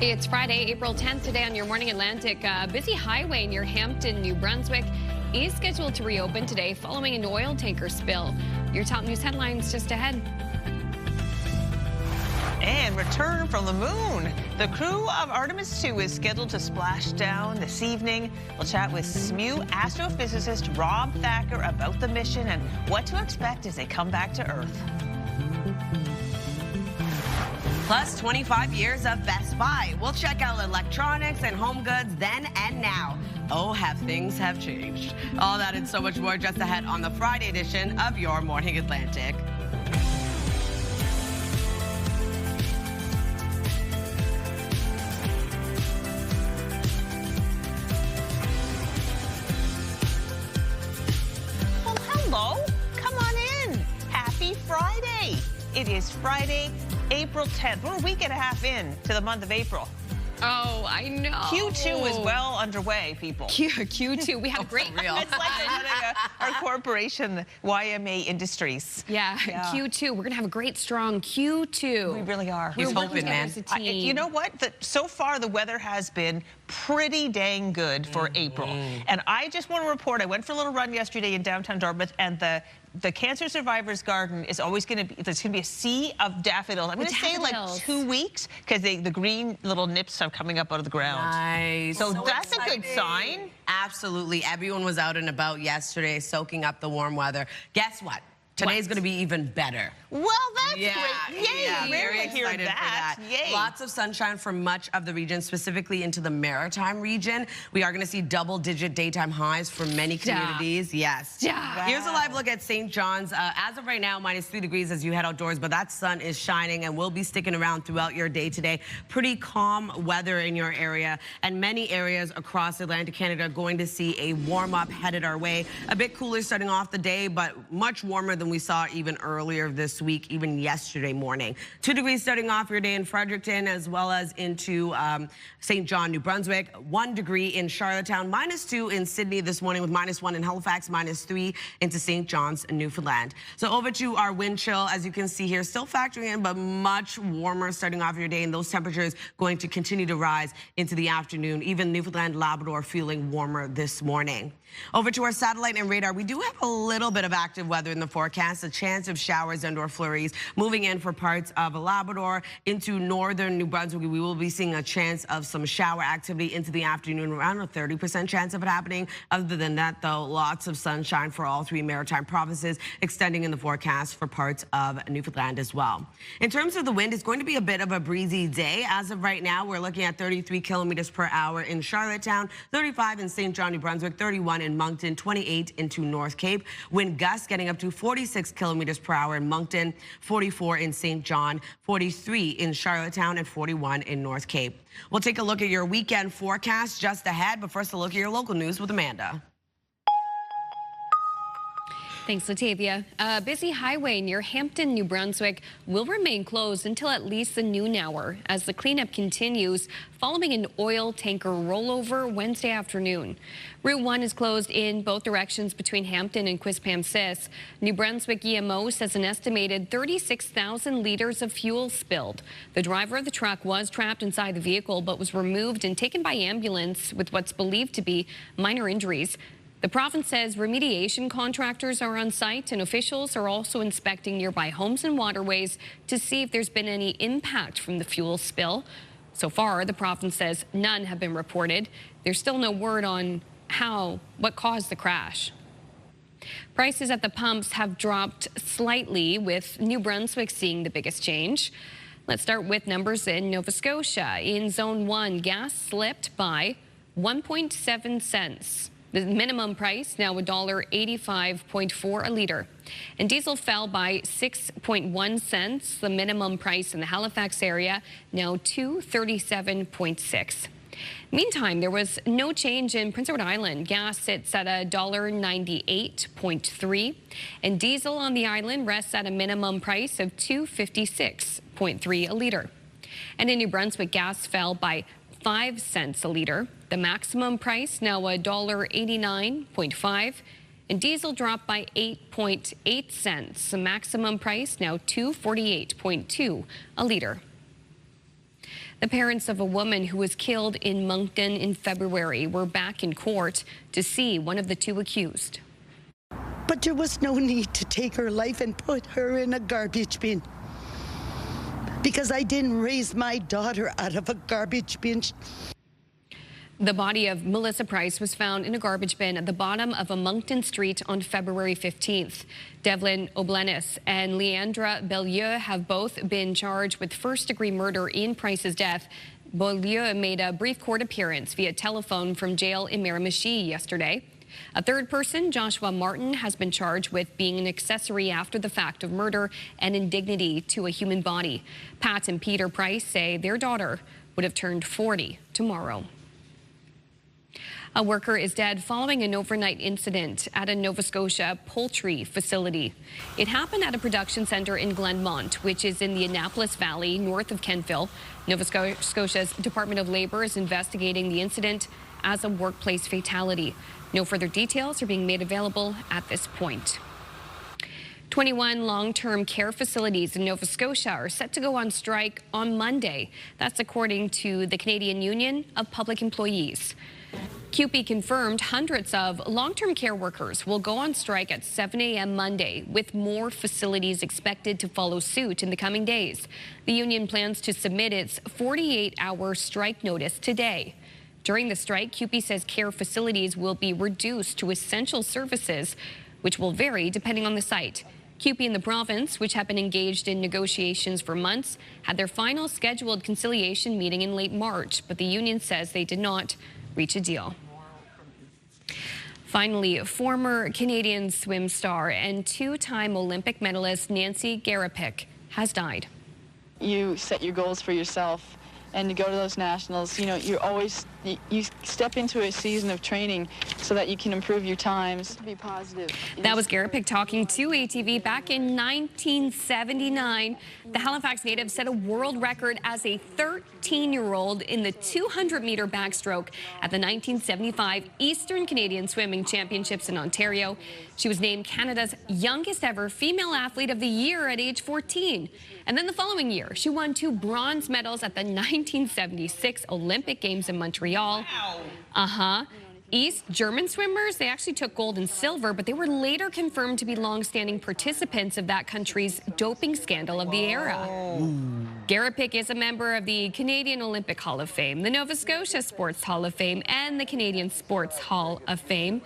It's Friday, April 10th today on Your Morning Atlantic. A busy highway near Hampton, New Brunswick is scheduled to reopen today following an oil tanker spill. Your top news headlines just ahead. And return from the moon. The crew of Artemis 2 is scheduled to splash down this evening. We'll chat with SMU astrophysicist Rob Thacker about the mission and what to expect as they come back to Earth. Plus 25 years of Best Buy. We'll check out electronics and home goods then and now. Oh, have things have changed. All that and so much more just ahead on the Friday edition of Your Morning Atlantic. Well, hello. Come on in. Happy Friday. It is Friday, April 10th. We're a week and a half in to the month of April. Oh, I know. Q2 is well underway, people. Q2. We had a great real. It's like our corporation, YMA Industries. Yeah, Q2. We're going to have a great, strong Q2. We really are. He's hoping, man. Team. You know what? So far, the weather has been pretty dang good for April. And I just want to report, I went for a little run yesterday in downtown Dartmouth, and the Cancer Survivors Garden is always going to be, there's going to be a sea of daffodils. I'm going to say like 2 weeks, because the green little nips are coming up out of the ground. Nice. So that's exciting. A good sign. Absolutely. Everyone was out and about yesterday soaking up the warm weather. Guess what? Today's going to be even better. Well, that's great. Yay. Yeah, very excited for that. Yay. Lots of sunshine for much of the region, specifically into the maritime region. We are going to see double-digit daytime highs for many communities. Yes. Yeah. Wow. Here's a live look at St. John's. As of right now, -3 degrees as you head outdoors, but that sun is shining and will be sticking around throughout your day today. Pretty calm weather in your area, and many areas across Atlantic Canada are going to see a warm-up headed our way. A bit cooler starting off the day, but much warmer than we saw even earlier this week, even yesterday morning. 2 degrees starting off your day in Fredericton, as well as into St. John, New Brunswick. 1 degree in Charlottetown, -2 in Sydney this morning, with -1 in Halifax, -3 into St. John's, Newfoundland. So over to our wind chill, as you can see here, still factoring in, but much warmer starting off your day, and those temperatures going to continue to rise into the afternoon. Even Newfoundland, Labrador feeling warmer this morning. Over to our satellite and radar, we do have a little bit of active weather in the forecast, a chance of showers and/or flurries moving in for parts of Labrador into northern New Brunswick. We will be seeing a chance of some shower activity into the afternoon, around a 30% chance of it happening. Other than that, though, lots of sunshine for all 3 maritime provinces, extending in the forecast for parts of Newfoundland as well. In terms of the wind, it's going to be a bit of a breezy day. As of right now, we're looking at 33 kilometers per hour in Charlottetown, 35 in St. John, New Brunswick, 31 in Moncton, 28 into North Cape. Wind gusts getting up to 46 kilometers per hour in Moncton, 44 in St. John, 43 in Charlottetown, and 41 in North Cape. We'll take a look at your weekend forecast just ahead, but first a look at your local news with Amanda. Thanks, Latavia. A busy highway near Hampton, New Brunswick will remain closed until at least the noon hour as the cleanup continues following an oil tanker rollover Wednesday afternoon. Route 1 is closed in both directions between Hampton and Quispamsis. New Brunswick EMO says an estimated 36,000 liters of fuel spilled. The driver of the truck was trapped inside the vehicle but was removed and taken by ambulance with what's believed to be minor injuries. The province says remediation contractors are on site and officials are also inspecting nearby homes and waterways to see if there's been any impact from the fuel spill. So far, the province says none have been reported. There's still no word on what caused the crash. Prices at the pumps have dropped slightly, with New Brunswick seeing the biggest change. Let's start with numbers in Nova Scotia. In Zone 1, gas slipped by 1.7 cents. The minimum price now $1.85.4 a litre. And diesel fell by 6.1 cents. The minimum price in the Halifax area now $2.37.6. Meantime, there was no change in Prince Edward Island. Gas sits at $1.98.3, and diesel on the island rests at a minimum price of $2.56.3 a litre. And in New Brunswick, gas fell by 5 cents a litre. The maximum price now $1.89.5, and diesel dropped by 8.8 cents. The maximum price now $2.48.2 a litre. The parents of a woman who was killed in Moncton in February were back in court to see one of the two accused. But there was no need to take her life and put her in a garbage bin, because I didn't raise my daughter out of a garbage bin. The body of Melissa Price was found in a garbage bin at the bottom of a Moncton street on February 15th. Devlin Oblenis and Leandra Beaulieu have both been charged with first-degree murder in Price's death. Beaulieu made a brief court appearance via telephone from jail in Miramichi yesterday. A third person, Joshua Martin, has been charged with being an accessory after the fact of murder and indignity to a human body. Pat and Peter Price say their daughter would have turned 40 tomorrow. A worker is dead following an overnight incident at a Nova Scotia poultry facility. It happened at a production center in Glenmont, which is in the Annapolis Valley, north of Kentville. Nova Scotia's Department of Labor is investigating the incident as a workplace fatality. No further details are being made available at this point. 21 long-term care facilities in Nova Scotia are set to go on strike on Monday. That's according to the Canadian Union of Public Employees. CUPE confirmed hundreds of long-term care workers will go on strike at 7 a.m. Monday, with more facilities expected to follow suit in the coming days. The union plans to submit its 48-hour strike notice today. During the strike, CUPE says care facilities will be reduced to essential services, which will vary depending on the site. CUPE and the province, which have been engaged in negotiations for months, had their final scheduled conciliation meeting in late March, but the union says they did not reach a deal. Finally, former Canadian swim star and two-time Olympic medalist Nancy Garapick has died. You set your goals for yourself, and to go to those nationals, you know, you step into a season of training so that you can improve your times. Be positive. That was Garapick talking to ATV back in 1979. The Halifax native set a world record as a 13-year-old in the 200-meter backstroke at the 1975 Eastern Canadian Swimming Championships in Ontario. She was named Canada's youngest ever female athlete of the year at age 14. And then the following year, she won 2 bronze medals at the 1976 Olympic Games in Montreal. Wow. East German swimmers, they actually took gold and silver, but they were later confirmed to be long-standing participants of that country's doping scandal of the era. Garapick is a member of the Canadian Olympic Hall of Fame, the Nova Scotia Sports Hall of Fame, and the Canadian Sports Hall of Fame.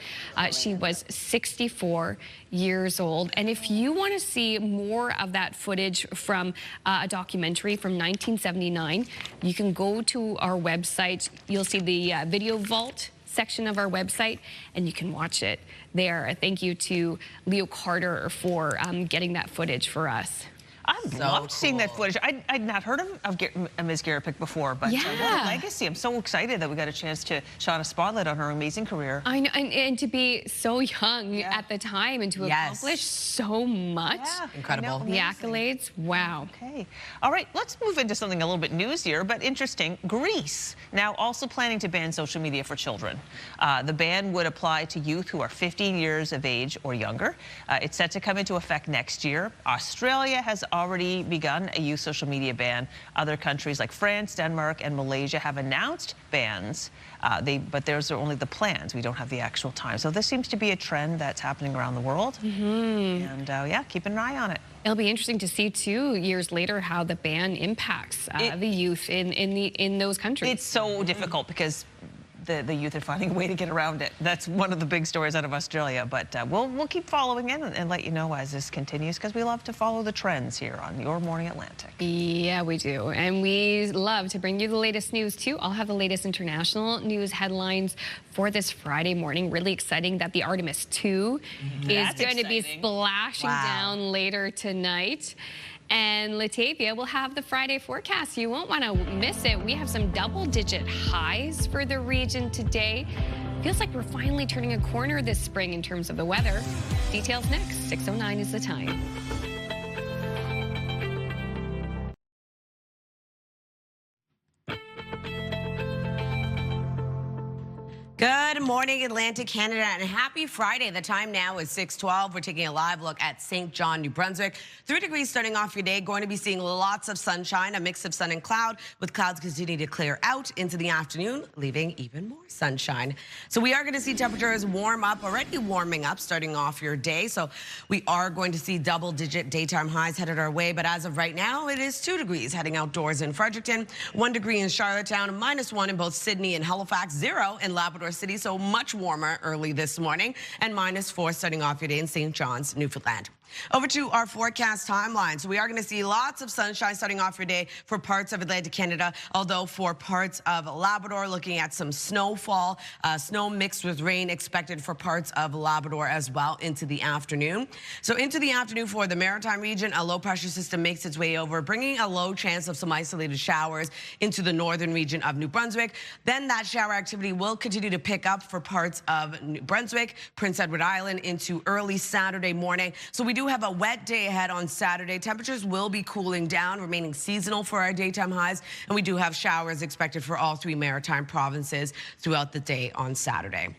She was 64 years old. And if you want to see more of that footage from a documentary from 1979, you can go to our website. You'll see the Video Vault section of our website, and you can watch it there. Thank you to Leo Carter for getting that footage for us. I loved seeing that footage. I'd not heard of Ms. Garapick before, but what a legacy. I'm so excited that we got a chance to shine a spotlight on her amazing career. I know, and to be so young at the time and to accomplish so much. Yeah, incredible. The accolades, wow. Okay. All right, let's move into something a little bit newsier, but interesting. Greece now also planning to ban social media for children. The ban would apply to youth who are 15 years of age or younger. It's set to come into effect next year. Australia has already begun a youth social media ban. Other countries like France, Denmark, and Malaysia have announced bans, but those are only the plans. We don't have the actual time. So this seems to be a trend that's happening around the world. And yeah, keep an eye on it. It'll be interesting to see 2 years later how the ban impacts the youth in those countries. It's so difficult because the youth are finding a way to get around it. That's one of the big stories out of Australia, but we'll keep following it and let you know as this continues, because we love to follow the trends here on Your Morning Atlantic. Yeah, we do, and we love to bring you the latest news too. I'll have the latest international news headlines for this Friday morning. Really exciting that the Artemis 2 is going to be splashing down later tonight. And Latavia will have the Friday forecast. You won't want to miss it. We have some double-digit highs for the region today. Feels like we're finally turning a corner this spring in terms of the weather. Details next. 6:09 is the time. Good Good morning, Atlantic, Canada, and happy Friday. The time now is 6:12. We're taking a live look at St. John, New Brunswick. 3 degrees starting off your day. Going to be seeing lots of sunshine, a mix of sun and cloud, with clouds continuing to clear out into the afternoon, leaving even more sunshine. So we are going to see temperatures warm up, already warming up, starting off your day. So we are going to see double-digit daytime highs headed our way. But as of right now, it is 2 degrees heading outdoors in Fredericton, 1 degree in Charlottetown, -1 in both Sydney and Halifax, 0 in Labrador City, so much warmer early this morning, and -4 starting off your day in St. John's, Newfoundland. Over to our forecast timeline. So we are going to see lots of sunshine starting off your day for parts of Atlantic Canada, although for parts of Labrador, looking at some snowfall, snow mixed with rain expected for parts of Labrador as well into the afternoon. So into the afternoon for the Maritime region, a low pressure system makes its way over, bringing a low chance of some isolated showers into the northern region of New Brunswick. Then that shower activity will continue to pick up for parts of New Brunswick, Prince Edward Island into early Saturday morning. So we do have a wet day ahead on Saturday. Temperatures will be cooling down, remaining seasonal for our daytime highs, and we do have showers expected for all 3 maritime provinces throughout the day on Saturday.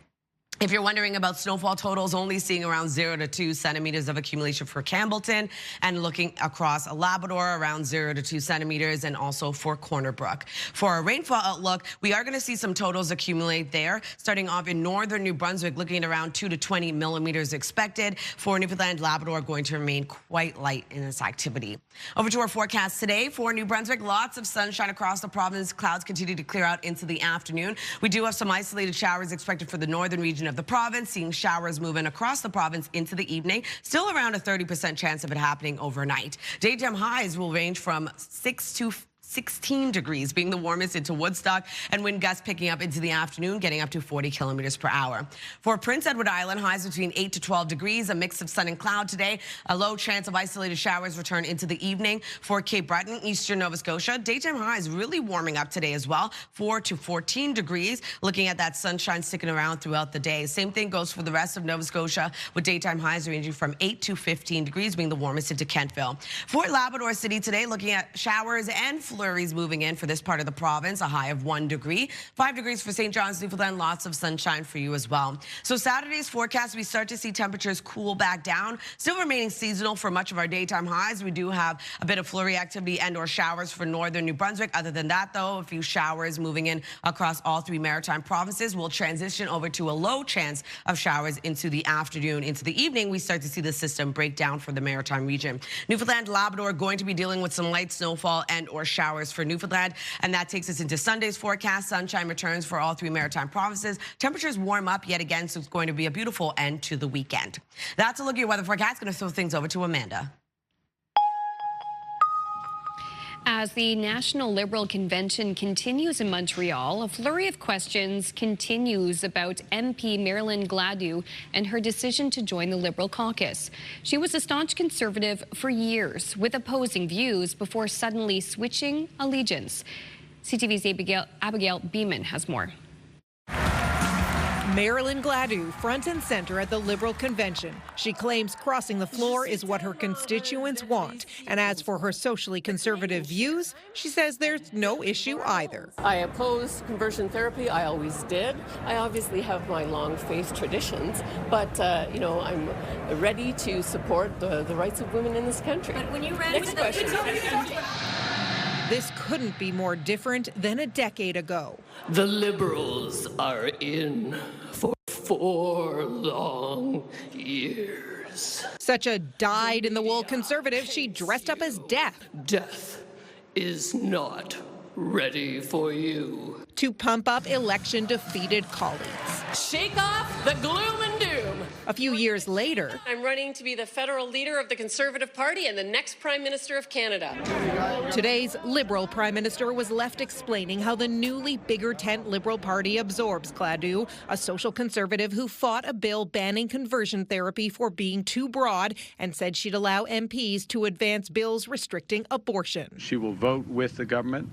If you're wondering about snowfall totals, only seeing around 0 to 2 centimeters of accumulation for Campbellton, and looking across Labrador around 0 to 2 centimeters, and also for Corner Brook. For our rainfall outlook, we are going to see some totals accumulate there, starting off in northern New Brunswick, looking at around 2 to 20 millimeters expected. For Newfoundland, Labrador going to remain quite light in this activity. Over to our forecast today for New Brunswick, lots of sunshine across the province. Clouds continue to clear out into the afternoon. We do have some isolated showers expected for the northern region of the province, seeing showers move in across the province into the evening. Still around a 30% chance of it happening overnight. Daytime highs will range from 6 to 16 degrees, being the warmest into Woodstock, and wind gusts picking up into the afternoon, getting up to 40 kilometers per hour. For Prince Edward Island, highs between 8 to 12 degrees, a mix of sun and cloud today. A low chance of isolated showers return into the evening. For Cape Breton, eastern Nova Scotia, daytime highs really warming up today as well, 4 to 14 degrees, looking at that sunshine sticking around throughout the day. Same thing goes for the rest of Nova Scotia, with daytime highs ranging from 8 to 15 degrees, being the warmest into Kentville. For Labrador City today, looking at showers and flurries moving in for this part of the province, a high of 1 degree. 5 degrees for St. John's, Newfoundland, lots of sunshine for you as well. So Saturday's forecast, we start to see temperatures cool back down, still remaining seasonal for much of our daytime highs. We do have a bit of flurry activity and or showers for northern New Brunswick. Other than that, though, a few showers moving in across all 3 maritime provinces. We'll transition over to a low chance of showers into the afternoon. Into the evening, we start to see the system break down for the maritime region. Newfoundland, Labrador going to be dealing with some light snowfall and or showers for Newfoundland, and that takes us into Sunday's forecast. Sunshine returns for all 3 maritime provinces. Temperatures warm up yet again, so it's going to be a beautiful end to the weekend. That's a look at your weather forecast. Going to throw things over to Amanda. As the National Liberal Convention continues in Montreal, a flurry of questions continues about MP Marilyn Gladu and her decision to join the Liberal caucus. She was a staunch Conservative for years, with opposing views before suddenly switching allegiance. CTV's Abigail Beeman has more. Marilyn Gladu, front and center at the Liberal convention. She claims crossing the floor is what her constituents want. And as for her socially conservative views, she says there's no issue either. I oppose conversion therapy. I always did. I obviously have my long faith traditions, but you know, I'm ready to support the rights of women in this country. But when you ran Next question. This couldn't be more different than a decade ago. The Liberals are in for 4 long years. Such a dyed-in-the-wool Conservative, she dressed up as Death. Death is not ready for you. To pump up election-defeated colleagues. Shake off the gloom and doom. A few years later, I'm running to be the federal leader of the Conservative Party and the next Prime Minister of Canada. Today's Liberal Prime Minister was left explaining how the newly bigger tent Liberal Party absorbs Gladu, a social conservative who fought a bill banning conversion therapy for being too broad and said she'd allow MPs to advance bills restricting abortion. She will vote with the government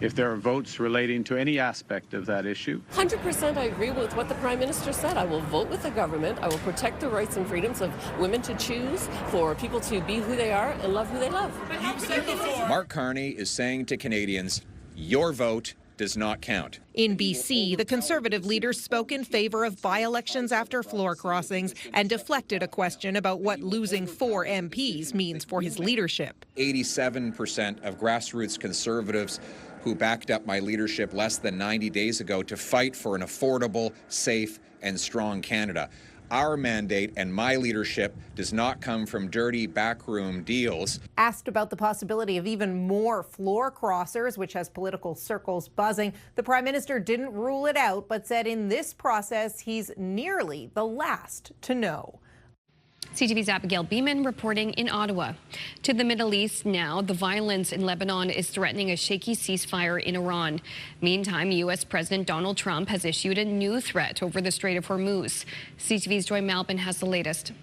if there are votes relating to any aspect of that issue. 100% I agree with what the Prime Minister said. I will vote with the government. I will protect the rights and freedoms of women to choose, for people to be who they are and love who they love. Mark Carney is saying to Canadians, your vote does not count. In BC, the Conservative leader spoke in favor of by-elections after floor crossings and deflected a question about what losing 4 MPs means for his leadership. 87% of grassroots Conservatives who backed up my leadership less than 90 days ago to fight for an affordable, safe, and strong Canada. Our mandate and my leadership does not come from dirty backroom deals. Asked about the possibility of even more floor crossers, which has political circles buzzing, the Prime Minister didn't rule it out, but said in this process he's nearly the last to know. CTV's Abigail Beeman reporting in Ottawa. To the Middle East now, the violence in Lebanon is threatening a shaky ceasefire in Iran. Meantime, U.S. President Donald Trump has issued a new threat over the Strait of Hormuz. CTV's Joy Malbin has the latest.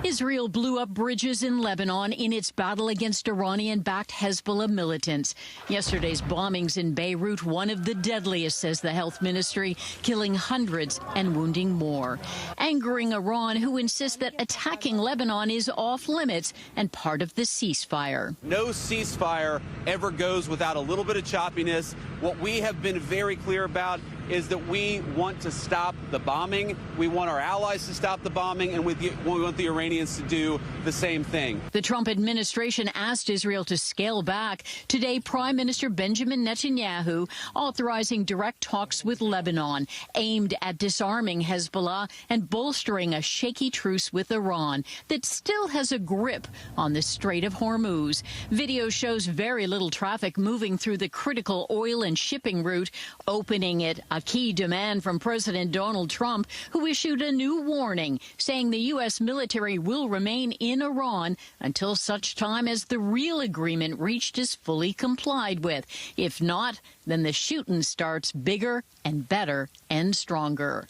Israel blew up bridges in Lebanon in its battle against Iranian-backed Hezbollah militants. Yesterday's bombings in Beirut, one of the deadliest, says the health ministry, killing hundreds and wounding more. Angering Iran, who insists that attacking Lebanon is off limits and part of the ceasefire. No ceasefire ever goes without a little bit of choppiness. What we have been very clear about is that we want to stop the bombing. We want our allies to stop the bombing, and we want the Iranians to do the same thing. The Trump administration asked Israel to scale back. Today, Prime Minister Benjamin Netanyahu authorizing direct talks with Lebanon aimed at disarming Hezbollah and bolstering a shaky truce with Iran that still has a grip on the Strait of Hormuz. Video shows very little traffic moving through the critical oil and shipping route, opening it a key demand from President Donald Trump, who issued a new warning saying the U.S. military will remain in Iran until such time as the real agreement reached is fully complied with. If not, then the shooting starts bigger and better and stronger.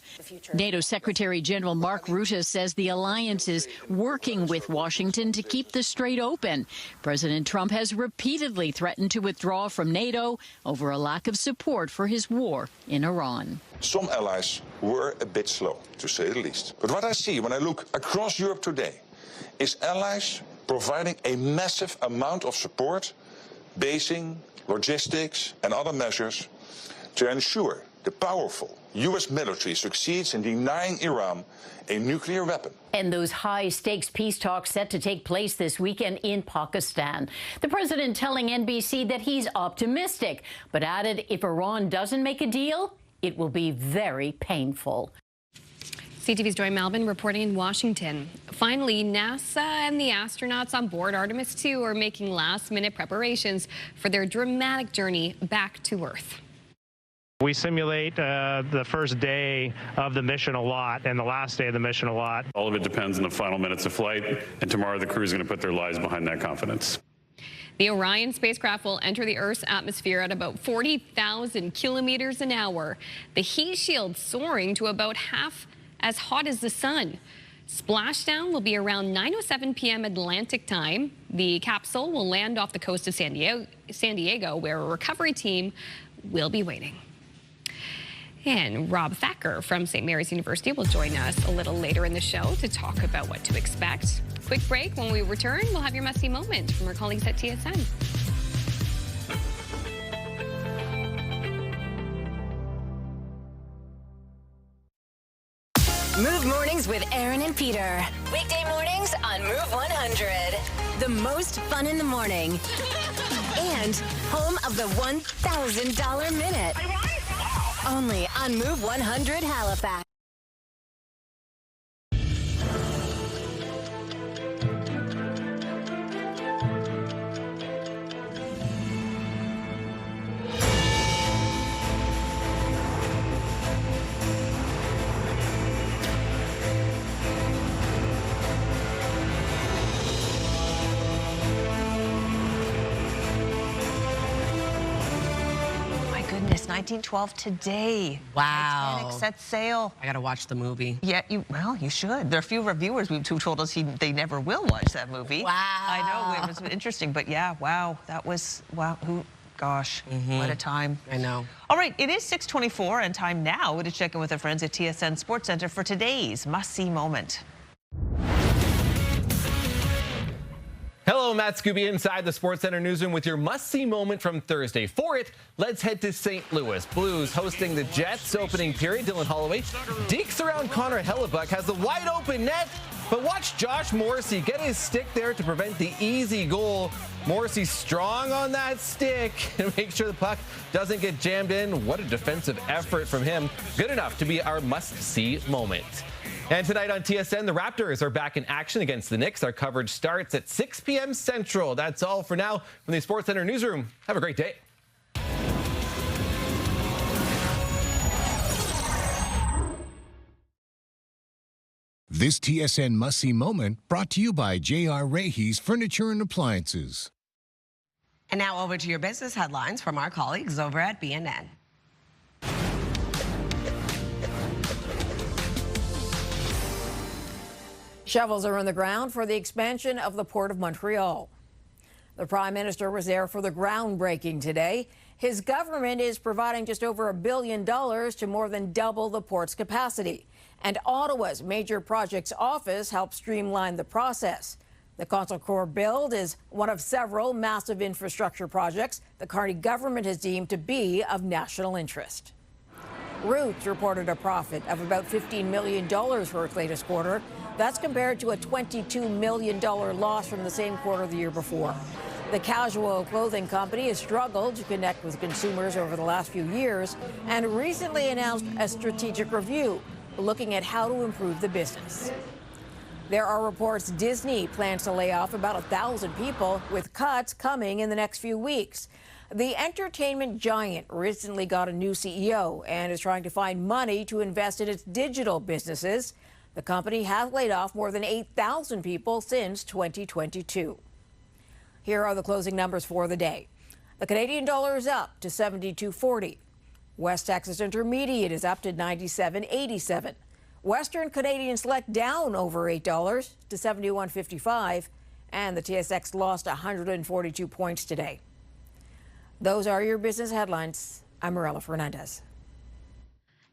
NATO Secretary General Mark Rutte says the alliance is working with Washington to keep the strait open. President Trump has repeatedly threatened to withdraw from NATO over a lack of support for his war in Iran. Some allies were a bit slow, to say the least. But what I see when I look across Europe today is allies providing a massive amount of support, basing, logistics and other measures to ensure the powerful U.S. military succeeds in denying Iran a nuclear weapon. And those high-stakes peace talks set to take place this weekend in Pakistan. The president telling NBC that he's optimistic, but added if Iran doesn't make a deal, it will be very painful. CTV's Joy Malbin reporting in Washington. Finally, NASA and the astronauts on board Artemis 2 are making last-minute preparations for their dramatic journey back to Earth. We simulate the first day of the mission a lot and the last day of the mission a lot. All of it depends on the final minutes of flight, and tomorrow the crew is going to put their lives behind that confidence. The Orion spacecraft will enter the Earth's atmosphere at about 40,000 kilometers an hour. The heat shield soaring to about half as hot as the sun. Splashdown will be around 9:07 p.m. Atlantic time. The capsule will land off the coast of San Diego, where a recovery team will be waiting. And Rob Thacker from St. Mary's University will join us a little later in the show to talk about what to expect. Quick break. When we return, we'll have your messy moment from our colleagues at TSN. Move Mornings with Aaron and Peter. Weekday mornings on Move 100. The most fun in the morning. And home of the $1,000 minute. Only on Move 100 Halifax. Goodness, 1912 today. Wow. Titanic set sail. I gotta watch the movie. Yeah, well, you should. There are a few reviewers who told us they never will watch that movie. Wow. I know, it was interesting, but yeah, wow, that was, wow, gosh, what a time. I know. All right, it is 6:24 and time now to check in with our friends at TSN Sports Center for today's must-see moment. Hello, Matt Scooby inside the SportsCenter newsroom with your must-see moment from Thursday. For it, let's head to St. Louis. Blues hosting the Jets opening period. Dylan Holloway dekes around Connor Hellebuck, has the wide-open net, but watch Josh Morrissey get his stick there to prevent the easy goal. Morrissey strong on that stick and make sure the puck doesn't get jammed in. What a defensive effort from him. Good enough to be our must-see moment. And tonight on TSN, the Raptors are back in action against the Knicks. Our coverage starts at 6 p.m. Central. That's all for now from the SportsCenter newsroom. Have a great day. This TSN must-see moment brought to you by J.R. Rahe's Furniture and Appliances. And now over to your business headlines from our colleagues over at BNN. Shovels are in the ground for the expansion of the Port of Montreal. The Prime Minister was there for the groundbreaking today. His government is providing just over $1 billion to more than double the port's capacity. And Ottawa's Major Projects Office helped streamline the process. The Console Corps build is one of several massive infrastructure projects the Carney government has deemed to be of national interest. Roots reported a profit of about $15 million for its latest quarter. That's compared to a $22 million loss from the same quarter the year before. The casual clothing company has struggled to connect with consumers over the last few years and recently announced a strategic review looking at how to improve the business. There are reports Disney plans to lay off about 1,000 people, with cuts coming in the next few weeks. The entertainment giant recently got a new CEO and is trying to find money to invest in its digital businesses. The company has laid off more than 8,000 people since 2022. Here are the closing numbers for the day. The Canadian dollar is up to 72.40. West Texas Intermediate is up to 97.87. Western Canadian Select down over $8 to 71.55. And the TSX lost 142 points today. Those are your business headlines. I'm Morella Fernandez.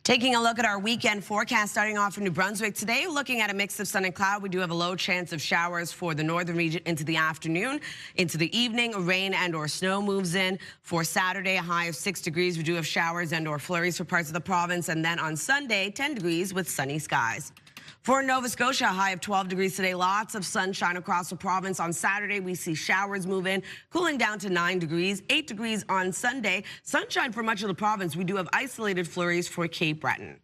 Taking a look at our weekend forecast, starting off in New Brunswick today, looking at a mix of sun and cloud. We do have a low chance of showers for the northern region into the afternoon. Into the evening, rain and or snow moves in. For Saturday, a high of 6 degrees. We do have showers and or flurries for parts of the province. And then on Sunday, 10 degrees with sunny skies. For Nova Scotia, a high of 12 degrees today. Lots of sunshine across the province. On Saturday, we see showers move in, cooling down to 9 degrees, 8 degrees on Sunday. Sunshine for much of the province. We do have isolated flurries for Cape Breton.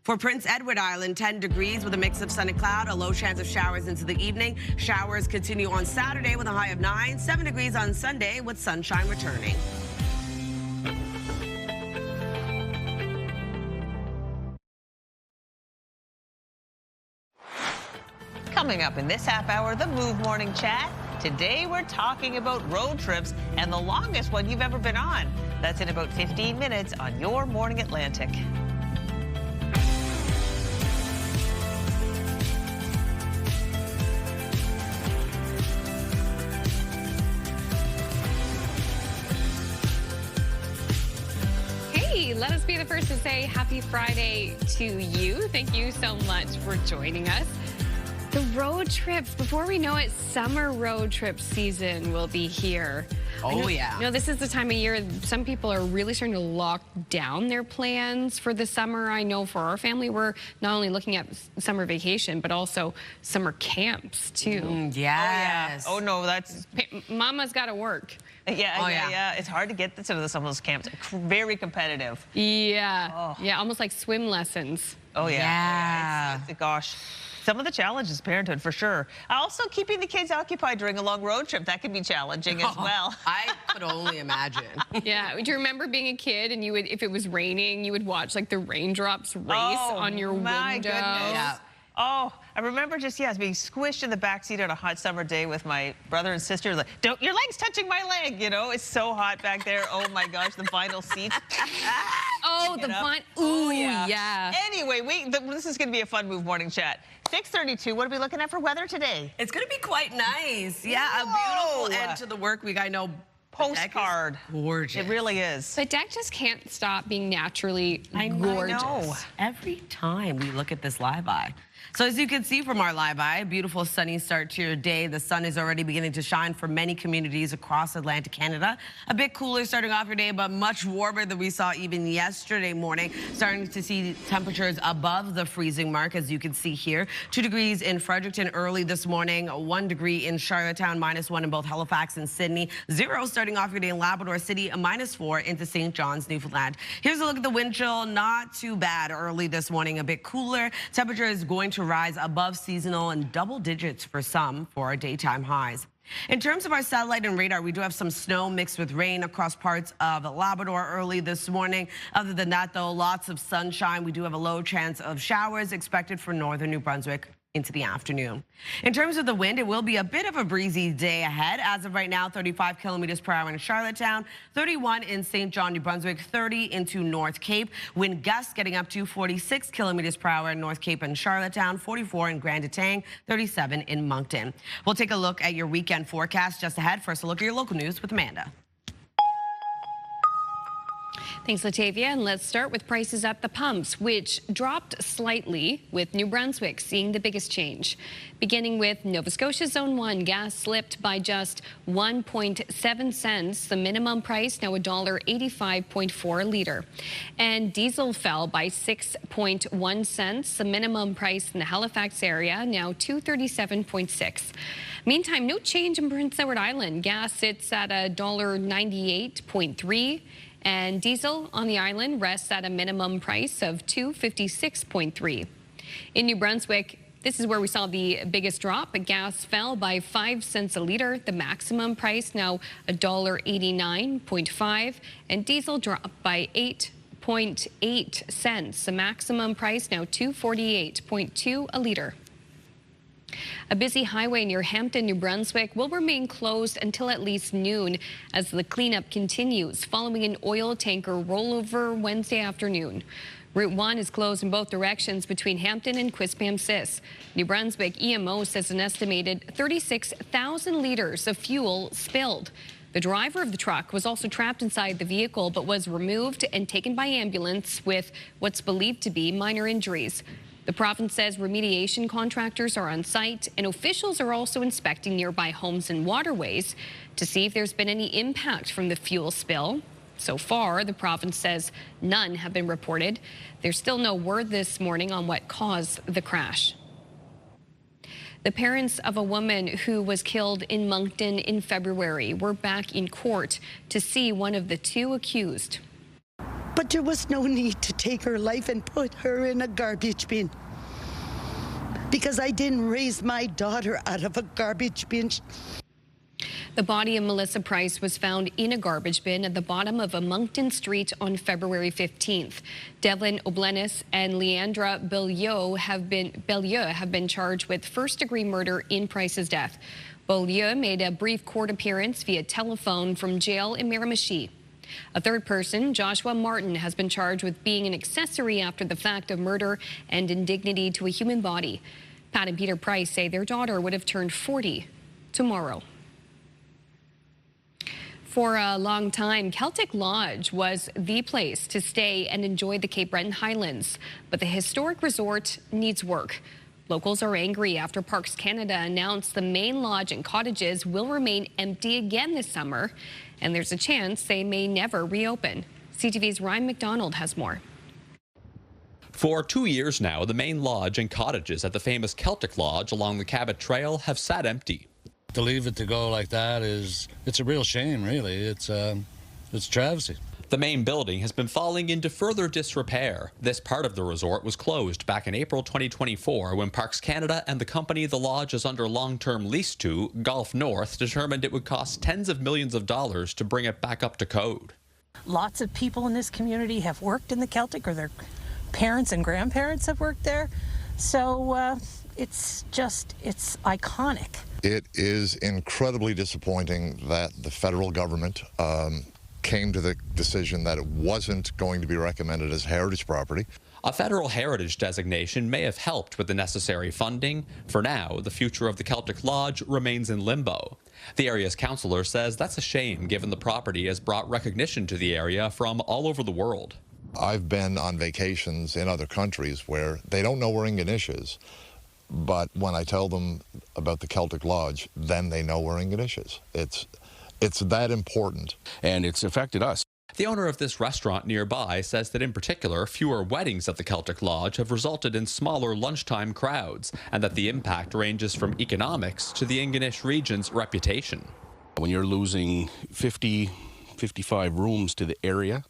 For Prince Edward Island, 10 degrees with a mix of sun and cloud, a low chance of showers into the evening. Showers continue on Saturday with a high of 9, 7 degrees on Sunday with sunshine returning. Coming up in this half hour, the Move Morning Chat. Today we're talking about road trips and the longest one you've ever been on. That's in about 15 minutes on Your Morning Atlantic. Hey, let us be the first to say happy Friday to you. Thank you so much for joining us. The road trips, before we know it, summer road trip season will be here. Oh, yeah. You know, this is the time of year some people are really starting to lock down their plans for the summer. I know for our family, we're not only looking at summer vacation, but also summer camps, too. Yes. Oh, no, that's... Mama's got to work. Yeah. It's hard to get to some of those camps. Very competitive. Yeah. Yeah, almost like swim lessons. Oh, yeah. Gosh. Some of the challenges, parenthood, for sure. Also, keeping the kids occupied during a long road trip, that can be challenging as well. I could only imagine. Yeah. Do you remember being a kid and you would, if it was raining, you would watch like the raindrops race on your window? My goodness. Yeah. Oh, I remember just, being squished in the backseat on a hot summer day with my brother and sister. Like, don't, your leg's touching my leg, you know? It's so hot back there. Oh, my gosh, the vinyl seats. Oh, the vinyl. Ooh, yeah. Anyway, this is going to be a fun Move Morning Chat. 6:32, what are we looking at for weather today? It's going to be quite nice. Yeah, a beautiful end to the work week. I know. Postcard. Gorgeous. It really is. The deck just can't stop being naturally gorgeous. I know. Every time we look at this live eye. So as you can see from our live eye, beautiful sunny start to your day. The sun is already beginning to shine for many communities across Atlantic Canada. A bit cooler starting off your day, but much warmer than we saw even yesterday morning. Starting to see temperatures above the freezing mark, as you can see here. 2 degrees in Fredericton early this morning, 1 degree in Charlottetown, -1 in both Halifax and Sydney. 0 starting off your day in Labrador City, a -4 into St. John's, Newfoundland. Here's a look at the wind chill. Not too bad early this morning, a bit cooler. Temperature is going to rise above seasonal and double digits for some for our daytime highs. In terms of our satellite and radar, we do have some snow mixed with rain across parts of Labrador early this morning. Other than that, though, lots of sunshine. We do have a low chance of showers expected for northern New Brunswick into the afternoon. In terms of the wind, it will be a bit of a breezy day ahead. As of right now, 35 kilometers per hour in Charlottetown, 31 in St. John, New Brunswick, 30 into North Cape. Wind gusts getting up to 46 kilometers per hour in North Cape and Charlottetown, 44 in Grand Etang, 37 in Moncton. We'll take a look at your weekend forecast just ahead. First, a look at your local news with Amanda. Thanks, Latavia. And let's start with prices at the pumps, which dropped slightly, with New Brunswick seeing the biggest change. Beginning with Nova Scotia Zone 1, gas slipped by just 1.7 cents. The minimum price now $1.85.4 a litre. And diesel fell by 6.1 cents. The minimum price in the Halifax area now $2.37.6. Meantime, no change in Prince Edward Island. Gas sits at $1.98.3. And diesel on the island rests at a minimum price of $2.56.3. In New Brunswick, this is where we saw the biggest drop. Gas fell by 5 cents a litre. The maximum price now $1.89.5. And diesel dropped by 8.8 cents. The maximum price now $2.48.2 a litre. A busy highway near Hampton, New Brunswick will remain closed until at least noon as the cleanup continues following an oil tanker rollover Wednesday afternoon. Route 1 is closed in both directions between Hampton and Quispam-Sis. New Brunswick EMO says an estimated 36,000 litres of fuel spilled. The driver of the truck was also trapped inside the vehicle but was removed and taken by ambulance with what's believed to be minor injuries. The province says remediation contractors are on site and officials are also inspecting nearby homes and waterways to see if there's been any impact from the fuel spill. So far, the province says none have been reported. There's still no word this morning on what caused the crash. The parents of a woman who was killed in Moncton in February were back in court to see one of the 2 accused. But there was no need to take her life and put her in a garbage bin. Because I didn't raise my daughter out of a garbage bin. The body of Melissa Price was found in a garbage bin at the bottom of a Moncton street on February 15th. Devlin Oblenis and Leandra Beaulieu have been charged with first-degree murder in Price's death. Beaulieu made a brief court appearance via telephone from jail in Miramichi. A third person, Joshua Martin, has been charged with being an accessory after the fact of murder and indignity to a human body. Pat and Peter Price say their daughter would have turned 40 tomorrow. For a long time, Celtic Lodge was the place to stay and enjoy the Cape Breton Highlands. But the historic resort needs work. Locals are angry after Parks Canada announced the main lodge and cottages will remain empty again this summer. And there's a chance they may never reopen. CTV's Ryan McDonald has more. For 2 years now, the main lodge and cottages at the famous Celtic Lodge along the Cabot Trail have sat empty. To leave it to go like that it's a real shame, really. It's a travesty. The main building has been falling into further disrepair. This part of the resort was closed back in April 2024 when Parks Canada and the company the lodge is under long-term lease to, Gulf North, determined it would cost tens of millions of dollars to bring it back up to code. Lots of people in this community have worked in the Celtic, or their parents and grandparents have worked there. So it's iconic. It is incredibly disappointing that the federal government came to the decision that it wasn't going to be recommended as heritage property. A federal heritage designation may have helped with the necessary funding. For now, the future of the Celtic Lodge remains in limbo. The area's councillor says that's a shame given the property has brought recognition to the area from all over the world. I've been on vacations in other countries where they don't know where Ingonish is, But when I tell them about the Celtic Lodge, then they know where Ingonish is. It's that important. And it's affected us. The owner of this restaurant nearby says that in particular, fewer weddings at the Celtic Lodge have resulted in smaller lunchtime crowds, and that the impact ranges from economics to the Ingonish region's reputation. When you're losing 55 rooms to the area,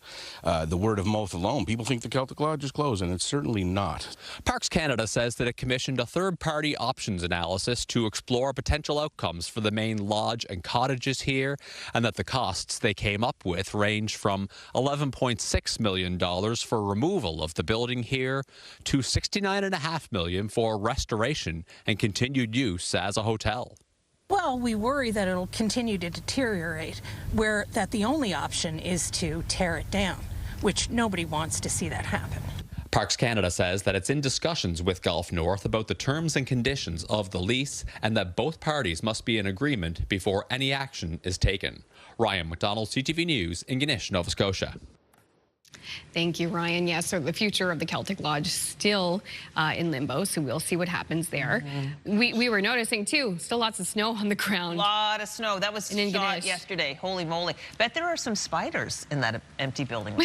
the word of mouth alone, people think the Celtic Lodge is closed, and it's certainly not. Parks Canada says that it commissioned a third-party options analysis to explore potential outcomes for the main lodge and cottages here, and that the costs they came up with range from $11.6 million for removal of the building here to $69.5 million for restoration and continued use as a hotel. Well, we worry that it'll continue to deteriorate, where that the only option is to tear it down, which nobody wants to see that happen. Parks Canada says that it's in discussions with Gulf North about the terms and conditions of the lease, and that both parties must be in agreement before any action is taken. Ryan McDonald, CTV News, Ingonish, Nova Scotia. Thank you, Ryan. Yes, so the future of the Celtic Lodge still in limbo, so we'll see what happens there. We were noticing, too, still lots of snow on the ground. A lot of snow. That was in shot yesterday. Holy moly. Bet there are some spiders in that empty building.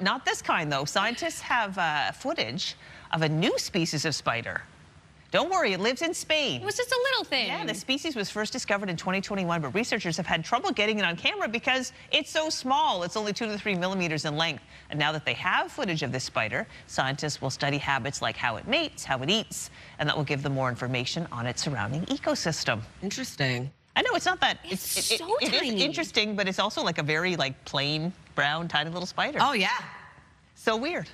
Not this kind, though. Scientists have footage of a new species of spider. Don't worry, it lives in Spain. It was just a little thing. Yeah, the species was first discovered in 2021, but researchers have had trouble getting it on camera because it's so small. It's only 2 to 3 millimeters in length. And now that they have footage of this spider, scientists will study habits like how it mates, how it eats, and that will give them more information on its surrounding ecosystem. Interesting. I know it's not that. It's so tiny. It is interesting, but it's also like a very plain, brown, tiny little spider. Oh, yeah. So weird.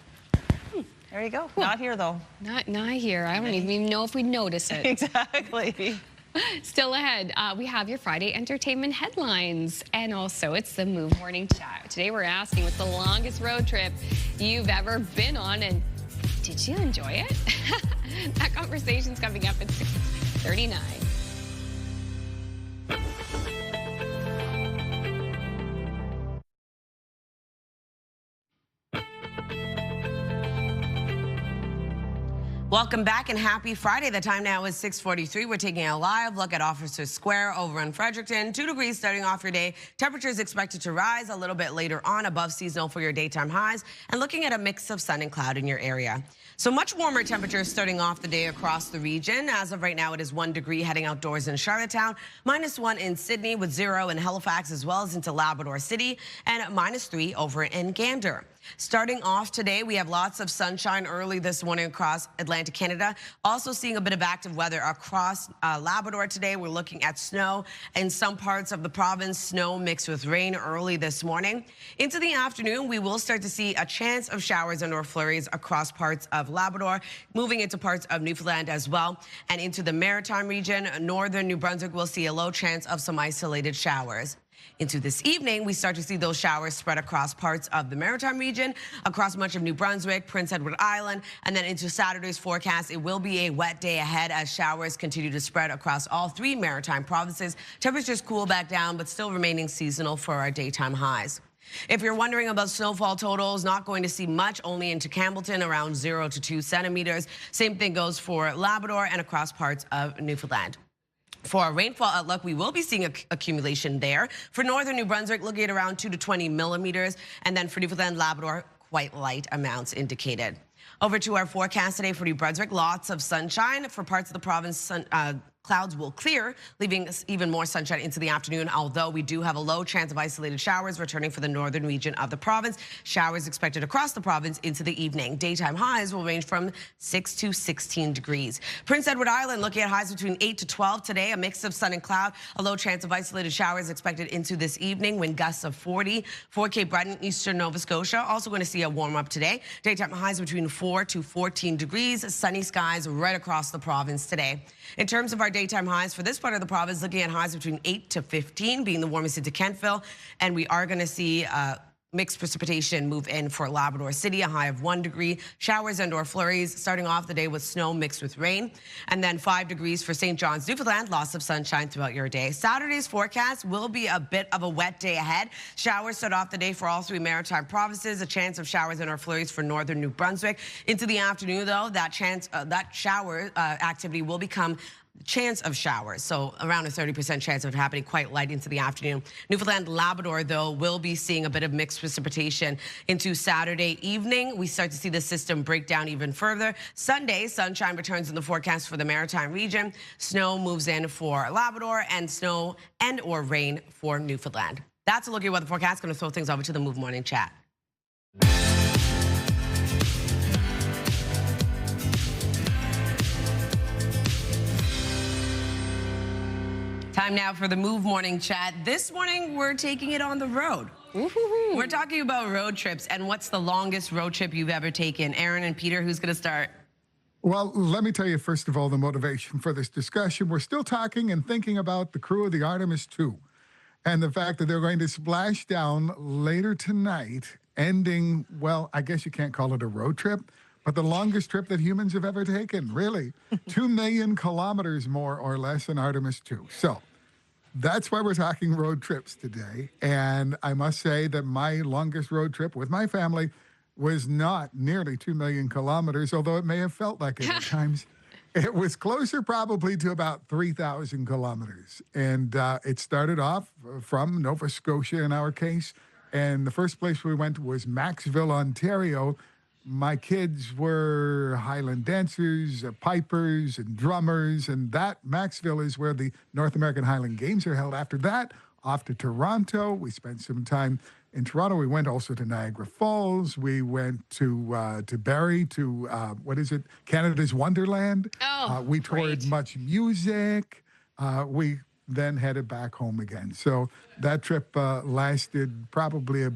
There you go. Cool. Not here, though. Not here. I don't even know if we'd notice it. Exactly. Still ahead, we have your Friday entertainment headlines, and also it's the Move Morning Chat. Today we're asking, what's the longest road trip you've ever been on, and did you enjoy it? That conversation's coming up at 6:39. Welcome back and happy Friday. The time now is 6:43. We're taking a live look at Officers Square over in Fredericton. 2 degrees starting off your day. Temperatures expected to rise a little bit later on, above seasonal for your daytime highs, and looking at a mix of sun and cloud in your area. So much warmer temperatures starting off the day across the region. As of right now, it is 1 degree heading outdoors in Charlottetown, -1 in Sydney, with 0 in Halifax, as well as into Labrador City, and -3 over in Gander. Starting off today, we have lots of sunshine early this morning across Atlantic Canada. Also seeing a bit of active weather across Labrador today. We're looking at snow in some parts of the province, snow mixed with rain early this morning. Into the afternoon, we will start to see a chance of showers and or flurries across parts of Labrador, moving into parts of Newfoundland as well. And into the Maritime region, northern New Brunswick will see a low chance of some isolated showers. Into this evening, we start to see those showers spread across parts of the Maritime region, across much of New Brunswick, Prince Edward Island, and then into Saturday's forecast, it will be a wet day ahead as showers continue to spread across all 3 Maritime provinces. Temperatures cool back down, but still remaining seasonal for our daytime highs. If you're wondering about snowfall totals, not going to see much, only into Campbellton, around 0 to 2 centimeters. Same thing goes for Labrador and across parts of Newfoundland. For our rainfall outlook, we will be seeing accumulation there. For northern New Brunswick, looking at around 2 to 20 millimeters. And then for Newfoundland, Labrador, quite light amounts indicated. Over to our forecast today for New Brunswick, lots of sunshine. For parts of the province, clouds will clear, leaving even more sunshine into the afternoon, although we do have a low chance of isolated showers returning for the northern region of the province. Showers expected across the province into the evening. Daytime highs will range from 6 to 16 degrees. Prince Edward Island looking at highs between 8 to 12 today, a mix of sun and cloud, a low chance of isolated showers expected into this evening, wind gusts of 40. For Cape Breton, eastern Nova Scotia, also going to see a warm up today. Daytime highs between 4 to 14 degrees, sunny skies right across the province today. In terms of our daytime highs for this part of the province, looking at highs between 8 to 15, being the warmest into Kentville. And we are going to see Mixed precipitation move in for Labrador City, a high of 1 degree. Showers and/or flurries starting off the day with snow mixed with rain. And then 5 degrees for St. John's, Newfoundland, lots of sunshine throughout your day. Saturday's forecast will be a bit of a wet day ahead. Showers start off the day for all 3 maritime provinces. A chance of showers and/or flurries for northern New Brunswick. Into the afternoon, though, that shower activity will become chance of showers, so around a 30% chance of it happening quite light into the afternoon. Newfoundland, Labrador, though, will be seeing a bit of mixed precipitation into Saturday evening. We start to see the system break down even further. Sunday, sunshine returns in the forecast for the maritime region. Snow moves in for Labrador, and snow and/or rain for Newfoundland. That's a look at your weather forecast. Going to throw things over to the Move Morning Chat. Time now for the Move Morning Chat. This morning, we're taking it on the road. We're talking about road trips and what's the longest road trip you've ever taken. Aaron and Peter, who's going to start? Well, let me tell you, first of all, the motivation for this discussion. We're still talking and thinking about the crew of the Artemis 2 and the fact that they're going to splash down later tonight, ending, well, I guess you can't call it a road trip, but the longest trip that humans have ever taken, really. 2 million kilometers, more or less, in Artemis 2. So that's why we're talking road trips today. And I must say that my longest road trip with my family was not nearly 2 million kilometers, although it may have felt like it at times. It was closer probably to about 3,000 kilometers. And it started off from Nova Scotia in our case. And the first place we went was Maxville, Ontario. My kids were Highland dancers, pipers, and drummers, and that Maxville is where the North American Highland Games are held. After that, off to Toronto. We spent some time in Toronto. We went also to Niagara Falls. We went to Barrie, to, Canada's Wonderland. We toured much music. We then headed back home again. So that trip lasted probably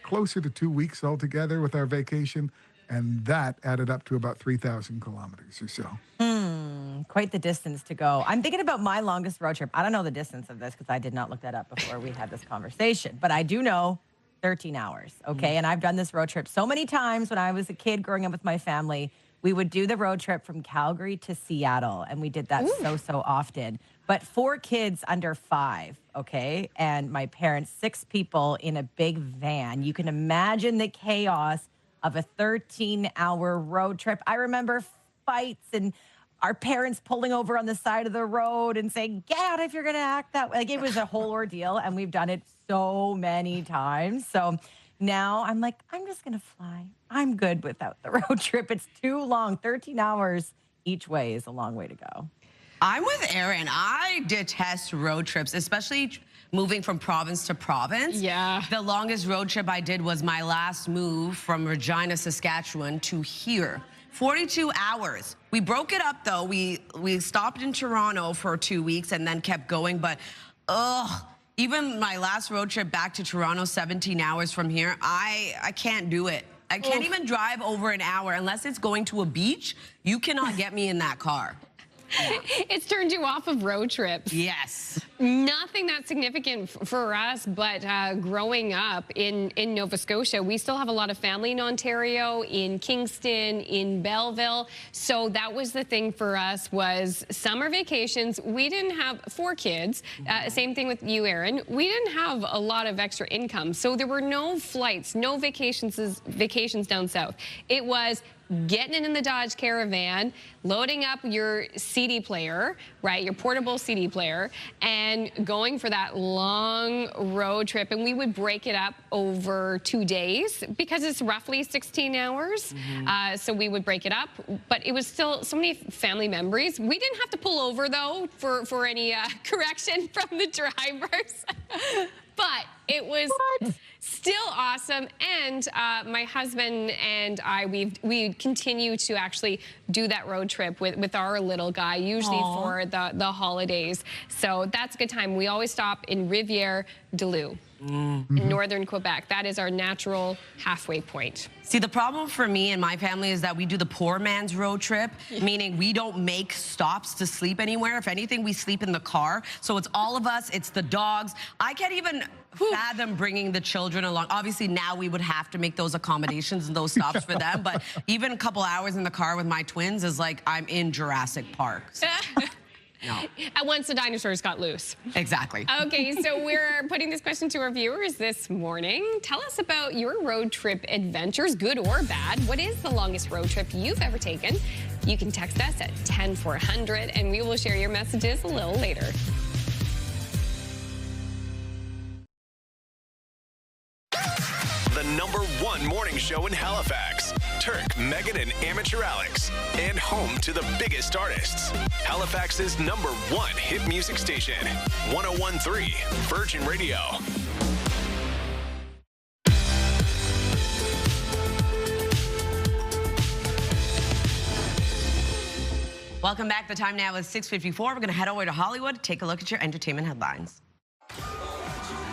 closer to 2 weeks altogether with our vacation, and that added up to about 3,000 kilometers or so. Quite the distance to go. I'm thinking about my longest road trip. I don't know the distance of this because I did not look that up before we had this conversation, but I do know 13 hours, okay? And I've done this road trip so many times when I was a kid growing up with my family. We would do the road trip from Calgary to Seattle, and we did that so often. But 4 kids under 5, okay? And my parents, 6 people in a big van. You can imagine the chaos of a 13-hour road trip. I remember fights and our parents pulling over on the side of the road and saying, get out if you're going to act that way. Like, it was a whole ordeal, and we've done it so many times. So now I'm like, I'm just going to fly. I'm good without the road trip. It's too long. 13 hours each way is a long way to go. I'm with Aaron. I detest road trips, especially moving from province to province. Yeah. The longest road trip I did was my last move from Regina, Saskatchewan to here. 42 hours. We broke it up, though. We stopped in Toronto for 2 weeks and then kept going. But, even my last road trip back to Toronto, 17 hours from here, I can't do it. I can't even drive over an hour unless it's going to a beach. You cannot get me in that car. It's turned you off of road trips. Yes. Nothing that significant for us, but growing up in Nova Scotia, we still have a lot of family in Ontario, in Kingston, in Belleville. So that was the thing for us, was summer vacations. We didn't have 4 kids. Same thing with you, Aaron. We didn't have a lot of extra income. So there were no flights, no vacations down south. It was getting in the Dodge Caravan, loading up your CD player, right, your portable CD player, and going for that long road trip. And we would break it up over 2 days because it's roughly 16 hours. So we would break it up, but it was still so many family memories. We didn't have to pull over, though, for any correction from the drivers. But it was still awesome, and my husband and I, we continue to actually do that road trip with our little guy, usually for the holidays. So that's a good time. We always stop in Rivière-du-Loup. in northern Quebec. That is our natural halfway point. See, the problem for me and my family is that we do the poor man's road trip, meaning we don't make stops to sleep anywhere. If anything, we sleep in the car. So it's all of us, it's the dogs. I can't even fathom bringing the children along. Obviously, now we would have to make those accommodations and those stops for them. But even a couple hours in the car with my twins is like I'm in Jurassic Park. So. No. At once the dinosaurs got loose. Exactly. Okay, so we're putting this question to our viewers this morning. Tell us about your road trip adventures, good or bad. What is the longest road trip you've ever taken? You can text us at 10400 and we will share your messages a little later. The #1 morning show in Halifax. Turk, Megan, and Amateur Alex. And home to the biggest artists. Halifax's #1 hit music station. 101.3 Virgin Radio. Welcome back. The time now is 6:54. We're going to head over to Hollywood, take a look at your entertainment headlines.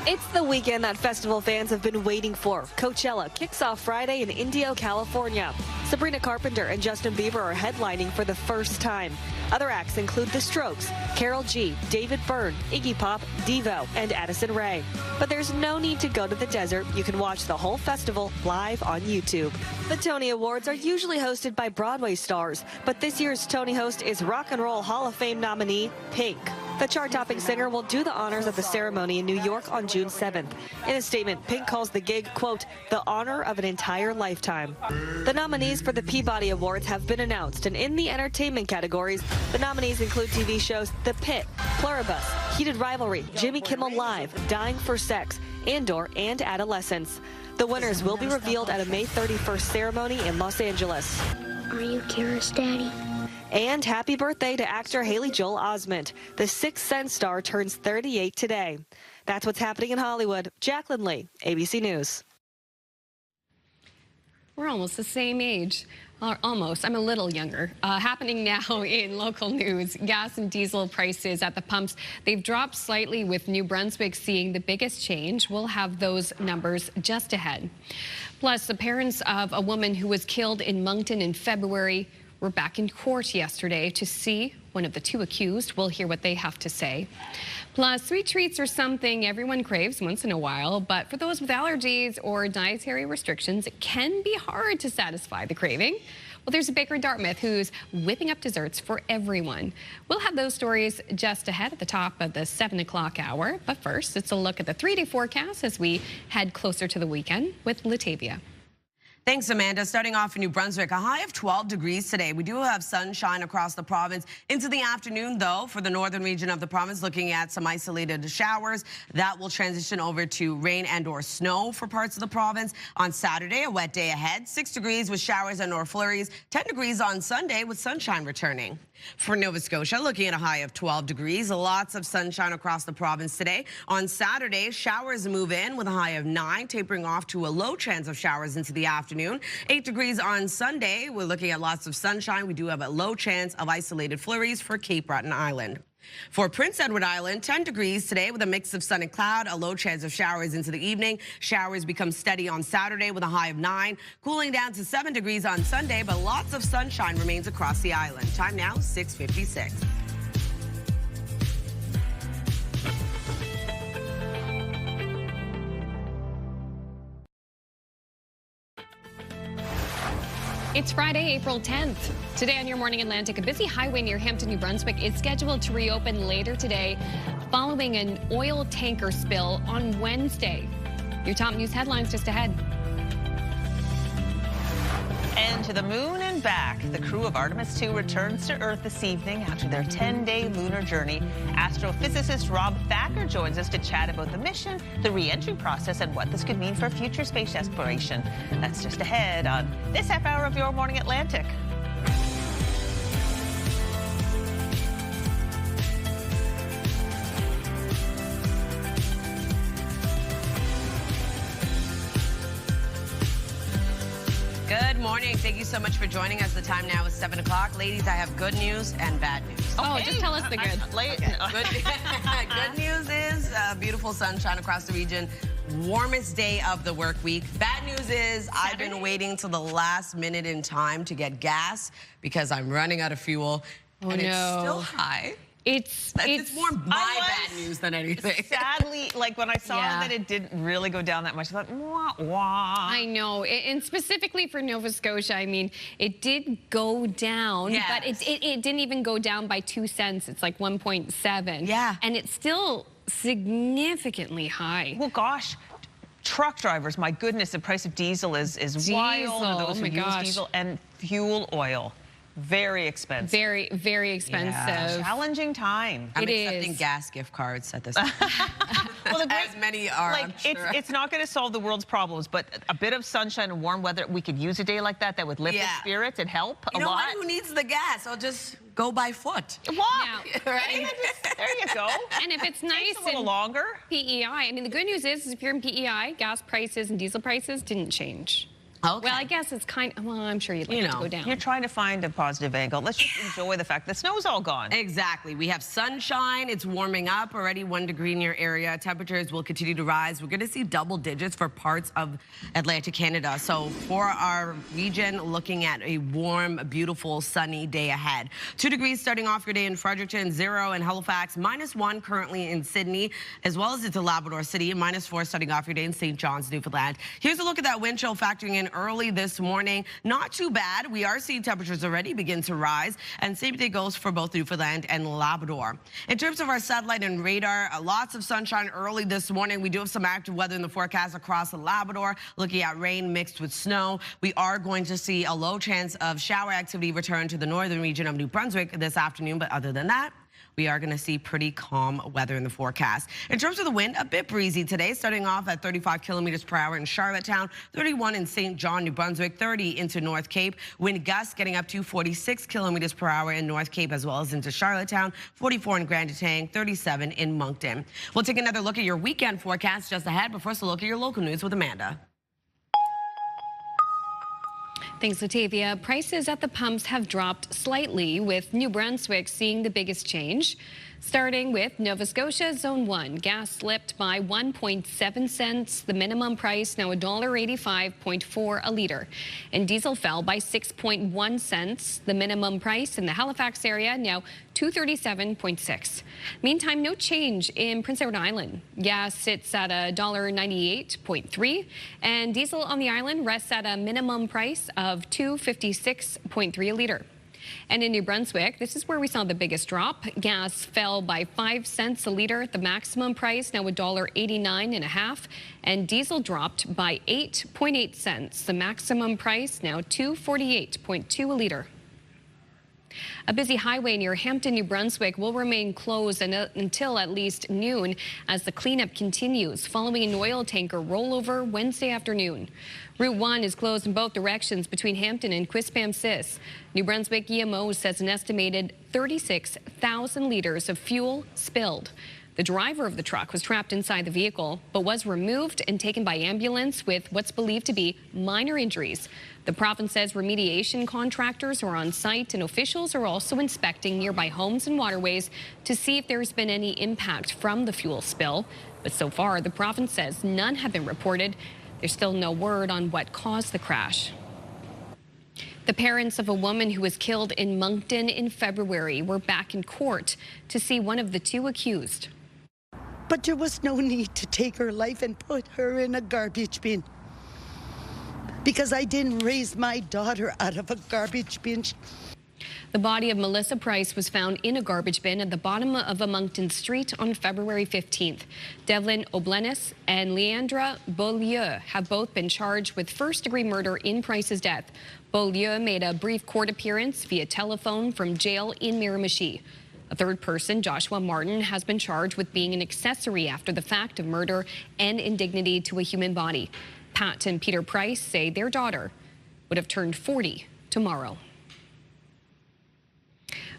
It's the weekend that festival fans have been waiting for. Coachella kicks off Friday in Indio, California. Sabrina Carpenter and Justin Bieber are headlining for the first time. Other acts include The Strokes, Karol G, David Byrne, Iggy Pop, Devo, and Addison Rae. But there's no need to go to the desert. You can watch the whole festival live on YouTube. The Tony Awards are usually hosted by Broadway stars, but this year's Tony host is Rock and Roll Hall of Fame nominee Pink. The chart-topping singer will do the honors at the ceremony in New York on June 7th. In a statement, Pink calls the gig, quote, the honor of an entire lifetime. The nominees for the Peabody Awards have been announced, and in the entertainment categories, the nominees include TV shows The Pit, Pluribus, Heated Rivalry, Jimmy Kimmel Live, Dying for Sex, Andor, and Adolescence. The winners will be revealed at a May 31st ceremony in Los Angeles. Are you Kara's daddy? And happy birthday to actor Haley Joel Osment. The Sixth Sense star turns 38 today. That's what's happening in Hollywood. Jacqueline Lee, ABC News. We're almost the same age. Almost. I'm a little younger. Happening now in local news. Gas and diesel prices at the pumps, they've dropped slightly, with New Brunswick seeing the biggest change. We'll have those numbers just ahead. Plus, the parents of a woman who was killed in Moncton in February were back in court yesterday to see one of the two accused. We'll hear what they have to say. Plus, sweet treats are something everyone craves once in a while, but for those with allergies or dietary restrictions, it can be hard to satisfy the craving. Well, there's a baker in Dartmouth who's whipping up desserts for everyone. We'll have those stories just ahead at the top of the 7 o'clock hour. But first, it's a look at the 3-day forecast as we head closer to the weekend with Latavia. Thanks, Amanda. Starting off in New Brunswick, a high of 12 degrees today. We do have sunshine across the province. Into the afternoon, though, for the northern region of the province, looking at some isolated showers. That will transition over to rain and or snow for parts of the province. On Saturday, a wet day ahead. 6 degrees with showers and or flurries. 10 degrees on Sunday with sunshine returning. For Nova Scotia, looking at a high of 12 degrees. Lots of sunshine across the province today. On Saturday, showers move in with a high of 9, tapering off to a low chance of showers into the afternoon. 8 degrees on Sunday. We're looking at lots of sunshine. We do have a low chance of isolated flurries for Cape Breton Island. For Prince Edward Island, 10 degrees today with a mix of sun and cloud, a low chance of showers into the evening. Showers become steady on Saturday with a high of 9, cooling down to 7 degrees on Sunday, but lots of sunshine remains across the island. Time now, 6:56. It's Friday, April 10th. Today on Your Morning Atlantic, a busy highway near Hampton, New Brunswick is scheduled to reopen later today following an oil tanker spill on Wednesday. Your top news headlines just ahead. And to the moon and back, the crew of Artemis 2 returns to Earth this evening after their 10-day lunar journey. Astrophysicist Rob Thacker joins us to chat about the mission, the re-entry process, and what this could mean for future space exploration. That's just ahead on this half hour of Your Morning Atlantic. Good morning. Thank you so much for joining us. The time now is 7 o'clock. Ladies, I have good news and bad news. Oh, just tell us the good. Good news is beautiful sunshine across the region. Warmest day of the work week. Bad news is I've been waiting till the last minute in time to get gas because I'm running out of fuel. And it's still high. It's more my bad news than anything. Sadly, like when I saw that it didn't really go down that much, I thought, wah, wah. I know, and specifically for Nova Scotia, I mean, it did go down, but it didn't even go down by 2 cents. It's like 1.7. Yeah. And it's still significantly high. Well, gosh. Truck drivers, my goodness, the price of diesel is wild. Those who use diesel and fuel oil. Very expensive. Very, very expensive. Yeah. Challenging time. I'm accepting gas gift cards at this time. Well, as many are, like, I'm sure. It's not going to solve the world's problems, but a bit of sunshine and warm weather, we could use a day like that would lift the spirits and help a lot. You know what? Who needs the gas? I'll just go by foot. Walk. Right? There you go. And if it's nice a little longer. PEI, I mean, the good news is if you're in PEI, gas prices and diesel prices didn't change. Okay. Well, I guess it's well, I'm sure you'd like it to go down. You're trying to find a positive angle. Let's just enjoy the fact the snow's all gone. Exactly. We have sunshine. It's warming up. Already 1 degree in your area. Temperatures will continue to rise. We're going to see double digits for parts of Atlantic Canada. So for our region, looking at a warm, beautiful, sunny day ahead. 2 degrees starting off your day in Fredericton, 0 in Halifax, -1 currently in Sydney, as well as into Labrador City, -4 starting off your day in St. John's, Newfoundland. Here's a look at that wind chill factoring in early this morning. Not too bad. We are seeing temperatures already begin to rise, and same thing goes for both Newfoundland and Labrador. In terms of our satellite and radar, lots of sunshine early this morning. We do have some active weather in the forecast across the Labrador, looking at rain mixed with snow. We are going to see a low chance of shower activity return to the northern region of New Brunswick this afternoon, but other than that, we are going to see pretty calm weather in the forecast. In terms of the wind, a bit breezy today, starting off at 35 kilometers per hour in Charlottetown, 31 in St. John, New Brunswick, 30 into North Cape. Wind gusts getting up to 46 kilometers per hour in North Cape as well as into Charlottetown, 44 in Grand Etang, 37 in Moncton. We'll take another look at your weekend forecast just ahead, but first a look at your local news with Amanda. Thanks, Latavia. Prices at the pumps have dropped slightly, with New Brunswick seeing the biggest change. Starting with Nova Scotia, Zone 1. Gas slipped by 1.7 cents. The minimum price now $1.85.4 a litre. And diesel fell by 6.1 cents. The minimum price in the Halifax area now $2.37.6. Meantime, no change in Prince Edward Island. Gas sits at $1.98.3. And diesel on the island rests at a minimum price of $2.56.3 a litre. And in New Brunswick, this is where we saw the biggest drop. Gas fell by 5 cents a litre. The maximum price now $1.89.5. And diesel dropped by 8.8 cents. The maximum price now $2.48.2 a litre. A busy highway near Hampton, New Brunswick will remain closed until at least noon as the cleanup continues following an oil tanker rollover Wednesday afternoon. Route 1 is closed in both directions between Hampton and Quispam-Sis. New Brunswick EMO says an estimated 36,000 litres of fuel spilled. The driver of the truck was trapped inside the vehicle, but was removed and taken by ambulance with what's believed to be minor injuries. The province says remediation contractors are on site and officials are also inspecting nearby homes and waterways to see if there's been any impact from the fuel spill. But so far, the province says none have been reported. There's still no word on what caused the crash. The parents of a woman who was killed in Moncton in February were back in court to see one of the two accused. But there was no need to take her life and put her in a garbage bin. Because I didn't raise my daughter out of a garbage bin. The body of Melissa Price was found in a garbage bin at the bottom of a Moncton street on February 15th. Devlin Oblenis and Leandra Beaulieu have both been charged with first-degree murder in Price's death. Beaulieu made a brief court appearance via telephone from jail in Miramichi. A third person, Joshua Martin, has been charged with being an accessory after the fact of murder and indignity to a human body. Pat and Peter Price say their daughter would have turned 40 tomorrow.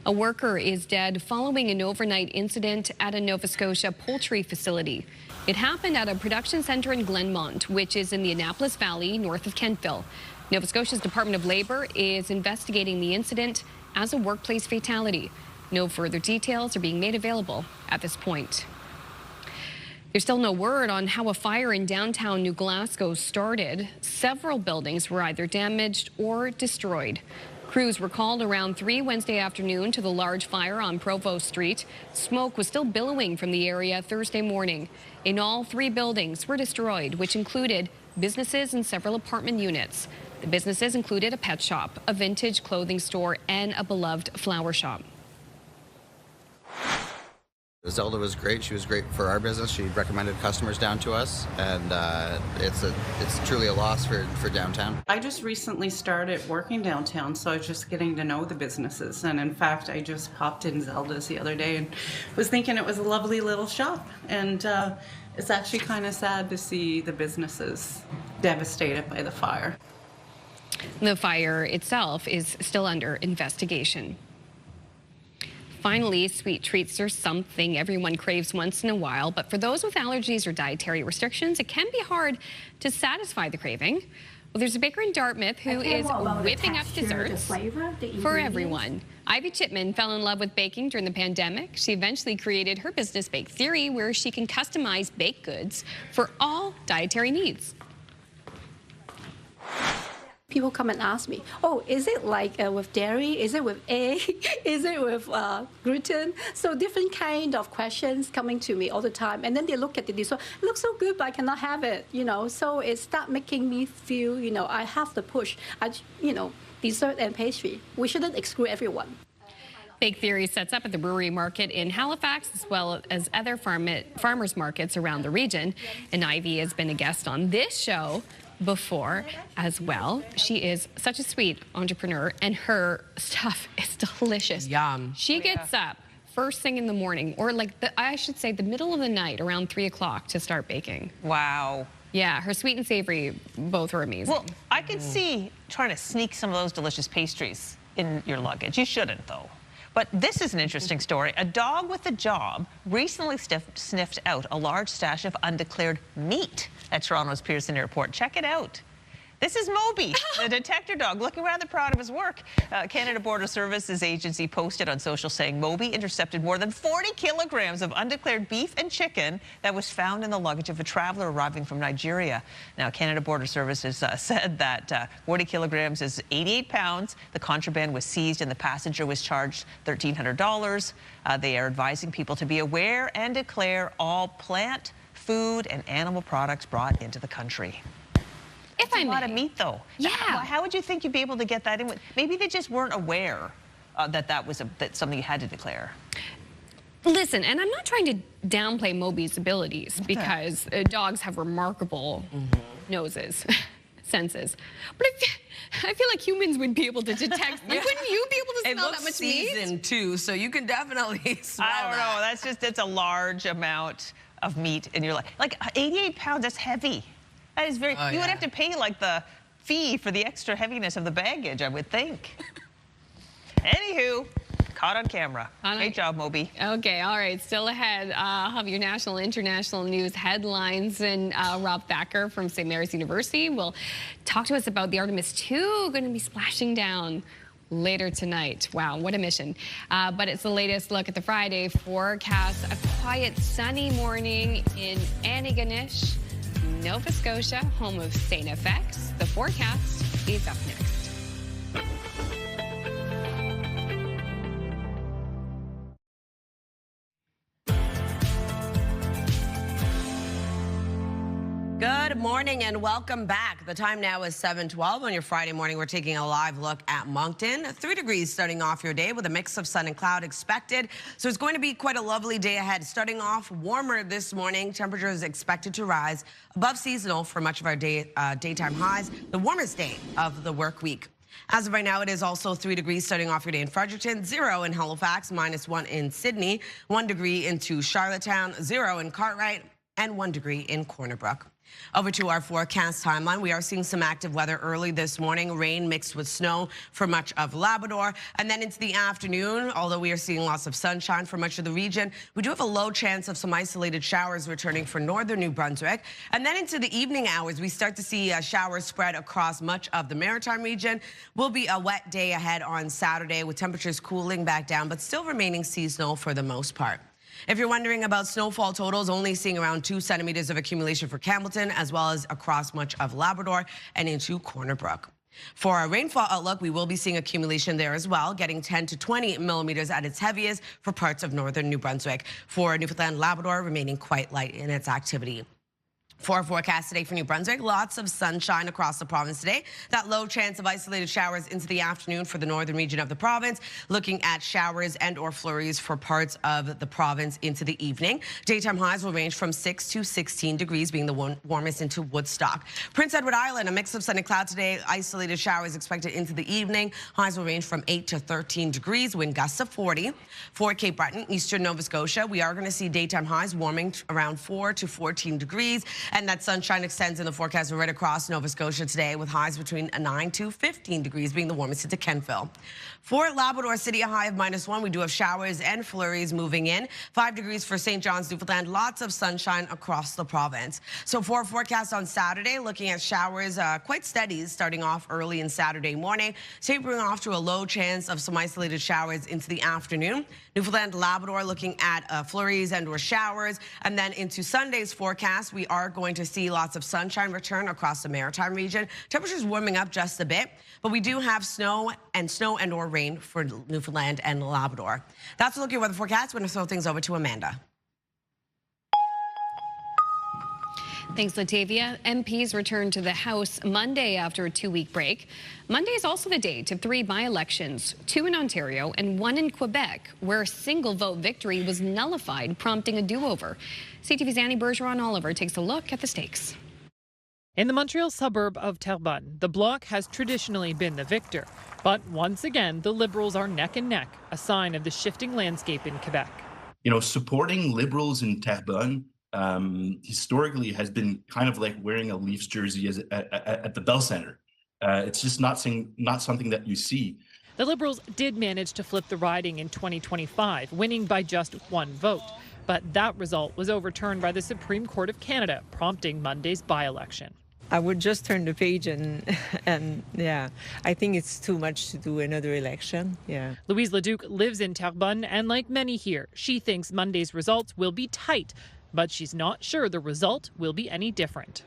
A worker is dead following an overnight incident at a Nova Scotia poultry facility. It happened at a production center in Glenmont, which is in the Annapolis Valley, north of Kentville. Nova Scotia's Department of Labor is investigating the incident as a workplace fatality. No further details are being made available at this point. There's still no word on how a fire in downtown New Glasgow started. Several buildings were either damaged or destroyed. Crews were called around 3 Wednesday afternoon to the large fire on Provost Street. Smoke was still billowing from the area Thursday morning. In all, 3 buildings were destroyed, which included businesses and several apartment units. The businesses included a pet shop, a vintage clothing store, and a beloved flower shop. Zelda was great. She was great for our business. She recommended customers down to us, and it's truly a loss for downtown. I just recently started working downtown, so I was just getting to know the businesses. And in fact, I just popped in Zelda's the other day and was thinking it was a lovely little shop. And it's actually kind of sad to see the businesses devastated by the fire. The fire itself is still under investigation. Finally, sweet treats are something everyone craves once in a while, but for those with allergies or dietary restrictions, it can be hard to satisfy the craving. Well, there's a baker in Dartmouth who is whipping up desserts for everyone. Ivy Chipman fell in love with baking during the pandemic. She eventually created her business, Bake Theory, where she can customize baked goods for all dietary needs. People come and ask me, oh, is it like with dairy? Is it with egg? Is it with gluten? So different kind of questions coming to me all the time. And then they look at the dessert. It looks so good, but I cannot have it, you know. So it start making me feel, you know, I have to push, dessert and pastry. We shouldn't exclude everyone. Bake Theory sets up at the Brewery Market in Halifax, as well as other farmers markets around the region. And Ivy has been a guest on this show before as well. She is such a sweet entrepreneur, and her stuff is delicious. Yum. She gets up first thing in the morning, or like I should say the middle of the night, around 3 o'clock to start baking. Wow. Yeah, her sweet and savory, both are amazing. Well, I could see trying to sneak some of those delicious pastries in your luggage. You shouldn't, though. But this is an interesting story. A dog with a job recently sniffed out a large stash of undeclared meat at Toronto's Pearson Airport. Check it out. This is Moby, the detector dog, looking rather proud of his work. Canada Border Services agency posted on social saying Moby intercepted more than 40 kilograms of undeclared beef and chicken that was found in the luggage of a traveler arriving from Nigeria. Now, Canada Border Services said that 40 kilograms is 88 pounds. The contraband was seized and the passenger was charged $1,300. They are advising people to be aware and declare all plant, food, and animal products brought into the country. If I may. A lot of meat, though. Yeah. How would you think you'd be able to get that in? Maybe they just weren't aware that was something you had to declare. Listen, and I'm not trying to downplay Moby's abilities because dogs have remarkable noses, senses. But I feel like humans would be able to detect. Like, wouldn't you be able to smell that much meat? It looks seasoned too, so you can definitely smell I don't know. That's just, it's a large amount of meat in your life. Like 88 pounds, that's heavy. That is very, you would have to pay like the fee for the extra heaviness of the baggage, I would think. Anywho, caught on camera. Great job, Moby. Okay, all right, still ahead. I'll have your national and international news headlines, and Rob Thacker from St. Mary's University will talk to us about the Artemis 2 going to be splashing down later tonight. Wow, what a mission. But it's the latest look at the Friday forecast. A quiet, sunny morning in Antigonish, Nova Scotia, home of St. FX. The forecast is up next. Good morning and welcome back. The time now is 7:12 on your Friday morning. We're taking a live look at Moncton. 3 degrees starting off your day with a mix of sun and cloud expected. So it's going to be quite a lovely day ahead. Starting off warmer this morning. Temperatures expected to rise above seasonal for much of our daytime highs. The warmest day of the work week. As of right now, it is also 3 degrees starting off your day in Fredericton, 0 in Halifax, -1 in Sydney, 1 degree into Charlottetown, 0 in Cartwright, and 1 degree in Corner Brook. Over to our forecast timeline. We are seeing some active weather early this morning, rain mixed with snow for much of Labrador. And then into the afternoon, although we are seeing lots of sunshine for much of the region, we do have a low chance of some isolated showers returning for northern New Brunswick. And then into the evening hours, we start to see showers spread across much of the Maritime region. Will be a wet day ahead on Saturday with temperatures cooling back down, but still remaining seasonal for the most part. If you're wondering about snowfall totals, only seeing around 2 centimeters of accumulation for Campbellton, as well as across much of Labrador and into Corner Brook. For our rainfall outlook, we will be seeing accumulation there as well, getting 10 to 20 millimeters at its heaviest for parts of northern New Brunswick. For Newfoundland, Labrador, remaining quite light in its activity. For our forecast today for New Brunswick, lots of sunshine across the province today. That low chance of isolated showers into the afternoon for the northern region of the province. Looking at showers and or flurries for parts of the province into the evening. Daytime highs will range from 6 to 16 degrees, being the warmest into Woodstock. Prince Edward Island, a mix of sun and cloud today. Isolated showers expected into the evening. Highs will range from 8 to 13 degrees, wind gusts of 40. For Cape Breton, eastern Nova Scotia, we are going to see daytime highs warming around 4 to 14 degrees. And that sunshine extends in the forecast right across Nova Scotia today with highs between 9 to 15 degrees being the warmest into Kentville. For Labrador City, a high of -1. We do have showers and flurries moving in. 5 degrees for St. John's, Newfoundland. Lots of sunshine across the province. So for a forecast on Saturday, looking at showers quite steady starting off early in Saturday morning, tapering off to a low chance of some isolated showers into the afternoon. Newfoundland, Labrador looking at flurries and or showers. And then into Sunday's forecast, we are going to see lots of sunshine return across the Maritime region. Temperatures warming up just a bit, but we do have snow and or rain for Newfoundland and Labrador. That's a look at weather forecast. We're going to throw things over to Amanda. Thanks, Latavia. MPs return to the House Monday after a 2-week break. Monday is also the date of 3 by-elections, 2 in Ontario and 1 in Quebec, where a single vote victory was nullified, prompting a do-over. CTV's Annie Bergeron-Oliver takes a look at the stakes. In the Montreal suburb of Terrebonne, the Bloc has traditionally been the victor. But once again, the Liberals are neck and neck, a sign of the shifting landscape in Quebec. You know, supporting Liberals in Terrebonne historically has been kind of like wearing a Leafs jersey at the Bell Centre. It's just not something that you see. The Liberals did manage to flip the riding in 2025, winning by just 1 vote. But that result was overturned by the Supreme Court of Canada, prompting Monday's by-election. I would just turn the page and yeah, I think it's too much to do another election. Yeah. Louise Leduc lives in Terrebonne, and like many here, she thinks Monday's results will be tight, but she's not sure the result will be any different.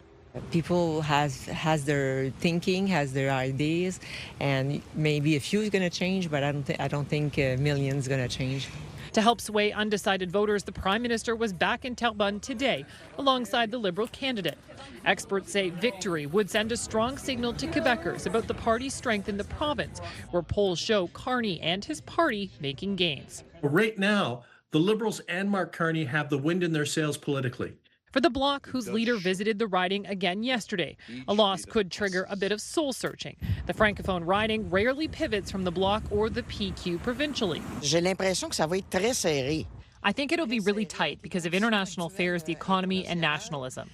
People has their thinking, has their ideas, and maybe a few is going to change, but I don't think millions going to change. To help sway undecided voters, the Prime Minister was back in Terrebonne today alongside the Liberal candidate. Experts say victory would send a strong signal to Quebecers about the party's strength in the province, where polls show Carney and his party making gains. Right now, the Liberals and Mark Carney have the wind in their sails politically. For the Bloc, whose leader visited the riding again yesterday, a loss could trigger a bit of soul-searching. The Francophone riding rarely pivots from the Bloc or the PQ provincially. J'ai l'impression que ça va être très serré. I think it'll be really tight because of international affairs, the economy, and nationalism.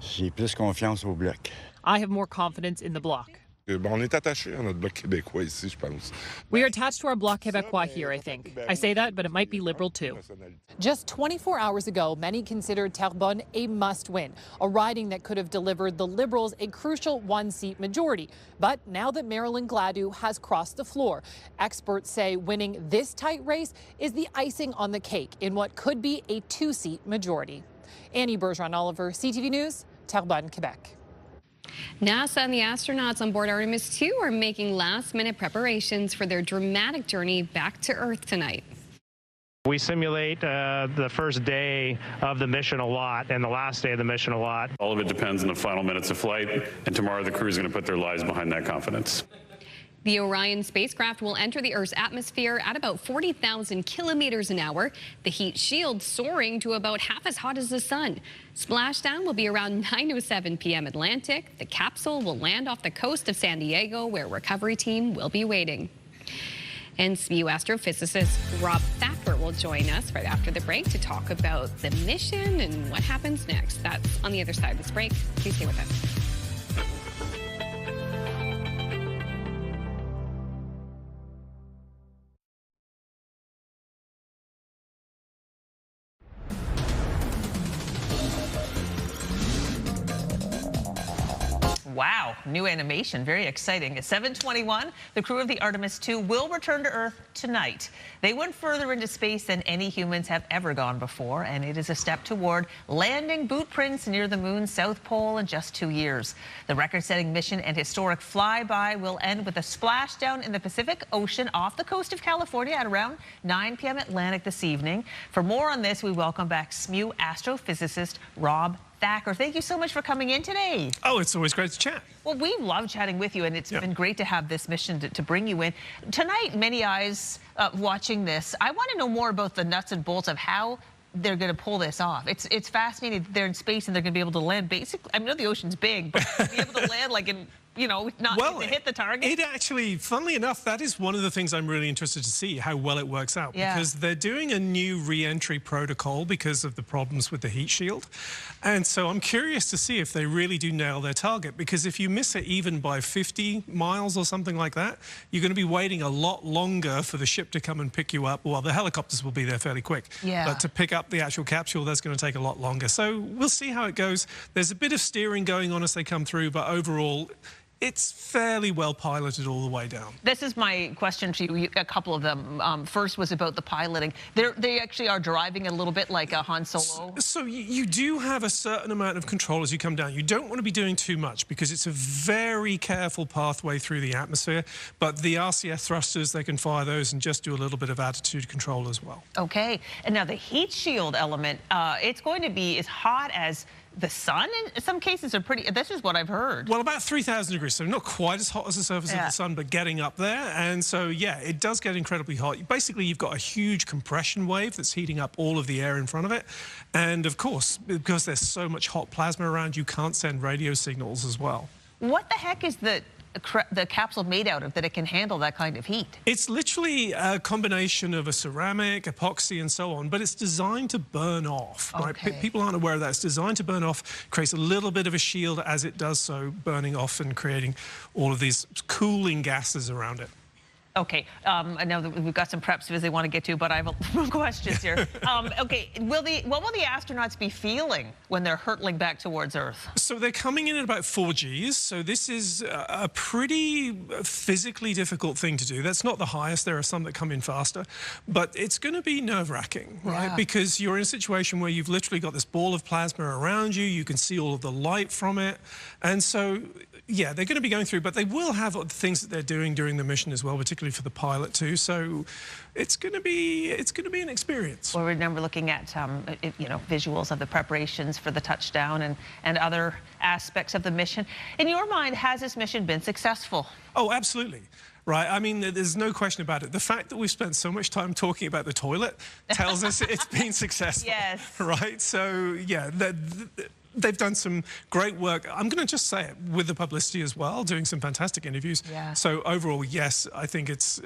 J'ai plus confiance au Bloc. I have more confidence in the Bloc. On est attaché à notre Bloc québécois ici, je pense. We are attached to our Bloc Québécois here, I think. I say that, but it might be Liberal too. Just 24 hours ago, many considered Terrebonne a must-win, a riding that could have delivered the Liberals a crucial 1-seat majority. But now that Marilyn Gladu has crossed the floor, experts say winning this tight race is the icing on the cake in what could be a 2-seat majority. Annie Bergeron-Oliver, CTV News, Terrebonne, Quebec. NASA and the astronauts on board Artemis 2 are making last-minute preparations for their dramatic journey back to Earth tonight. We simulate the first day of the mission a lot and the last day of the mission a lot. All of it depends on the final minutes of flight, and tomorrow the crew is going to put their lives behind that confidence. The Orion spacecraft will enter the Earth's atmosphere at about 40,000 kilometers an hour, the heat shield soaring to about half as hot as the sun. Splashdown will be around 9:07 p.m. Atlantic. The capsule will land off the coast of San Diego, where a recovery team will be waiting. And SMU astrophysicist Rob Thacker will join us right after the break to talk about the mission and what happens next. That's on the other side of this break. Please stay with us. Wow, new animation, very exciting. At 7:21, the crew of the Artemis 2 will return to Earth tonight. They went further into space than any humans have ever gone before, and it is a step toward landing boot prints near the moon's south pole in just 2 years. The record-setting mission and historic flyby will end with a splashdown in the Pacific Ocean off the coast of California at around 9 p.m. Atlantic this evening. For more on this, we welcome back SMU astrophysicist Rob Thacker. Thank you so much for coming in today. Oh, it's always great to chat. Well, we love chatting with you, and it's been great to have this mission to bring you in. Tonight, many eyes watching this. I want to know more about the nuts and bolts of how they're going to pull this off. It's fascinating. They're in space, and they're going to be able to land basically. I know the ocean's big, but be able to land like in, you know, not to hit the target. It actually, funnily enough, that is one of the things I'm really interested to see, how well it works out. Yeah. Because they're doing a new re-entry protocol because of the problems with the heat shield. And so I'm curious to see if they really do nail their target. Because if you miss it even by 50 miles or something like that, you're going to be waiting a lot longer for the ship to come and pick you up. Well, the helicopters will be there fairly quick. Yeah. But to pick up the actual capsule, that's going to take a lot longer. So we'll see how it goes. There's a bit of steering going on as they come through, but overall, it's fairly well piloted all the way down. This is my question to you, a couple of them. First was about the piloting. They actually are driving a little bit like a Han Solo. So you do have a certain amount of control as you come down. You don't want to be doing too much because it's a very careful pathway through the atmosphere. But the RCF thrusters, they can fire those and just do a little bit of attitude control as well. Okay. And now the heat shield element, it's going to be as hot as the sun in some cases. Are pretty, this is what I've heard. Well, about 3,000 degrees, so not quite as hot as the surface of the sun, but getting up there. And so, yeah, it does get incredibly hot. Basically, you've got a huge compression wave that's heating up all of the air in front of it. And of course, because there's so much hot plasma around, you can't send radio signals as well. What the heck is the capsule made out of that it can handle that kind of heat? It's literally a combination of a ceramic, epoxy, and so on, but it's designed to burn off. Right? People aren't aware of that. It's designed to burn off, creates a little bit of a shield as it does so, burning off and creating all of these cooling gases around it. Okay, I know that we've got some preps because they want to get to, but I have more questions here. Okay, what will the astronauts be feeling when they're hurtling back towards Earth? So they're coming in at about 4 Gs, so this is a pretty physically difficult thing to do. That's not the highest. There are some that come in faster, but it's going to be nerve-wracking, right? Yeah. Because you're in a situation where you've literally got this ball of plasma around you. You can see all of the light from it, and so yeah, they're going to be going through, but they will have things that they're doing during the mission as well, particularly for the pilot too. So it's going to be an experience. Well, remember looking at you know, visuals of the preparations for the touchdown and other aspects of the mission. In your mind, has this mission been successful? Oh, absolutely. Right, I mean, there's no question about it. The fact that we've spent so much time talking about the toilet tells us it's been successful. Yes. Right, so yeah, they've done some great work. I'm going to just say it, with the publicity as well, doing some fantastic interviews. Yeah. So overall, yes, I think it's,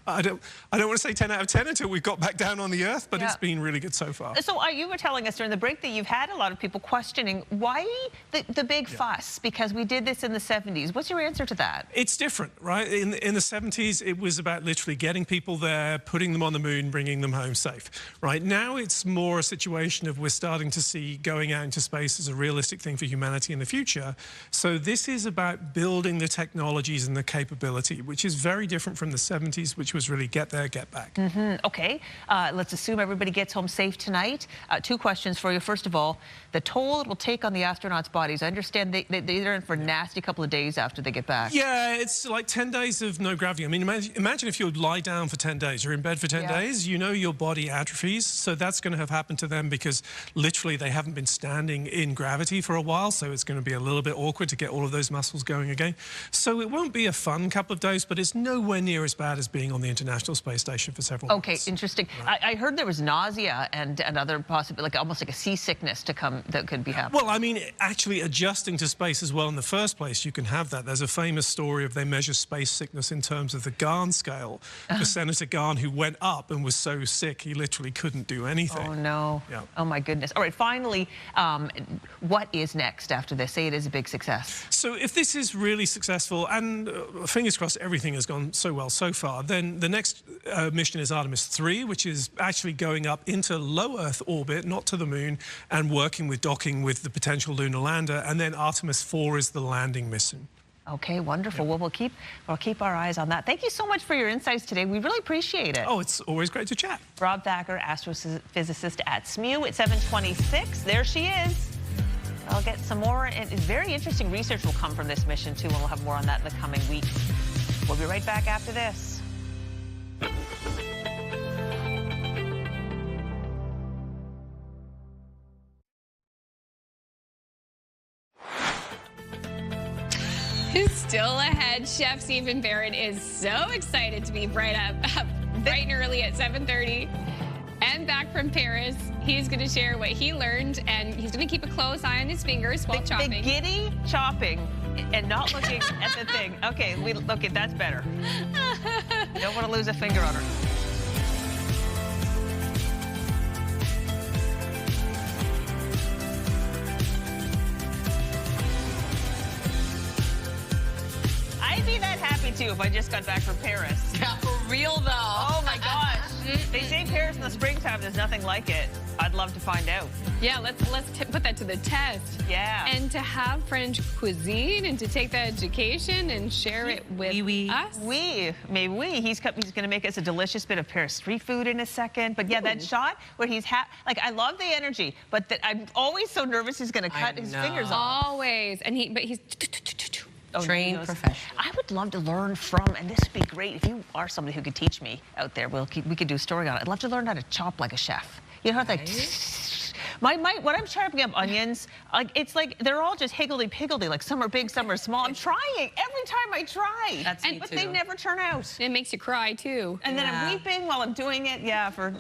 I don't want to say 10 out of 10 until we've got back down on the Earth, but it's been really good so far. So you were telling us during the break that you've had a lot of people questioning why the big fuss, because we did this in the 70s. What's your answer to that? It's different, right? In the 70s, it was about literally getting people there, putting them on the moon, bringing them home safe. Right now, it's more a situation of we're starting to see going out into space as a realistic thing for humanity in the future. So this is about building the technologies and the capability, which is very different from the 70s, which was really get there, get back. Mm-hmm. Okay, let's assume everybody gets home safe tonight. 2 questions for you. First of all, the toll it will take on the astronauts' bodies. I understand they're in for a nasty couple of days after they get back. Yeah, it's like 10 days of no gravity. I mean, imagine if you lie down for 10 days. You're in bed for 10 days. You know your body atrophies. So that's going to have happened to them because literally they haven't been standing in gravity gravity for a while, so it's going to be a little bit awkward to get all of those muscles going again. So it won't be a fun couple of days, but it's nowhere near as bad as being on the International Space Station for several months. Okay, interesting. Right. I heard there was nausea and other possible, like almost like a seasickness to come that could be happening. Well, I mean, actually adjusting to space as well in the first place, you can have that. There's a famous story of they measure space sickness in terms of the Garn scale for Senator Garn, who went up and was so sick he literally couldn't do anything. Oh, no. Yeah. Oh, my goodness. All right, finally, what is next after this? Say it is a big success. So if this is really successful, and fingers crossed everything has gone so well so far, then the next mission is Artemis 3, which is actually going up into low Earth orbit, not to the moon, and working with docking with the potential lunar lander. And then Artemis 4 is the landing mission. Okay, wonderful. Well, we'll keep our eyes on that. Thank you so much for your insights today. We really appreciate it. Oh, it's always great to chat. Rob Thacker, astrophysicist at SMU at 7:26. There she is. I'll get some more. And very interesting research will come from this mission, too, and we'll have more on that in the coming weeks. We'll be right back after this. Still ahead, Chef Steven Barrett is so excited to be bright and early at 7:30. And back from Paris, he's going to share what he learned, and he's going to keep a close eye on his fingers while chopping. The giddy chopping and not looking at the thing. Okay, okay, that's better. You don't want to lose a finger on her. I'd be that happy too if I just got back from Paris. Yeah, for real though. Oh my gosh. They say Paris in the springtime, there's nothing like it. I'd love to find out. Yeah, let's put that to the test. Yeah. And to have French cuisine and to take that education and share it with us. He's going to make us a delicious bit of Paris street food in a second. But yeah, that shot where he's like, I love the energy, but I'm always so nervous he's going to cut his fingers off. Always. But he's trained professional. I would love to learn from, and this would be great if you are somebody who could teach me out there. We could do a story on it. I'd love to learn how to chop like a chef. You know how when I'm chopping up onions, it's like they're all just higgledy-piggledy, like some are big, some are small. I'm trying every time I try, but they never turn out. It makes you cry too. And then I'm weeping while I'm doing it. Yeah, for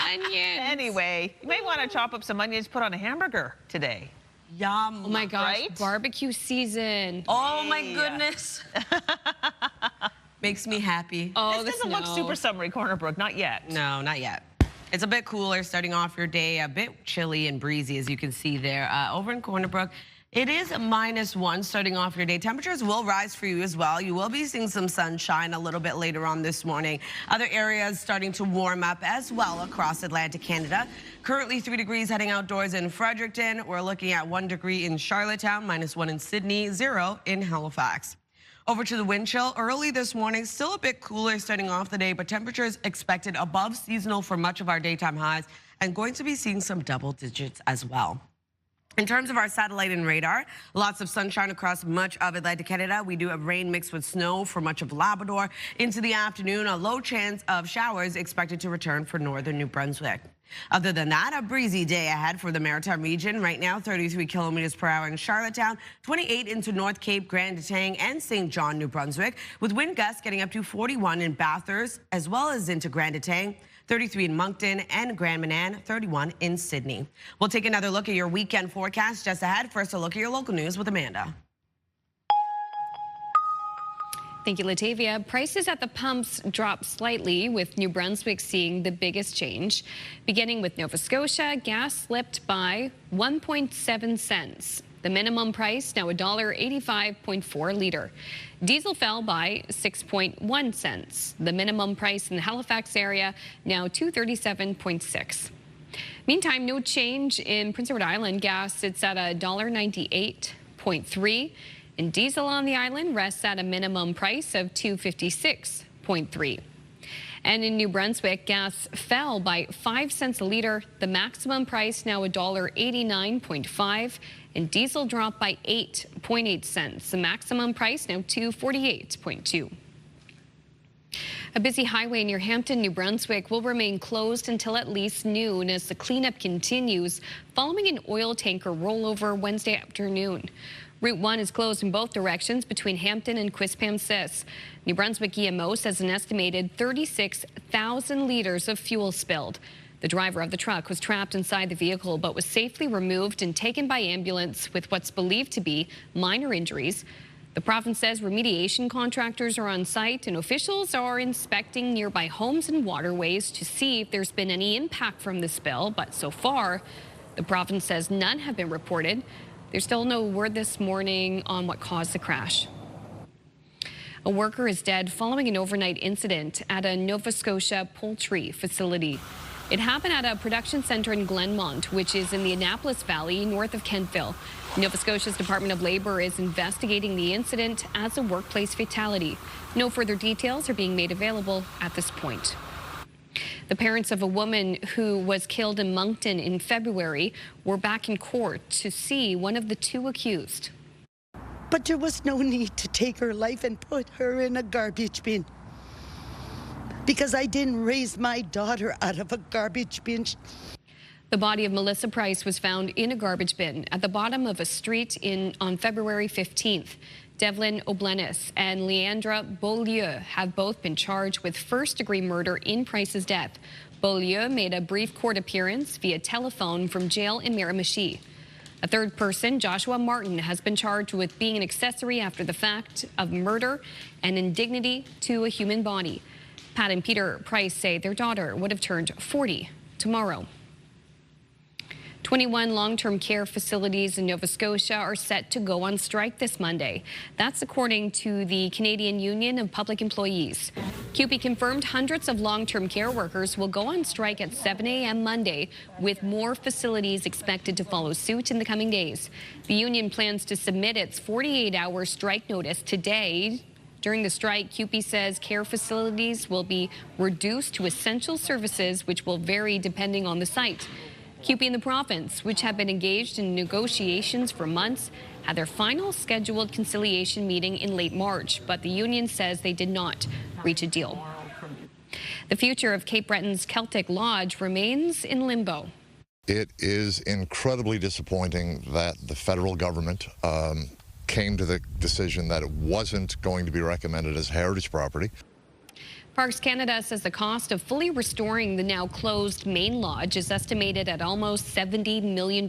onions. Anyway, you may want to chop up some onions, put on a hamburger today. Yum. Oh my gosh, right? Barbecue season. Oh my goodness. Makes me happy. Oh, this doesn't look super summery, Corner Brook. Not yet. No, not yet. It's a bit cooler starting off your day, a bit chilly and breezy, as you can see there. Over in Corner Brook, it is -1 starting off your day. Temperatures will rise for you as well. You will be seeing some sunshine a little bit later on this morning. Other areas starting to warm up as well across Atlantic Canada. Currently 3 degrees heading outdoors in Fredericton. We're looking at 1 degree in Charlottetown, -1 in Sydney, 0 in Halifax. Over to the wind chill early this morning, still a bit cooler starting off the day, but temperatures expected above seasonal for much of our daytime highs and going to be seeing some double digits as well. In terms of our satellite and radar, lots of sunshine across much of Atlantic Canada. We do have rain mixed with snow for much of Labrador. Into the afternoon, a low chance of showers expected to return for northern New Brunswick. Other than that, a breezy day ahead for the Maritime region. Right now, 33 kilometers per hour in Charlottetown, 28 into North Cape, Grand Etang, and St. John, New Brunswick, with wind gusts getting up to 41 in Bathurst, as well as into Grand Etang, 33 in Moncton, and Grand Manan, 31 in Sydney. We'll take another look at your weekend forecast just ahead. First, a look at your local news with Amanda. Thank you, Latavia. Prices at the pumps dropped slightly, with New Brunswick seeing the biggest change. Beginning with Nova Scotia, gas slipped by 1.7 cents. The minimum price now $1.85.4 a litre. Diesel fell by 6.1 cents. The minimum price in the Halifax area now $2.37.6. Meantime, no change in Prince Edward Island. Gas sits at $1.98.3. And diesel on the island rests at a minimum price of $2.56.3. And in New Brunswick, gas fell by 5 cents a litre. The maximum price now $1.89.5. And diesel dropped by 8.8 cents. The maximum price now $2.48.2. A busy highway near Hampton, New Brunswick will remain closed until at least noon as the cleanup continues following an oil tanker rollover Wednesday afternoon. Route 1 is closed in both directions between Hampton and Quispamsis. New Brunswick EMO says an estimated 36,000 liters of fuel spilled. The driver of the truck was trapped inside the vehicle but was safely removed and taken by ambulance with what's believed to be minor injuries. The province says remediation contractors are on site and officials are inspecting nearby homes and waterways to see if there's been any impact from the spill, but so far, the province says none have been reported. There's still no word this morning on what caused the crash. A worker is dead following an overnight incident at a Nova Scotia poultry facility. It happened at a production center in Glenmont, which is in the Annapolis Valley, north of Kentville. Nova Scotia's Department of Labor is investigating the incident as a workplace fatality. No further details are being made available at this point. The parents of a woman who was killed in Moncton in February were back in court to see one of the two accused. But there was no need to take her life and put her in a garbage bin. Because I didn't raise my daughter out of a garbage bin. The body of Melissa Price was found in a garbage bin at the bottom of a street on February 15th. Devlin O'Blenis and Leandra Beaulieu have both been charged with first-degree murder in Price's death. Beaulieu made a brief court appearance via telephone from jail in Miramichi. A third person, Joshua Martin, has been charged with being an accessory after the fact of murder and indignity to a human body. Pat and Peter Price say their daughter would have turned 40 tomorrow. 21 long-term care facilities in Nova Scotia are set to go on strike this Monday. That's according to the Canadian Union of Public Employees. CUPE confirmed hundreds of long-term care workers will go on strike at 7 a.m. Monday, with more facilities expected to follow suit in the coming days. The union plans to submit its 48-hour strike notice today. During the strike, CUPE says care facilities will be reduced to essential services, which will vary depending on the site. CUPE and the province, which have been engaged in negotiations for months, had their final scheduled conciliation meeting in late March, but the union says they did not reach a deal. The future of Cape Breton's Celtic Lodge remains in limbo. It is incredibly disappointing that the federal government came to the decision that it wasn't going to be recommended as heritage property. Parks Canada says the cost of fully restoring the now closed main lodge is estimated at almost $70 million.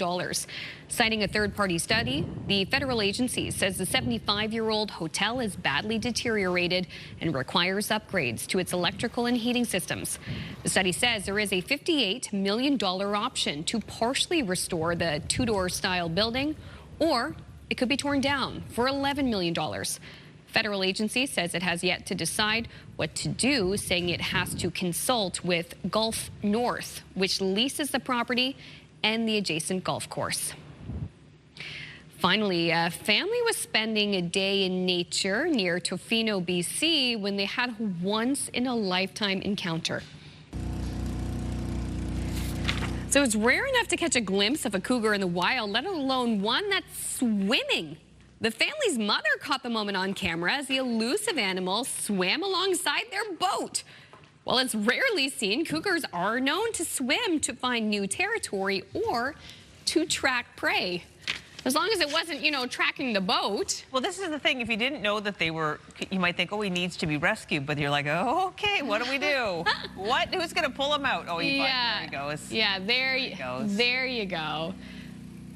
Citing a third-party study, the federal agency says the 75-year-old hotel is badly deteriorated and requires upgrades to its electrical and heating systems. The study says there is a $58 million option to partially restore the Tudor style building, or it could be torn down for $11 million. Federal agency says it has yet to decide what to do, saying it has to consult with Gulf North, which leases the property and the adjacent golf course. Finally, a family was spending a day in nature near Tofino, BC, when they had a once-in-a-lifetime encounter. So it's rare enough to catch a glimpse of a cougar in the wild, let alone one that's swimming. The family's mother caught the moment on camera as the elusive animal swam alongside their boat. While it's rarely seen, cougars are known to swim to find new territory or to track prey. As long as it wasn't, you know, tracking the boat. Well, this is the thing. If you didn't know that they were, you might think, oh, he needs to be rescued. But you're like, oh, okay, what do we do? What? Who's going to pull him out? Oh, there he goes. Yeah, there you go.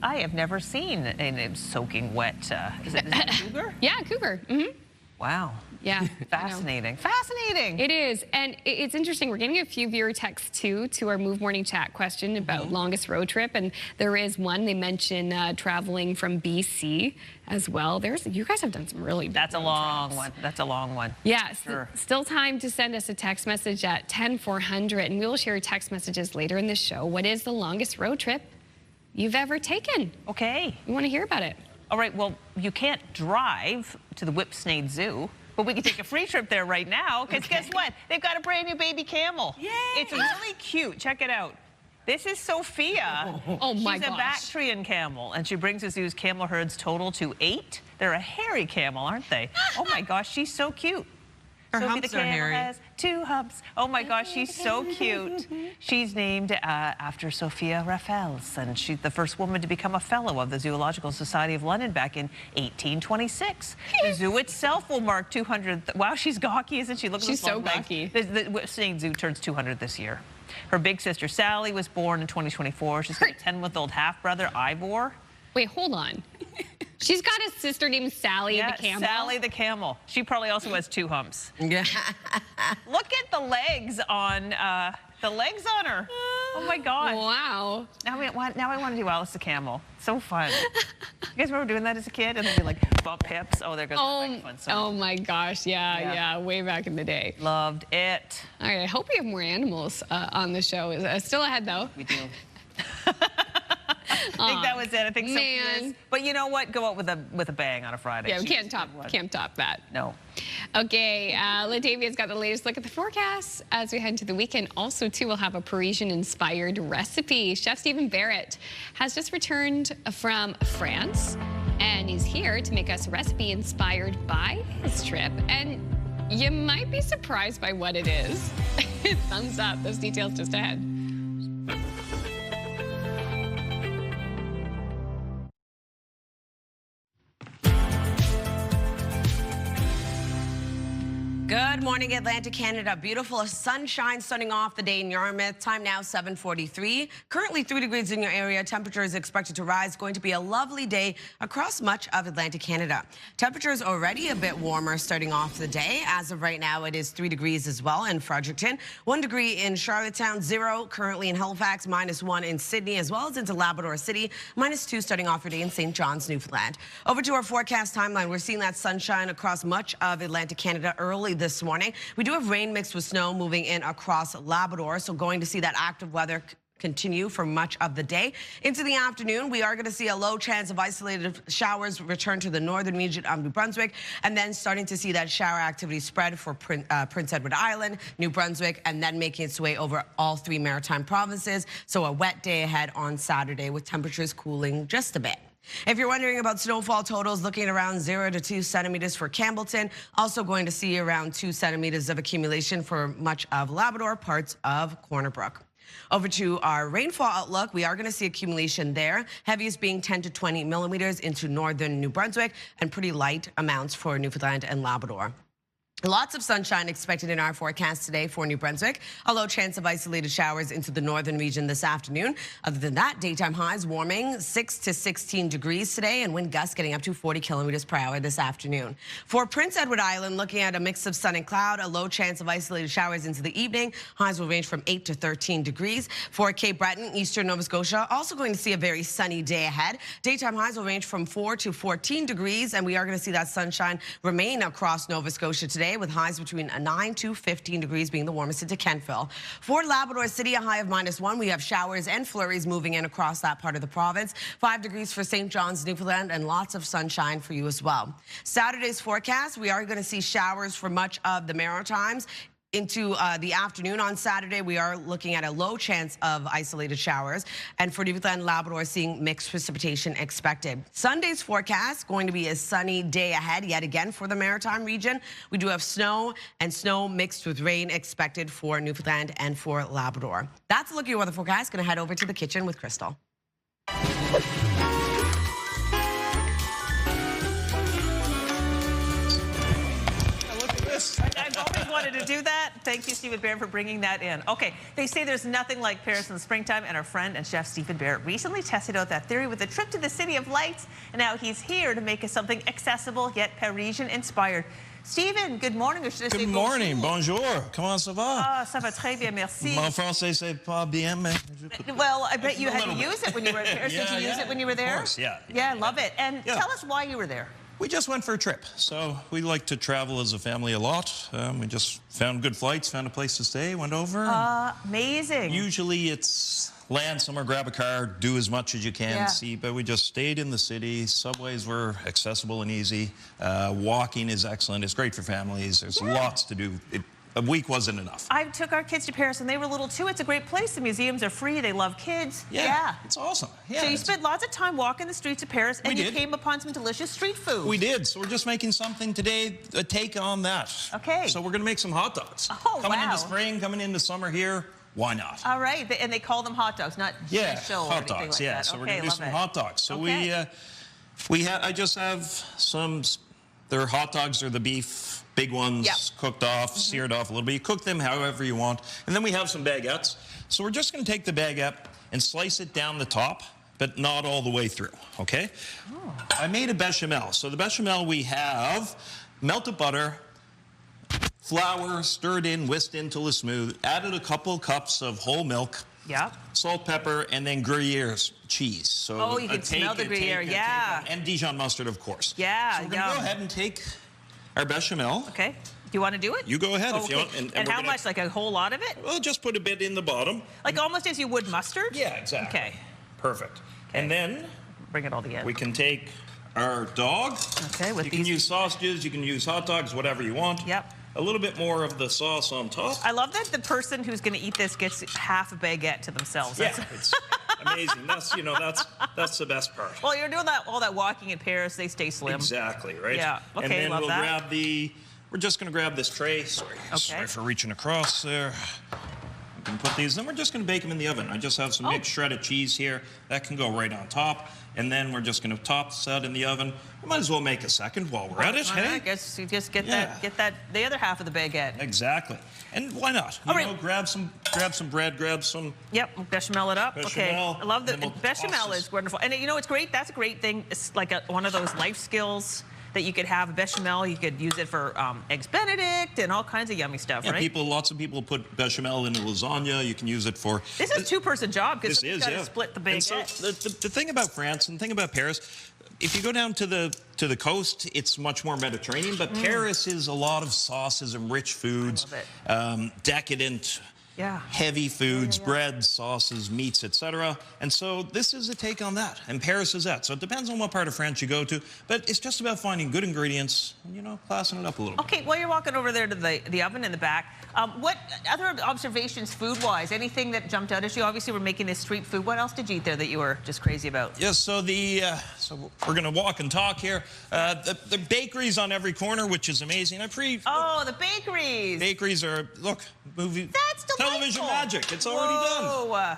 I have never seen a soaking wet. Is it a cougar? Yeah, cougar. Mm-hmm. Wow. Yeah. Fascinating. Fascinating. It is. And it's interesting. We're getting a few viewer texts, too, to our Move Morning Chat question about longest road trip. And there is one. They mention traveling from BC as well. You guys have done some really big That's a long one. That's a long one. Yeah. Sure. Still time to send us a text message at 10400. And we will share text messages later in the show. What is the longest road trip you've ever taken? Okay. We want to hear about it. All right, well, you can't drive to the Whipsnade Zoo, but we can take a free trip there right now, because guess what? They've got a brand new baby camel. Yay! It's really cute. Check it out. This is Sophia. Oh, my gosh. She's a Bactrian camel, and she brings the zoo's camel herds total to 8. They're a hairy camel, aren't they? Oh, my gosh, she's so cute. Her Sophie humps the are camel hairy. has 2 humps. Oh my gosh, she's so cute. She's named after Sophia Raffels, and she's the first woman to become a fellow of the Zoological Society of London back in 1826. The zoo itself will mark 200. Wow, she's gawky, isn't she? Look at She's those so long legs. gawky. The Sydney Zoo turns 200 this year. Her big sister Sally was born in 2024. She's got a 10-month-old half-brother Ivor. Wait, hold on. She's got a sister named Sally the camel. Sally the camel. She probably also has 2 humps. Yeah. Look at the legs on her. Oh my gosh. Wow. Now I want to do Alice the camel. So fun. You guys remember doing that as a kid? And then you like bump hips. Oh, there goes the fun. Oh my gosh. Yeah, way back in the day. Loved it. All right, I hope we have more animals on the show. Still ahead though. We do. I think that was it. I think so. Man. But you know what? Go out with a bang on a Friday. Yeah, we can't top that. No. Okay, Latavia's got the latest look at the forecast as we head into the weekend. Also, too, we'll have a Parisian-inspired recipe. Chef Steven Barrett has just returned from France, and he's here to make us a recipe inspired by his trip. And you might be surprised by what it is. Thumbs up. Those details just ahead. Good morning, Atlantic Canada. Beautiful sunshine starting off the day in Yarmouth. Time now 7:43. Currently 3 degrees in your area. Temperature is expected to rise. Going to be a lovely day across much of Atlantic Canada. Temperatures already a bit warmer starting off the day. As of right now, it is 3 degrees as well in Fredericton. 1 degree in Charlottetown, 0 currently in Halifax, -1 in Sydney, as well as into Labrador City, -2 starting off your day in St. John's, Newfoundland. Over to our forecast timeline. We're seeing that sunshine across much of Atlantic Canada early this morning. We do have rain mixed with snow moving in across Labrador, so going to see that active weather continue for much of the day. Into the afternoon, we are going to see a low chance of isolated showers return to the northern region of New Brunswick, and then starting to see that shower activity spread for Prince Edward Island, New Brunswick, and then making its way over all 3 maritime provinces. So a wet day ahead on Saturday with temperatures cooling just a bit. If you're wondering about snowfall totals, looking at around 0 to 2 centimeters for Campbellton. Also going to see around 2 centimeters of accumulation for much of Labrador, parts of Corner Brook. Over to our rainfall outlook, we are going to see accumulation there. Heaviest being 10 to 20 millimeters into northern New Brunswick, and pretty light amounts for Newfoundland and Labrador. Lots of sunshine expected in our forecast today for New Brunswick. A low chance of isolated showers into the northern region this afternoon. Other than that, daytime highs warming 6 to 16 degrees today, and wind gusts getting up to 40 kilometers per hour this afternoon. For Prince Edward Island, looking at a mix of sun and cloud, a low chance of isolated showers into the evening. Highs will range from 8 to 13 degrees. For Cape Breton, eastern Nova Scotia, also going to see a very sunny day ahead. Daytime highs will range from 4 to 14 degrees, and we are going to see that sunshine remain across Nova Scotia today, with highs between 9 to 15 degrees being the warmest into Kentville. For Labrador City, a high of -1. We have showers and flurries moving in across that part of the province. 5 degrees for St. John's, Newfoundland, and lots of sunshine for you as well. Saturday's forecast, we are going to see showers for much of the Maritimes. Into the afternoon on Saturday, we are looking at a low chance of isolated showers. And for Newfoundland, Labrador, seeing mixed precipitation expected. Sunday's forecast, going to be a sunny day ahead yet again for the Maritime region. We do have snow, and snow mixed with rain expected for Newfoundland and for Labrador. That's a look at your weather forecast. Going to head over to the kitchen with Crystal. I've always wanted to do that. Thank you, Steven Barrett, for bringing that in. Okay, they say there's nothing like Paris in the springtime, and our friend and chef Steven Barrett recently tested out that theory with a trip to the City of Lights, and now he's here to make us something accessible yet Parisian-inspired. Steven, good morning. Or should I say good morning, bonjour. Comment ça va? Ah, ça va très bien, merci. Mon français, c'est pas bien, mais... Well, I bet you had to use it when you were in Paris. Did you use it when you were there? Of course, yeah. Yeah, love it. And tell us why you were there. We just went for a trip. So we like to travel as a family a lot. We just found good flights, found a place to stay, went over. Amazing. Usually it's land somewhere, grab a car, do as much as you can, see, but we just stayed in the city. Subways were accessible and easy. Walking is excellent. It's great for families. There's lots to do. a week wasn't enough. I took our kids to Paris when they were little too. It's a great place. The museums are free. They love kids. Yeah. It's awesome. Yeah, so you spent lots of time walking the streets of Paris, and you came upon some delicious street food. We did. So we're just making something today, a take on that. Okay. So we're going to make some hot dogs. Oh, coming into spring, coming into summer here. Why not? All right. And they call them hot dogs, not show or hot anything dogs. like Yeah. that. So okay, we're going to do some hot dogs. So I just have some. They're hot dogs. They're the beef, big ones, cooked off, seared off a little bit. You cook them however you want. And then we have some baguettes. So we're just going to take the baguette and slice it down the top, but not all the way through, okay? Oh. I made a bechamel. So the bechamel, we have melted butter, flour, stirred in, whisked in till it's smooth, added a couple cups of whole milk, salt, pepper, and then Gruyere cheese. So you can smell the Gruyere, and Dijon mustard, of course. Yeah, so we're going to go ahead and take our bechamel. Okay. Do you want to do it? You go ahead if you want. And how much? Like a whole lot of it? Well, just put a bit in the bottom. Like almost as you would mustard? Yeah, exactly. Okay. Perfect. Okay. And then bring it all together. We can take our dog. Okay, with you can use sausages, you can use hot dogs, whatever you want. Yep. A little bit more of the sauce on top. I love that the person who's going to eat this gets half a baguette to themselves. Yeah, it's amazing. That's that's the best part. Well, you're doing all that walking in Paris, they stay slim. Exactly, right? Yeah. Okay, and then love we'll that. we're just going to grab this tray. Sorry for reaching across there. We can put these, then we're just going to bake them in the oven. I just have some mixed shredded cheese here. That can go right on top. And then we're just going to toss that in the oven. We might as well make a second while we're at it, hey? I guess you just get the other half of the baguette. Exactly. And why not? You know, grab some bread, grab some... Yep, bechamel it up. Bechamel, okay, I love that. Bechamel is wonderful. And you know, it's great. That's a great thing. It's like one of those life skills that you could have. A bechamel, you could use it for eggs Benedict and all kinds of yummy stuff, right? Lots of people put bechamel in a lasagna. You can use it for... This is a two-person job because you've got to split the baguette. So the thing about France and the thing about Paris, if you go down to the coast, it's much more Mediterranean, but Paris is a lot of sauces and rich foods, decadent, heavy foods, breads, sauces, meats, etc. And so this is a take on that, and Paris is that. So it depends on what part of France you go to, but it's just about finding good ingredients and, you know, classing it up a little bit. Okay, while you're walking over there to the oven in the back, what other observations food-wise? Anything that jumped out at you? Obviously, we're making this street food. What else did you eat there that you were just crazy about? Yes, so so we're going to walk and talk here. The bakeries on every corner, which is amazing. The bakeries. Bakeries are, look, movie. That's delightful. Television magic. It's already done. Wow.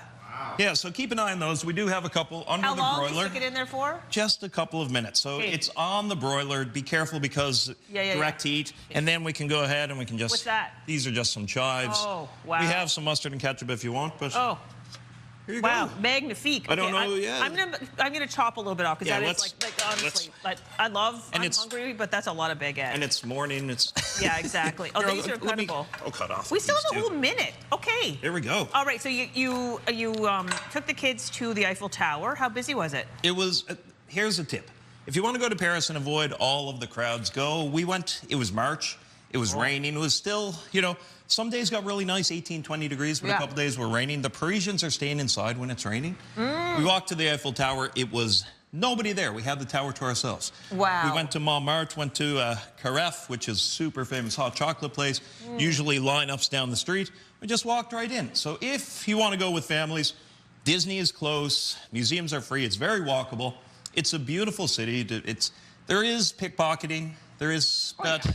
Yeah, so keep an eye on those. We do have a couple under the broiler. How long do you stick it in there for? Just a couple of minutes. So it's on the broiler. Be careful because direct heat. And then we can go ahead and we can just... What's that? These are just some chives. Oh, wow. We have some mustard and ketchup if you want, but... Oh. Here you go. Okay, Magnifique. I don't know, I'm gonna chop a little bit off because that is like honestly, I love. I'm hungry, but that's a lot of baguette. And it's morning. It's yeah, exactly. Oh, these are cuttable. Cut off. We still have a whole minute. Okay. Here we go. All right. So you took the kids to the Eiffel Tower. How busy was it? It was. Here's a tip. If you want to go to Paris and avoid all of the crowds, go. We went. It was March. It was raining. It was still, you know, some days got really nice, 18, 20 degrees, but a couple days were raining. The Parisians are staying inside when it's raining. We walked to the Eiffel Tower. It was nobody there. We had the tower to ourselves. Wow. We went to Montmartre, went to Caref, which is super famous hot chocolate place. Usually lineups down the street. We just walked right in. So if you want to go with families, Disney is close. Museums are free. It's very walkable. It's a beautiful city. There is pickpocketing. There is, but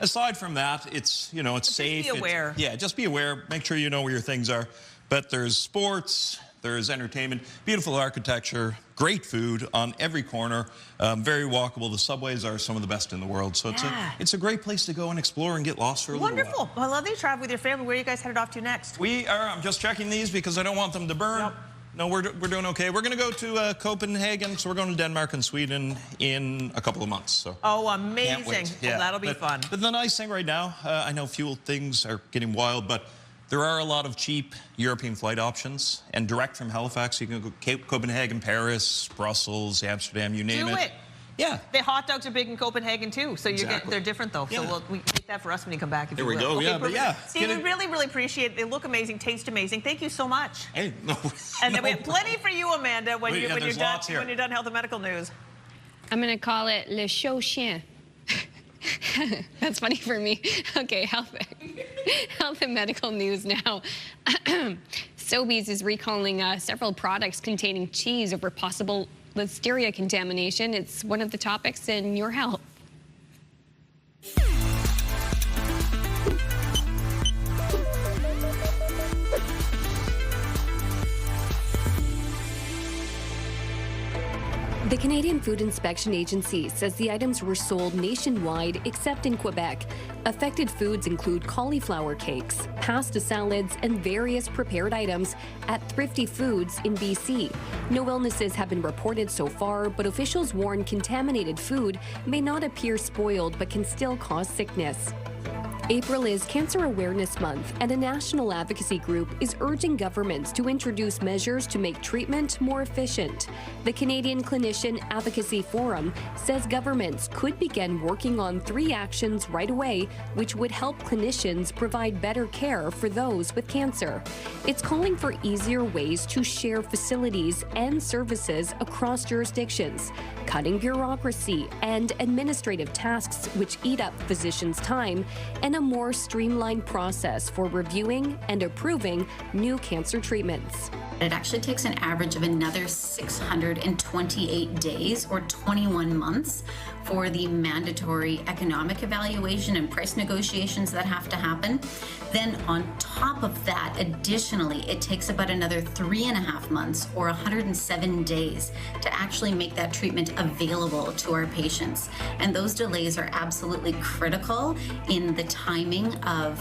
aside from that, it's, you know, it's safe. Just be aware. Just be aware. Make sure you know where your things are. But there's sports, there's entertainment, beautiful architecture, great food on every corner, very walkable. The subways are some of the best in the world. So it's a great place to go and explore and get lost for a little while. Wonderful. Well, I love that you travel with your family. Where are you guys headed off to next? I'm just checking these because I don't want them to burn. Yep. No, we're doing okay. We're going to go to Copenhagen, so we're going to Denmark and Sweden in a couple of months. So. Oh, amazing. Well, that'll be fun. But the nice thing right now, I know fuel things are getting wild, but there are a lot of cheap European flight options, and direct from Halifax, you can go Copenhagen, Paris, Brussels, Amsterdam, you name it. Do it. Yeah. The hot dogs are big in Copenhagen, too, so they're different, though. Yeah. So we take that for us when you come back, if there you will. we go, Okay, yeah, Steve, we really, really appreciate it. They look amazing, taste amazing. Thank you so much. Hey, no. And then we have plenty for you, Amanda, when you're done health and medical news. I'm going to call it Le Show Chien. That's funny for me. Okay, health and medical news now. Sobeys is recalling several products containing cheese over possible listeria contamination. It's one of the topics in your health. The Canadian Food Inspection Agency says the items were sold nationwide except in Quebec. Affected foods include cauliflower cakes, pasta salads, and various prepared items at Thrifty Foods in BC. No illnesses have been reported so far, but officials warn contaminated food may not appear spoiled but can still cause sickness. April is Cancer Awareness Month, and a national advocacy group is urging governments to introduce measures to make treatment more efficient. The Canadian Clinician Advocacy Forum says governments could begin working on 3 actions right away, which would help clinicians provide better care for those with cancer. It's calling for easier ways to share facilities and services across jurisdictions, cutting bureaucracy and administrative tasks which eat up physicians' time, and a more streamlined process for reviewing and approving new cancer treatments. It actually takes an average of another 628 days or 21 months for the mandatory economic evaluation and price negotiations that have to happen. Then on top of that, additionally, it takes about another 3.5 months or 107 days to actually make that treatment available to our patients. And those delays are absolutely critical in the timing of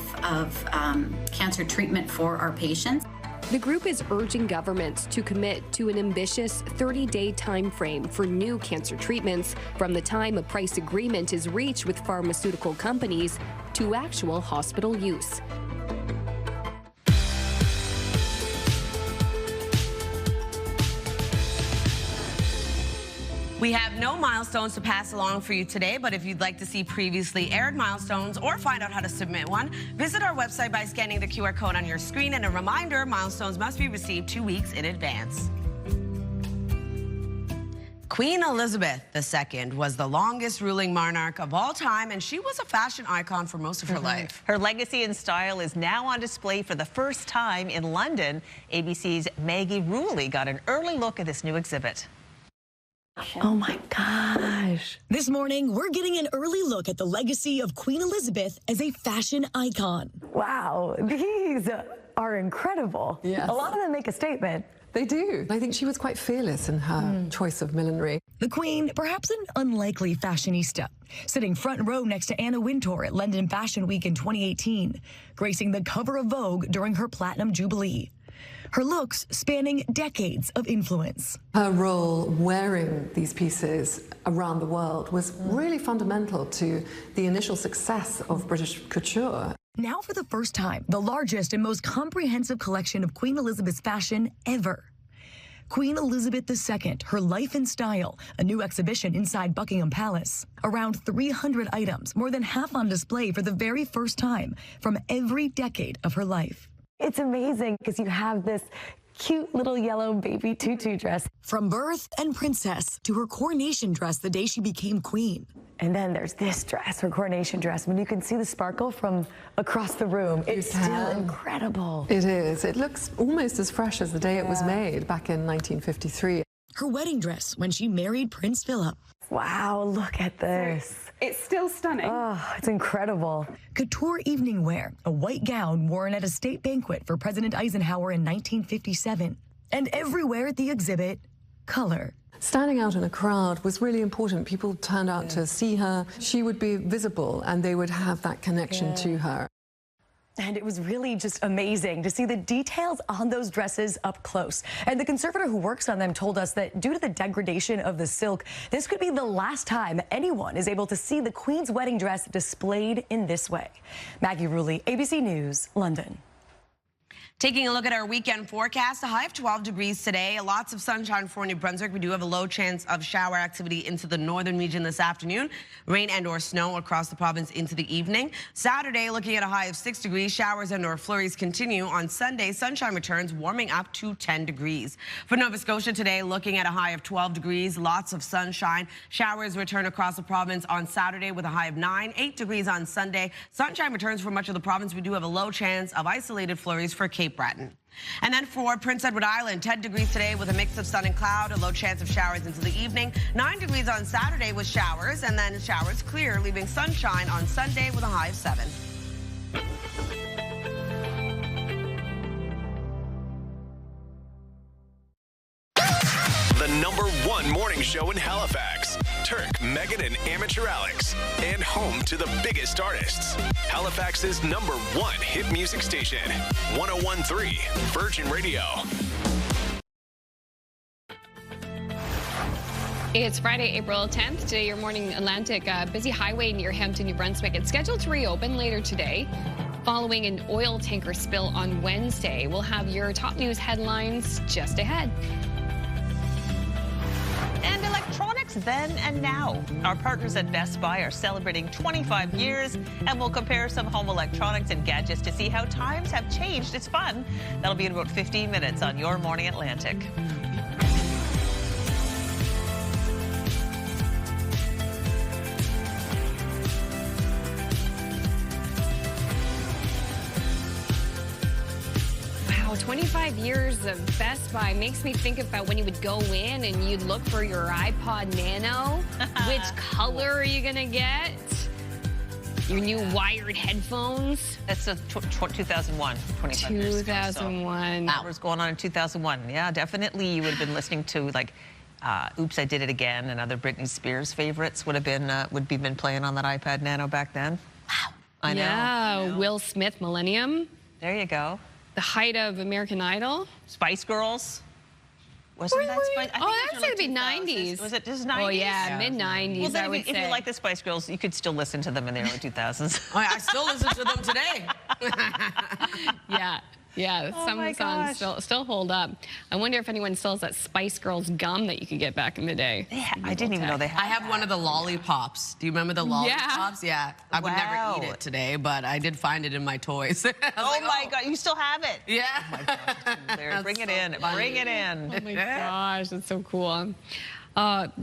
cancer treatment for our patients. The group is urging governments to commit to an ambitious 30-day time frame for new cancer treatments from the time a price agreement is reached with pharmaceutical companies to actual hospital use. We have no milestones to pass along for you today, but if you'd like to see previously aired milestones or find out how to submit one, visit our website by scanning the QR code on your screen. And a reminder, milestones must be received 2 weeks in advance. Queen Elizabeth II was the longest ruling monarch of all time, and she was a fashion icon for most of her life. Her legacy and style is now on display for the first time in London. ABC's Maggie Rulli got an early look at this new exhibit. Oh my gosh. This morning, we're getting an early look at the legacy of Queen Elizabeth as a fashion icon. Wow, these are incredible. Yes. A lot of them make a statement. They do. I think she was quite fearless in her choice of millinery. The Queen, perhaps an unlikely fashionista, sitting front row next to Anna Wintour at London Fashion Week in 2018, gracing the cover of Vogue during her Platinum Jubilee. Her looks spanning decades of influence. Her role wearing these pieces around the world was really fundamental to the initial success of British couture. Now for the first time, the largest and most comprehensive collection of Queen Elizabeth's fashion ever. Queen Elizabeth II, Her Life and Style, a new exhibition inside Buckingham Palace. Around 300 items, more than half on display for the very first time from every decade of her life. It's amazing because you have this cute little yellow baby tutu dress. From birth and princess to her coronation dress the day she became queen. And then there's this dress, her coronation dress. When you can see the sparkle from across the room, it's still incredible. It is. It looks almost as fresh as the day it was made back in 1953. Her wedding dress when she married Prince Philip. Wow, look at this. It's still stunning. Oh, it's incredible. Couture evening wear, a white gown worn at a state banquet for President Eisenhower in 1957. And everywhere at the exhibit, color. Standing out in a crowd was really important. People turned out to see her. She would be visible and they would have that connection to her. And it was really just amazing to see the details on those dresses up close. And the conservator who works on them told us that due to the degradation of the silk, this could be the last time anyone is able to see the Queen's wedding dress displayed in this way. Maggie Rulli, ABC News, London. Taking a look at our weekend forecast, a high of 12 degrees today. Lots of sunshine for New Brunswick. We do have a low chance of shower activity into the northern region this afternoon. Rain and or snow across the province into the evening. Saturday, looking at a high of 6 degrees. Showers and or flurries continue. On Sunday, sunshine returns, warming up to 10 degrees. For Nova Scotia today, looking at a high of 12 degrees. Lots of sunshine. Showers return across the province on Saturday with a high of 9. 8 degrees on Sunday. Sunshine returns for much of the province. We do have a low chance of isolated flurries for Cape Breton. And then for Prince Edward Island, 10 degrees today with a mix of sun and cloud, a low chance of showers into the evening. 9 degrees on Saturday with showers, and then showers clear, leaving sunshine on Sunday with a high of 7. The #1 morning show in Halifax. Turk, Megan, and Amateur Alex. And home to the biggest artists. Halifax's #1 hit music station. 101.3 Virgin Radio. It's Friday, April 10th. Today, your Morning Atlantic, busy highway near Hampton, New Brunswick. It's scheduled to reopen later today. Following an oil tanker spill on Wednesday, we'll have your top news headlines just ahead. And electronics then and now. Our partners at Best Buy are celebrating 25 years, and we'll compare some home electronics and gadgets to see how times have changed. It's fun. That'll be in about 15 minutes on Your Morning Atlantic. Wow, 25 years of Best Buy makes me think about when you would go in and you'd look for your iPod Nano. Which color are you gonna get? Your new wired headphones. That's a 2001, 25 years ago. 2001. What was going on in 2001? Yeah, definitely you would have been listening to like Oops, I Did It Again, and other Britney Spears favorites would be been playing on that iPad Nano back then. Wow. I know. Yeah, Will Smith, Millennium. There you go. The height of American Idol. Spice Girls. Wasn't that Spice? Oh, that's going to be 90s. Was it just 90s? Oh, yeah, mid-90s, Well, then I would if you say. like the Spice Girls, you could still listen to them in the early 2000s. Oh, I still listen to them today. Yeah, some songs still hold up. I wonder if anyone still has that Spice Girls gum that you could get back in the day. I didn't even know they had I have one of the lollipops. Do you remember the lollipops? Yeah. I would never eat it today, but I did find it in my toys. Oh my God, you still have it? Yeah. Oh my gosh, bring it in. Bring it in. Oh my gosh, that's so cool.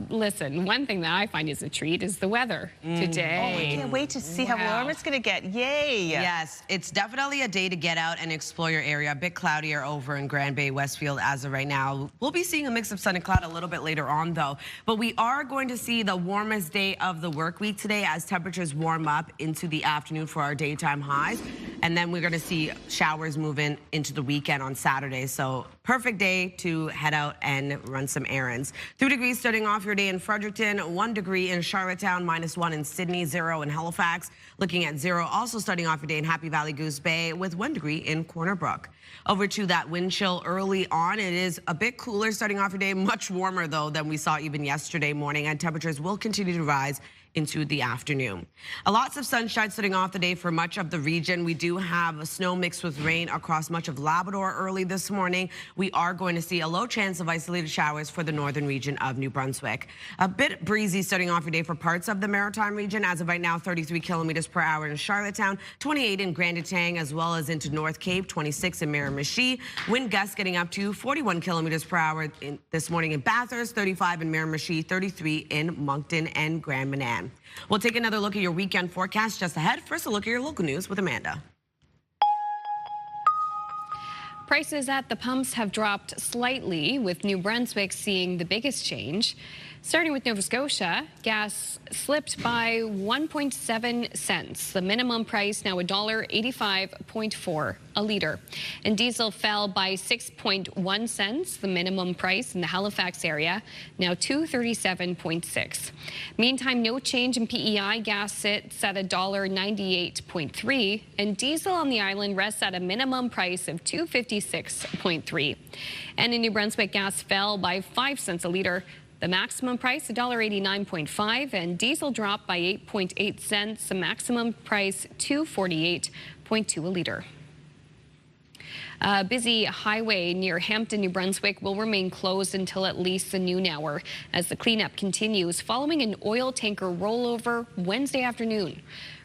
Listen, one thing that I find is a treat is the weather today. Oh, I can't wait to see how warm it's going to get. Yay. Yes, it's definitely a day to get out and explore your area. A bit cloudier over in Grand Bay, Westfield as of right now. We'll be seeing a mix of sun and cloud a little bit later on, though. But we are going to see the warmest day of the work week today as temperatures warm up into the afternoon for our daytime highs. And then we're going to see showers move into the weekend on Saturday. So perfect day to head out and run some errands. 3 degrees starting off your day in Fredericton, 1 degree in Charlottetown, -1 in Sydney, 0 in Halifax. Looking at 0 also starting off your day in Happy Valley Goose Bay with 1 degree in Corner Brook. Over to that wind chill early on. It is a bit cooler starting off your day, much warmer though than we saw even yesterday morning, and temperatures will continue to rise into the afternoon. Lots of sunshine starting off the day for much of the region. We do have a snow mixed with rain across much of Labrador early this morning. We are going to see a low chance of isolated showers for the northern region of New Brunswick. A bit breezy starting off your day for parts of the Maritime region. As of right now, 33 kilometers per hour in Charlottetown, 28 in Grand Etang, as well as into North Cape, 26 in Miramichi. Wind gusts getting up to 41 kilometers per hour this morning in Bathurst, 35 in Miramichi, 33 in Moncton and Grand Manan. We'll take another look at your weekend forecast just ahead. First, a look at your local news with Amanda. Prices at the pumps have dropped slightly, with New Brunswick seeing the biggest change. Starting with Nova Scotia, gas slipped by 1.7 cents. The minimum price now $1.85.4 a litre. And diesel fell by 6.1 cents. The minimum price in the Halifax area now $2.37.6. Meantime, no change in PEI. Gas sits at $1.98.3, and diesel on the island rests at a minimum price of $2.56.3. And in New Brunswick, gas fell by 5 cents a litre. The maximum price, $1.89.5, and diesel dropped by 8.8 cents. The maximum price, $2.48.2 a litre. A busy highway near Hampton, New Brunswick will remain closed until at least the noon hour as the cleanup continues following an oil tanker rollover Wednesday afternoon.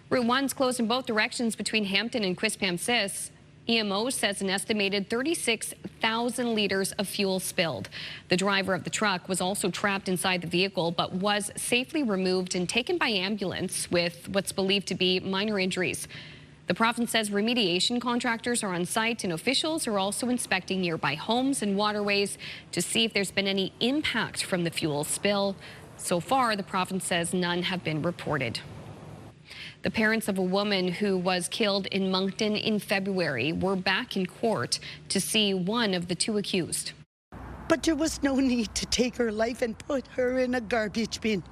Route 1's closed in both directions between Hampton and Quispamsis. EMO says an estimated 36,000 liters of fuel spilled. The driver of the truck was also trapped inside the vehicle but was safely removed and taken by ambulance with what's believed to be minor injuries. The province says remediation contractors are on site and officials are also inspecting nearby homes and waterways to see if there's been any impact from the fuel spill. So far, the province says none have been reported. The parents of a woman who was killed in Moncton in February were back in court to see one of the two accused. But there was no need to take her life and put her in a garbage bin.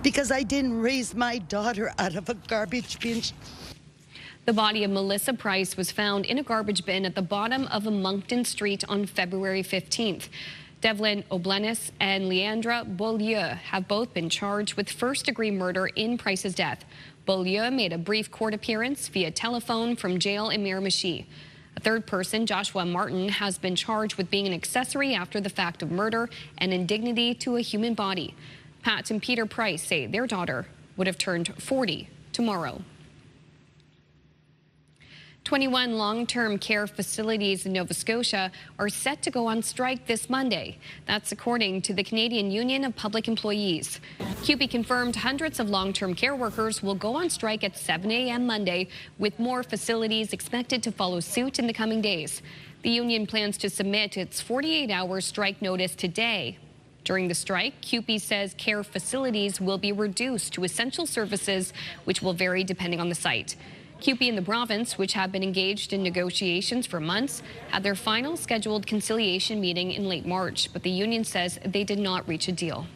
Because I didn't raise my daughter out of a garbage bin. The body of Melissa Price was found in a garbage bin at the bottom of a Moncton street on February 15th. Devlin Oblenis and Leandra Beaulieu have both been charged with first-degree murder in Price's death. Beaulieu made a brief court appearance via telephone from jail in Miramichi. A third person, Joshua Martin, has been charged with being an accessory after the fact of murder and indignity to a human body. Pat and Peter Price say their daughter would have turned 40 tomorrow. 21 long-term care facilities in Nova Scotia are set to go on strike this Monday. That's according to the Canadian Union of Public Employees. CUPE confirmed hundreds of long-term care workers will go on strike at 7 a.m. Monday, with more facilities expected to follow suit in the coming days. The union plans to submit its 48-hour strike notice today. During the strike, CUPE says care facilities will be reduced to essential services, which will vary depending on the site. CUPE and the province, which have been engaged in negotiations for months, had their final scheduled conciliation meeting in late March, but the union says they did not reach a deal.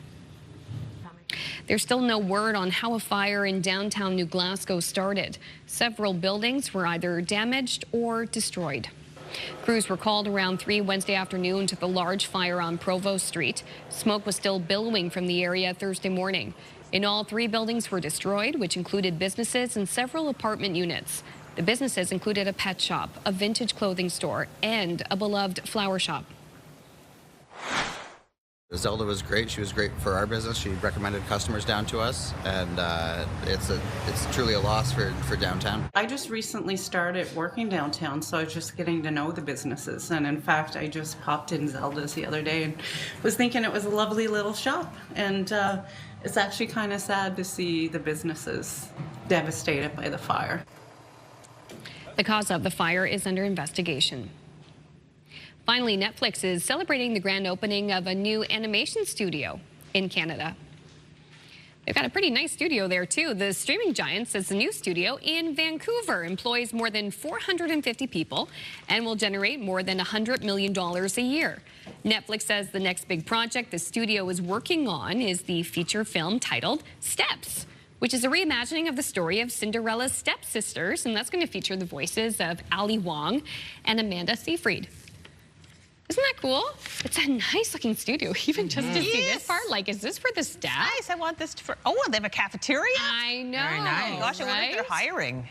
There's still no word on how a fire in downtown New Glasgow started. Several buildings were either damaged or destroyed. Crews were called around 3 Wednesday afternoon to the large fire on Provost Street. Smoke was still billowing from the area Thursday morning. In all, 3 buildings were destroyed, which included businesses and several apartment units. The businesses included a pet shop, a vintage clothing store, and a beloved flower shop. Zelda was great. She was great for our business. She recommended customers down to us, and it's truly a loss for downtown. I just recently started working downtown, so I was just getting to know the businesses. And in fact, I just popped in Zelda's the other day and was thinking it was a lovely little shop. And it's actually kind of sad to see the businesses devastated by the fire. The cause of the fire is under investigation. Finally, Netflix is celebrating the grand opening of a new animation studio in Canada. They've got a pretty nice studio there, too. The streaming giant says the new studio in Vancouver employs more than 450 people and will generate more than $100 million a year. Netflix says the next big project the studio is working on is the feature film titled Steps, which is a reimagining of the story of Cinderella's stepsisters, and that's going to feature the voices of Ali Wong and Amanda Seyfried. Isn't that cool? It's a nice-looking studio, even just to see this part. Like, is this for the staff? Nice. I want this for. Oh, they have a cafeteria. I know. Very nice. Gosh, I wonder if they're hiring.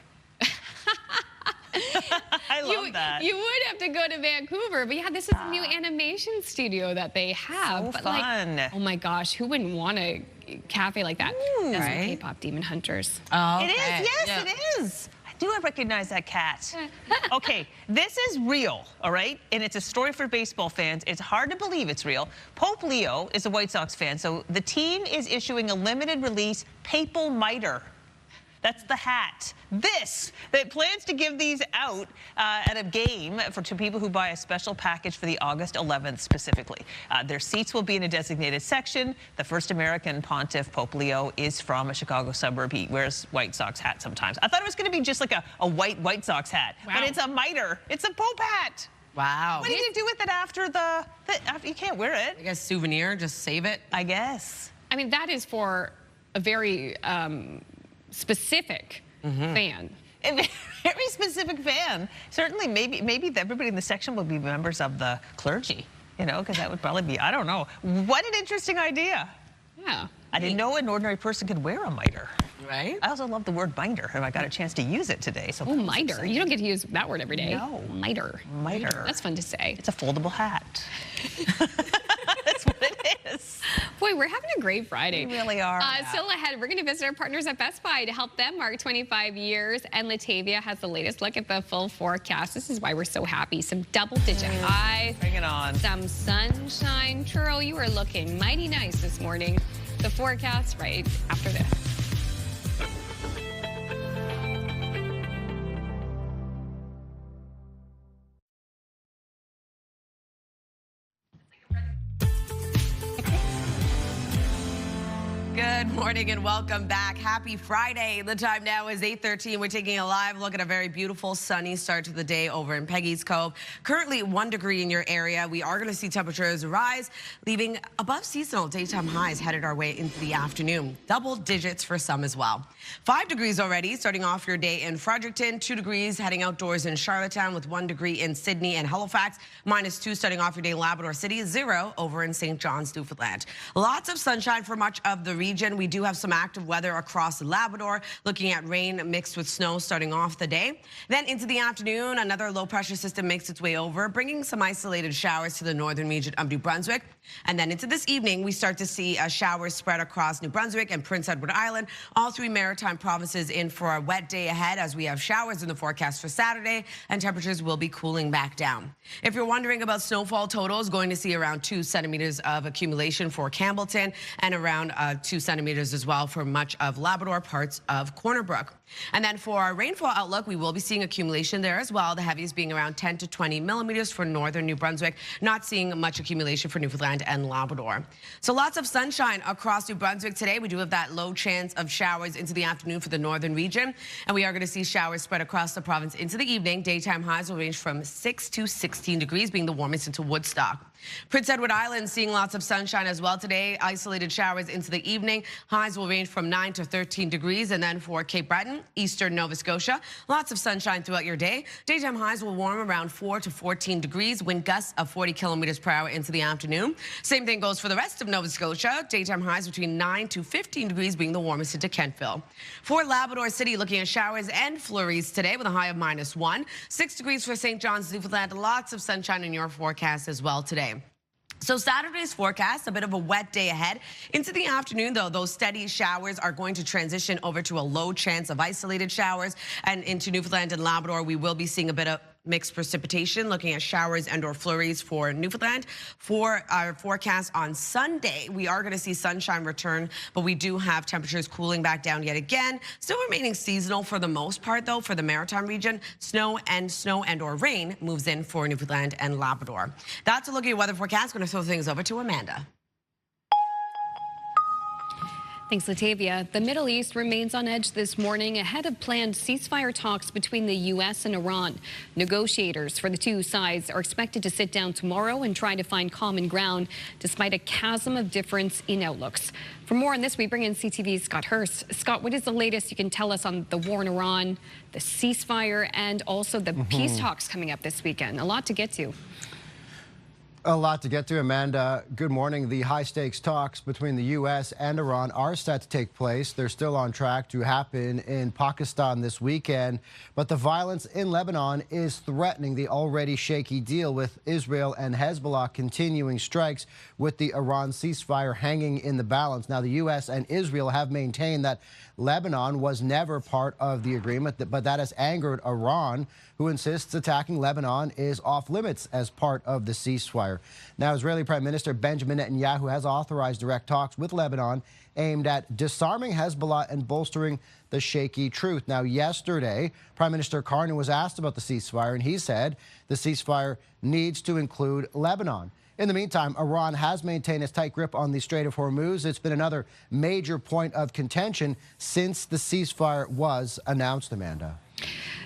I love that. You would have to go to Vancouver, but yeah, this is a new animation studio that they have. So but fun. Like, oh my gosh, who wouldn't want a cafe like that? Ooh, That's right? K-pop Demon Hunters. Oh, okay. It is. Yes, yeah. It is. Do I recognize that cat? Okay, this is real, all right? And it's a story for baseball fans. It's hard to believe it's real. Pope Leo is a White Sox fan, so the team is issuing a limited release papal mitre. That's the hat. That plans to give these out at a game to people who buy a special package for the August 11th specifically. Their seats will be in a designated section. The first American pontiff, Pope Leo, is from a Chicago suburb. He wears White Sox hat sometimes. I thought it was going to be just like a White Sox hat, but it's a mitre. It's a Pope hat. Wow. What do you do with it after after you can't wear it? I guess souvenir, just save it. I guess. I mean, that is for a very specific fan. A very specific fan. Certainly, maybe everybody in the section will be members of the clergy, you know, because that would probably be, I don't know. What an interesting idea. Yeah. I didn't know an ordinary person could wear a mitre. Right? I also love the word mitre, and I got a chance to use it today. So oh, mitre. You don't get to use that word every day. No. Mitre. Mitre. That's fun to say. It's a foldable hat. That's what it is. Boy, we're having a great Friday. We really are. Still ahead, we're going to visit our partners at Best Buy to help them mark 25 years. And Latavia has the latest look at the full forecast. This is why we're so happy. Some double-digit highs. Bring it on. Some sunshine. Churro, you are looking mighty nice this morning. The forecast right after this. Good morning and welcome back. Happy Friday. The time now is 8:13. We're taking a live look at a very beautiful sunny start to the day over in Peggy's Cove. Currently 1 degree in your area. We are going to see temperatures rise, leaving above seasonal daytime highs headed our way into the afternoon. Double digits for some as well. 5 degrees already starting off your day in Fredericton. 2 degrees heading outdoors in Charlottetown with 1 degree in Sydney and Halifax. -2 starting off your day in Labrador City. 0 over in St. John's, Newfoundland. Lots of sunshine for much of the region. We do have some active weather across Labrador, looking at rain mixed with snow starting off the day. Then into the afternoon, another low pressure system makes its way over, bringing some isolated showers to the northern region of New Brunswick. And then into this evening, we start to see showers spread across New Brunswick and Prince Edward Island. All 3 maritime provinces in for a wet day ahead as we have showers in the forecast for Saturday, and temperatures will be cooling back down. If you're wondering about snowfall totals, going to see around 2 centimeters of accumulation for Campbellton and around 2 centimeters as well for much of Labrador, parts of Corner Brook. And then for our rainfall outlook, we will be seeing accumulation there as well, the heaviest being around 10 to 20 millimeters for northern New Brunswick, not seeing much accumulation for Newfoundland and Labrador. So lots of sunshine across New Brunswick today. We do have that low chance of showers into the afternoon for the northern region, and we are going to see showers spread across the province into the evening. Daytime highs will range from 6 to 16 degrees, being the warmest into Woodstock. Prince Edward Island seeing lots of sunshine as well today. Isolated showers into the evening. Highs will range from 9 to 13 degrees. And then for Cape Breton, eastern Nova Scotia, lots of sunshine throughout your day. Daytime highs will warm around 4 to 14 degrees. Wind gusts of 40 kilometers per hour into the afternoon. Same thing goes for the rest of Nova Scotia. Daytime highs between 9 to 15 degrees, being the warmest into Kentville. For Labrador City, looking at showers and flurries today with a high of -1. 6 degrees for St. John's, Newfoundland. Lots of sunshine in your forecast as well today. So Saturday's forecast, a bit of a wet day ahead. Into the afternoon, though, those steady showers are going to transition over to a low chance of isolated showers. And into Newfoundland and Labrador, we will be seeing a bit of mixed precipitation, looking at showers and or flurries for Newfoundland. For our forecast on Sunday, we are going to see sunshine return, but we do have temperatures cooling back down yet again. Still remaining seasonal for the most part, though, for the maritime region. Snow and or rain moves in for Newfoundland and Labrador. That's a look at your weather forecast. Going to throw things over to Amanda. Thanks, Latavia. The Middle East remains on edge this morning ahead of planned ceasefire talks between the U.S. and Iran. Negotiators for the two sides are expected to sit down tomorrow and try to find common ground despite a chasm of difference in outlooks. For more on this, we bring in CTV's Scott Hurst. Scott, what is the latest you can tell us on the war in Iran, the ceasefire, and also the peace talks coming up this weekend? A lot to get to. A lot to get to, Amanda. Good morning. The high-stakes talks between the U.S. and Iran are set to take place. They're still on track to happen in Pakistan this weekend. But the violence in Lebanon is threatening the already shaky deal, with Israel and Hezbollah continuing strikes with the Iran ceasefire hanging in the balance. Now, the U.S. and Israel have maintained that Lebanon was never part of the agreement, but that has angered Iran, who insists attacking Lebanon is off limits as part of the ceasefire. Now, Israeli Prime Minister Benjamin Netanyahu has authorized direct talks with Lebanon aimed at disarming Hezbollah and bolstering the shaky truth. Now, yesterday, Prime Minister Carney was asked about the ceasefire, and he said the ceasefire needs to include Lebanon. In the meantime, Iran has maintained its tight grip on the Strait of Hormuz. It's been another major point of contention since the ceasefire was announced, Amanda.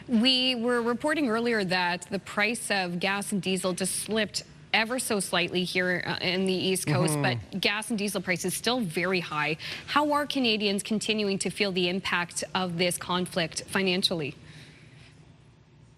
We were reporting earlier that the price of gas and diesel just slipped ever so slightly here in the East Coast, but gas and diesel prices still very high. How are Canadians continuing to feel the impact of this conflict financially?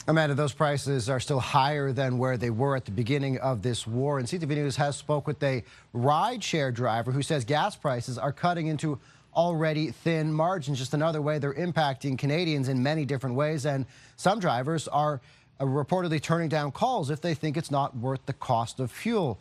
Amanda, those prices are still higher than where they were at the beginning of this war. And CTV News has spoke with a rideshare driver who says gas prices are cutting into already thin margins. Just another way they're impacting Canadians in many different ways. And some drivers are reportedly turning down calls if they think it's not worth the cost of fuel.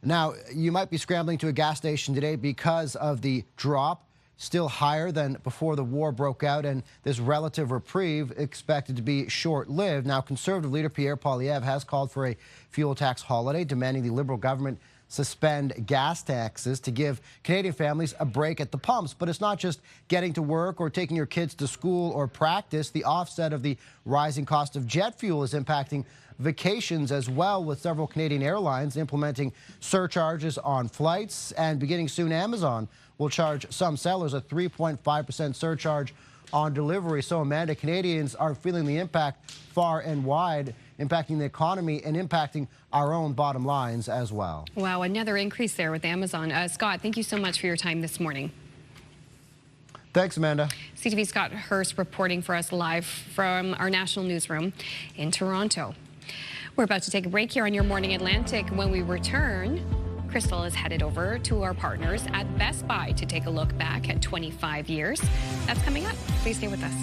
Now, you might be scrambling to a gas station today because of the drop, still higher than before the war broke out, and this relative reprieve expected to be short-lived. Now, Conservative leader Pierre Poilievre has called for a fuel tax holiday, demanding the Liberal government suspend gas taxes to give Canadian families a break at the pumps. But it's not just getting to work or taking your kids to school or practice. The offset of the rising cost of jet fuel is impacting vacations as well, with several Canadian airlines implementing surcharges on flights. And beginning soon, Amazon will charge some sellers a 3.5% surcharge on delivery. So, Amanda, Canadians are feeling the impact far and wide, impacting the economy and impacting our own bottom lines as well. Wow, another increase there with Amazon. Scott, thank you so much for your time this morning. Thanks, Amanda. CTV Scott Hurst reporting for us live from our national newsroom in Toronto. We're about to take a break here on Your Morning Atlantic. When we return, Crystal is headed over to our partners at Best Buy to take a look back at 25 years. That's coming up. Please stay with us.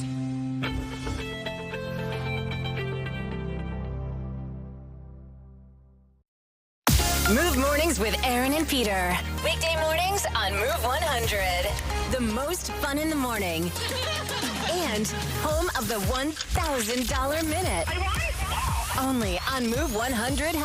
Move Mornings with Aaron and Peter. Weekday mornings on Move 100. The most fun in the morning. And home of the $1,000 minute. Only on Move 100.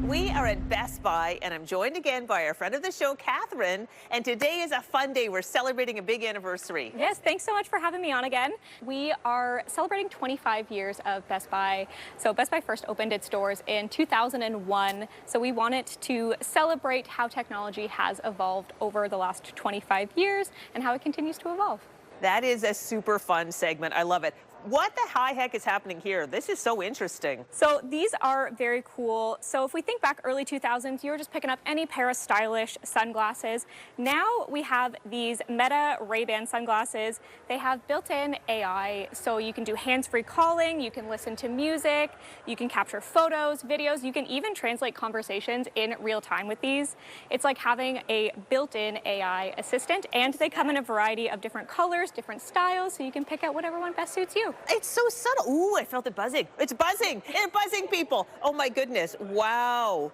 We are at Best Buy, and I'm joined again by our friend of the show, Catherine. And today is a fun day. We're celebrating a big anniversary. Yes, thanks so much for having me on again. We are celebrating 25 years of Best Buy. So Best Buy first opened its doors in 2001. So we wanted to celebrate how technology has evolved over the last 25 years and how it continues to evolve. That is a super fun segment. I love it. What the high heck is happening here? This is so interesting. So these are very cool. So if we think back early 2000s, you were just picking up any pair of stylish sunglasses. Now we have these Meta Ray-Ban sunglasses. They have built-in AI, so you can do hands-free calling, you can listen to music, you can capture photos, videos, you can even translate conversations in real time with these. It's like having a built-in AI assistant, and they come in a variety of different colors, different styles, so you can pick out whatever one best suits you. It's so subtle. Ooh, I felt it buzzing. It's buzzing. It's buzzing, people. Oh, my goodness. Wow.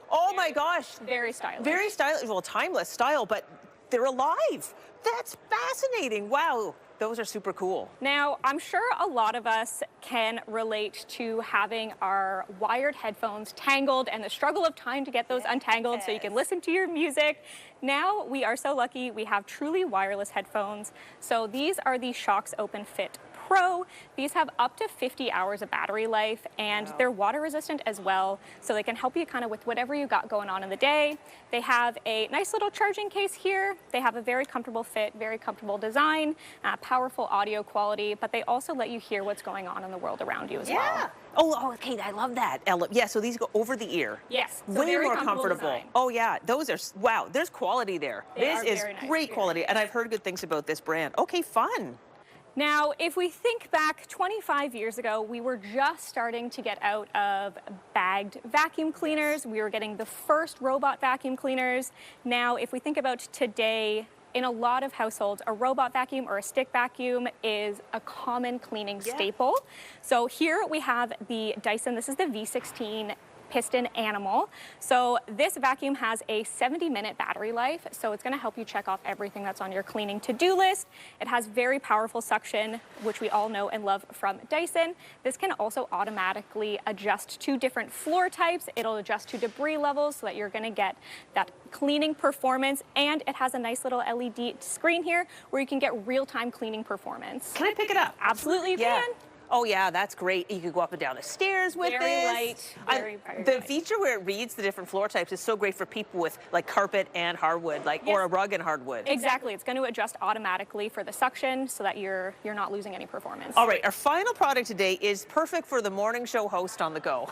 Oh, my gosh. Very stylish. Very stylish. Well, timeless style, but they're alive. That's fascinating. Wow. Those are super cool. Now, I'm sure a lot of us can relate to having our wired headphones tangled and the struggle of trying to get those untangled so you can listen to your music. Now, we are so lucky we have truly wireless headphones. So these are the Shocks Open Fit Pro. These have up to 50 hours of battery life, and they're water resistant as well, so they can help you kind of with whatever you got going on in the day. They have a nice little charging case here. They have a very comfortable fit, very comfortable design, powerful audio quality, but they also let you hear what's going on in the world around you as well. Oh, okay, I love that. Yeah, so these go over the ear. Yes. So way very more comfortable. Design. Oh yeah, those are, wow, there's quality there. This is very nice, great quality, and I've heard good things about this brand. Okay, fun. Now, if we think back 25 years ago, we were just starting to get out of bagged vacuum cleaners. We were getting the first robot vacuum cleaners. Now, if we think about today, in a lot of households, a robot vacuum or a stick vacuum is a common cleaning staple. So here we have the Dyson. This is the V16 piston animal. So this vacuum has a 70-minute battery life, so it's going to help you check off everything that's on your cleaning to-do list. It has very powerful suction, which we all know and love from Dyson. This can also automatically adjust to different floor types. It'll adjust to debris levels so that you're going to get that cleaning performance, and it has a nice little LED screen here where you can get real-time cleaning performance. Can I pick it up? Absolutely, you can. Oh yeah, that's great. You could go up and down the stairs with very this. Light, very the feature where it reads the different floor types is so great for people with like carpet and hardwood, like or a rug and hardwood. Exactly. It's going to adjust automatically for the suction so that you're not losing any performance. All right, our final product today is perfect for the morning show host on the go.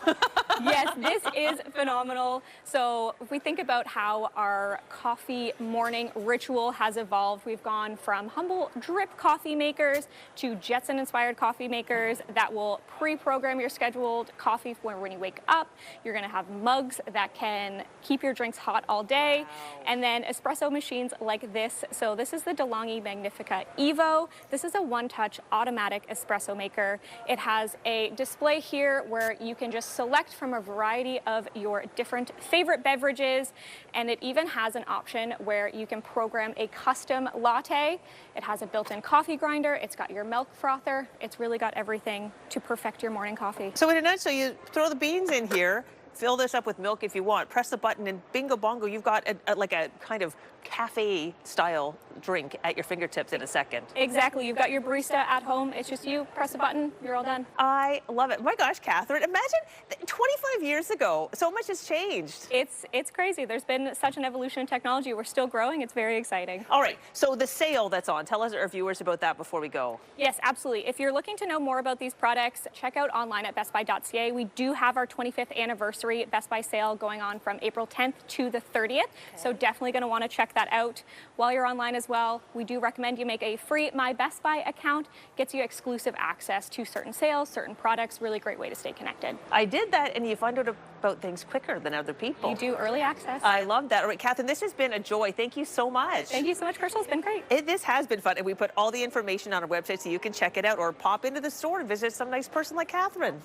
Yes, this is phenomenal. So if we think about how our coffee morning ritual has evolved, we've gone from humble drip coffee makers to Jetson-inspired coffee makers features that will pre-program your scheduled coffee when you wake up. You're going to have mugs that can keep your drinks hot all day, and then espresso machines like this. So this is the DeLonghi Magnifica Evo. This is a one-touch automatic espresso maker. It has a display here where you can just select from a variety of your different favorite beverages, and it even has an option where you can program a custom latte. It has a built-in coffee grinder. It's got your milk frother. It's really got everything to perfect your morning coffee. So in a nutshell, you throw the beans in here, fill this up with milk if you want, press the button, and bingo bongo, you've got like a kind of cafe-style drink at your fingertips in a second. Exactly. You've got your barista at home. It's just you press a button, you're all done. I love it. My gosh, Catherine, imagine 25 years ago, so much has changed. It's crazy. There's been such an evolution in technology. We're still growing. It's very exciting. All right, so the sale that's on, tell us our viewers about that before we go. Yes, absolutely. If you're looking to know more about these products, check out online at bestbuy.ca. We do have our 25th anniversary Best Buy sale going on from April 10th to the 30th, so definitely going to want to check that out. While you're online as well, we do recommend you make a free My Best Buy account. Gets you exclusive access to certain sales, certain products. Really great way to stay connected. I did that, and you find out about things quicker than other people. You do early access. I love that. All right, Catherine, this has been a joy. Thank you so much. Thank you so much, Crystal. It's been great. This has been fun, and we put all the information on our website so you can check it out or pop into the store and visit some nice person like Catherine.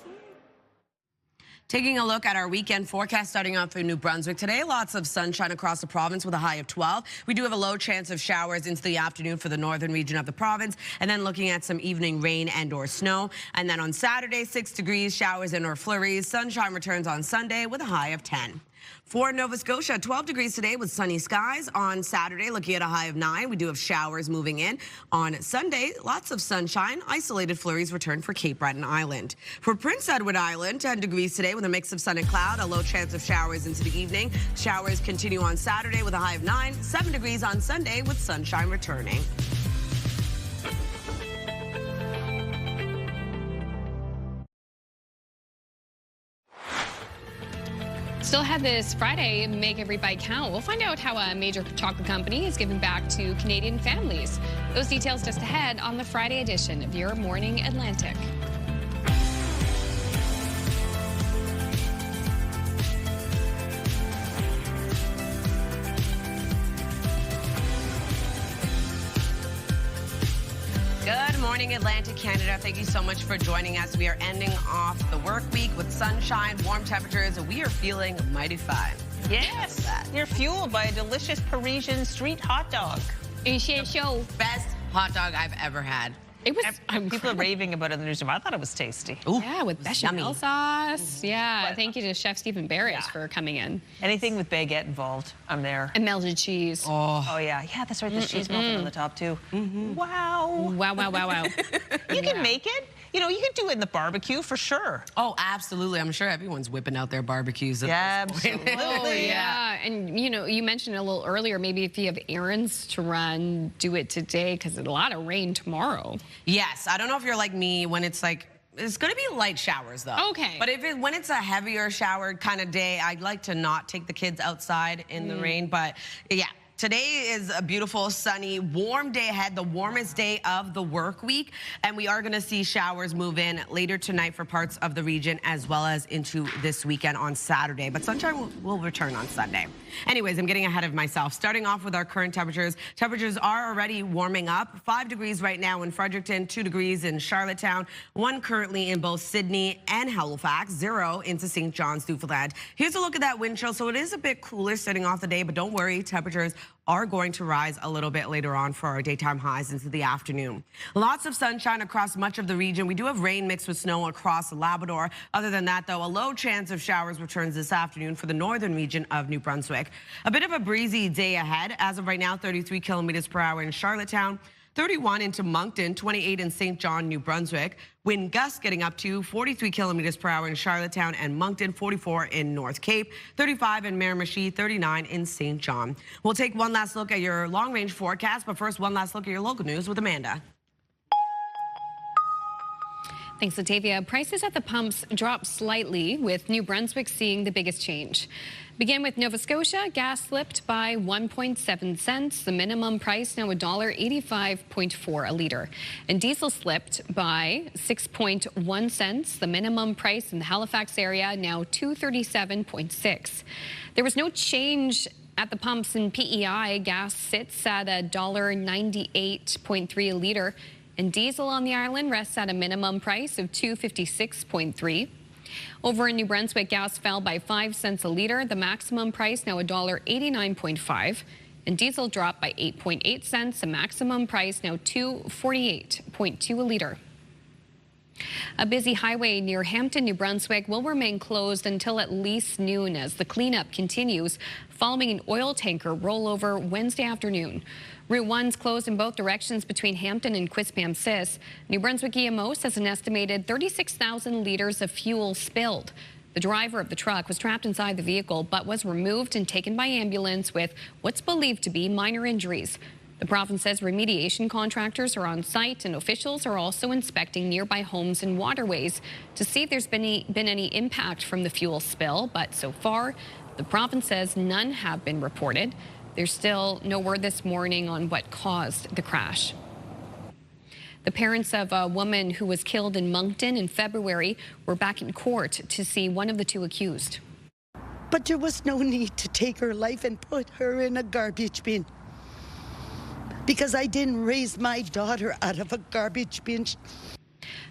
Taking a look at our weekend forecast starting off in New Brunswick. Today, lots of sunshine across the province with a high of 12. We do have a low chance of showers into the afternoon for the northern region of the province, and then looking at some evening rain and or snow. And then on Saturday, 6 degrees, showers and or flurries. Sunshine returns on Sunday with a high of 10. For Nova Scotia, 12 degrees today with sunny skies. On Saturday, looking at a high of 9. We do have showers moving in. On Sunday, lots of sunshine. Isolated flurries return for Cape Breton Island. For Prince Edward Island, 10 degrees today with a mix of sun and cloud. A low chance of showers into the evening. Showers continue on Saturday with a high of 9. 7 degrees on Sunday with sunshine returning. Still have this Friday, Make Every Bite Count. We'll find out how a major chocolate company is giving back to Canadian families. Those details just ahead on the Friday edition of Your Morning Atlantic. Good morning, Atlantic Canada. Thank you so much for joining us. We are ending off the work week with sunshine, warm temperatures. We are feeling mighty fine. Yes, you're fueled by a delicious Parisian street hot dog. Best hot dog I've ever had. It was. People are raving about it in the newsroom. I thought it was tasty. Ooh, yeah, with bechamel sauce. Yeah, thank you to Chef Steven Barrett for coming in. Anything with baguette involved, I'm there. And melted cheese. Oh yeah, that's right. There's cheese melted on the top too. Wow. Wow. You can make it. You know, you can do it in the barbecue for sure. Oh, absolutely. I'm sure everyone's whipping out their barbecues at this point. Absolutely. Yeah. And, you know, you mentioned a little earlier, maybe if you have errands to run, do it today because there's a lot of rain tomorrow. Yes. I don't know if you're like me when it's like, it's going to be light showers, though. Okay. But when it's a heavier shower kind of day, I'd like to not take the kids outside in the rain. But, yeah. Today is a beautiful, sunny, warm day ahead, the warmest day of the work week. And we are going to see showers move in later tonight for parts of the region as well as into this weekend on Saturday. But sunshine will return on Sunday. Anyways, I'm getting ahead of myself. Starting off with our current temperatures. Temperatures are already warming up. 5 degrees right now in Fredericton, 2 degrees in Charlottetown, 1 currently in both Sydney and Halifax, 0 into St. John's, Newfoundland. Here's a look at that wind chill. So it is a bit cooler starting off the day, but don't worry, temperatures are going to rise a little bit later on for our daytime highs into the afternoon. Lots of sunshine across much of the region. We do have rain mixed with snow across Labrador. Other than that, though, a low chance of showers returns this afternoon for the northern region of New Brunswick. A bit of a breezy day ahead. As of right now, 33 kilometers per hour in Charlottetown, 31 into Moncton, 28 in St. John, New Brunswick. Wind gusts getting up to 43 kilometers per hour in Charlottetown and Moncton, 44 in North Cape, 35 in Miramichi, 39 in St. John. We'll take one last look at your long-range forecast, but first, one last look at your local news with Amanda. Thanks, Latavia. Prices at the pumps dropped slightly, with New Brunswick seeing the biggest change. Begin with Nova Scotia. Gas slipped by 1.7 cents. The minimum price now $1.85.4 a litre. And diesel slipped by 6.1 cents. The minimum price in the Halifax area now $2.37.6. There was no change at the pumps in PEI. Gas sits at $1.98.3 a litre. And diesel on the island rests at a minimum price of $2.56.3. Over in New Brunswick, gas fell by 5 cents a litre. The maximum price now $1.89.5. And diesel dropped by 8.8 cents. The maximum price now $2.48.2 a litre. A busy highway near Hampton, New Brunswick will remain closed until at least noon as the cleanup continues following an oil tanker rollover Wednesday afternoon. Route 1's closed in both directions between Hampton and Quispam-Sis. New Brunswick EMO says an estimated 36,000 litres of fuel spilled. The driver of the truck was trapped inside the vehicle but was removed and taken by ambulance with what's believed to be minor injuries. The province says remediation contractors are on site and officials are also inspecting nearby homes and waterways to see if there's been any impact from the fuel spill, but so far the province says none have been reported. There's still no word this morning on what caused the crash. The parents of a woman who was killed in Moncton in February were back in court to see one of the two accused. But there was no need to take her life and put her in a garbage bin. Because I didn't raise my daughter out of a garbage bin.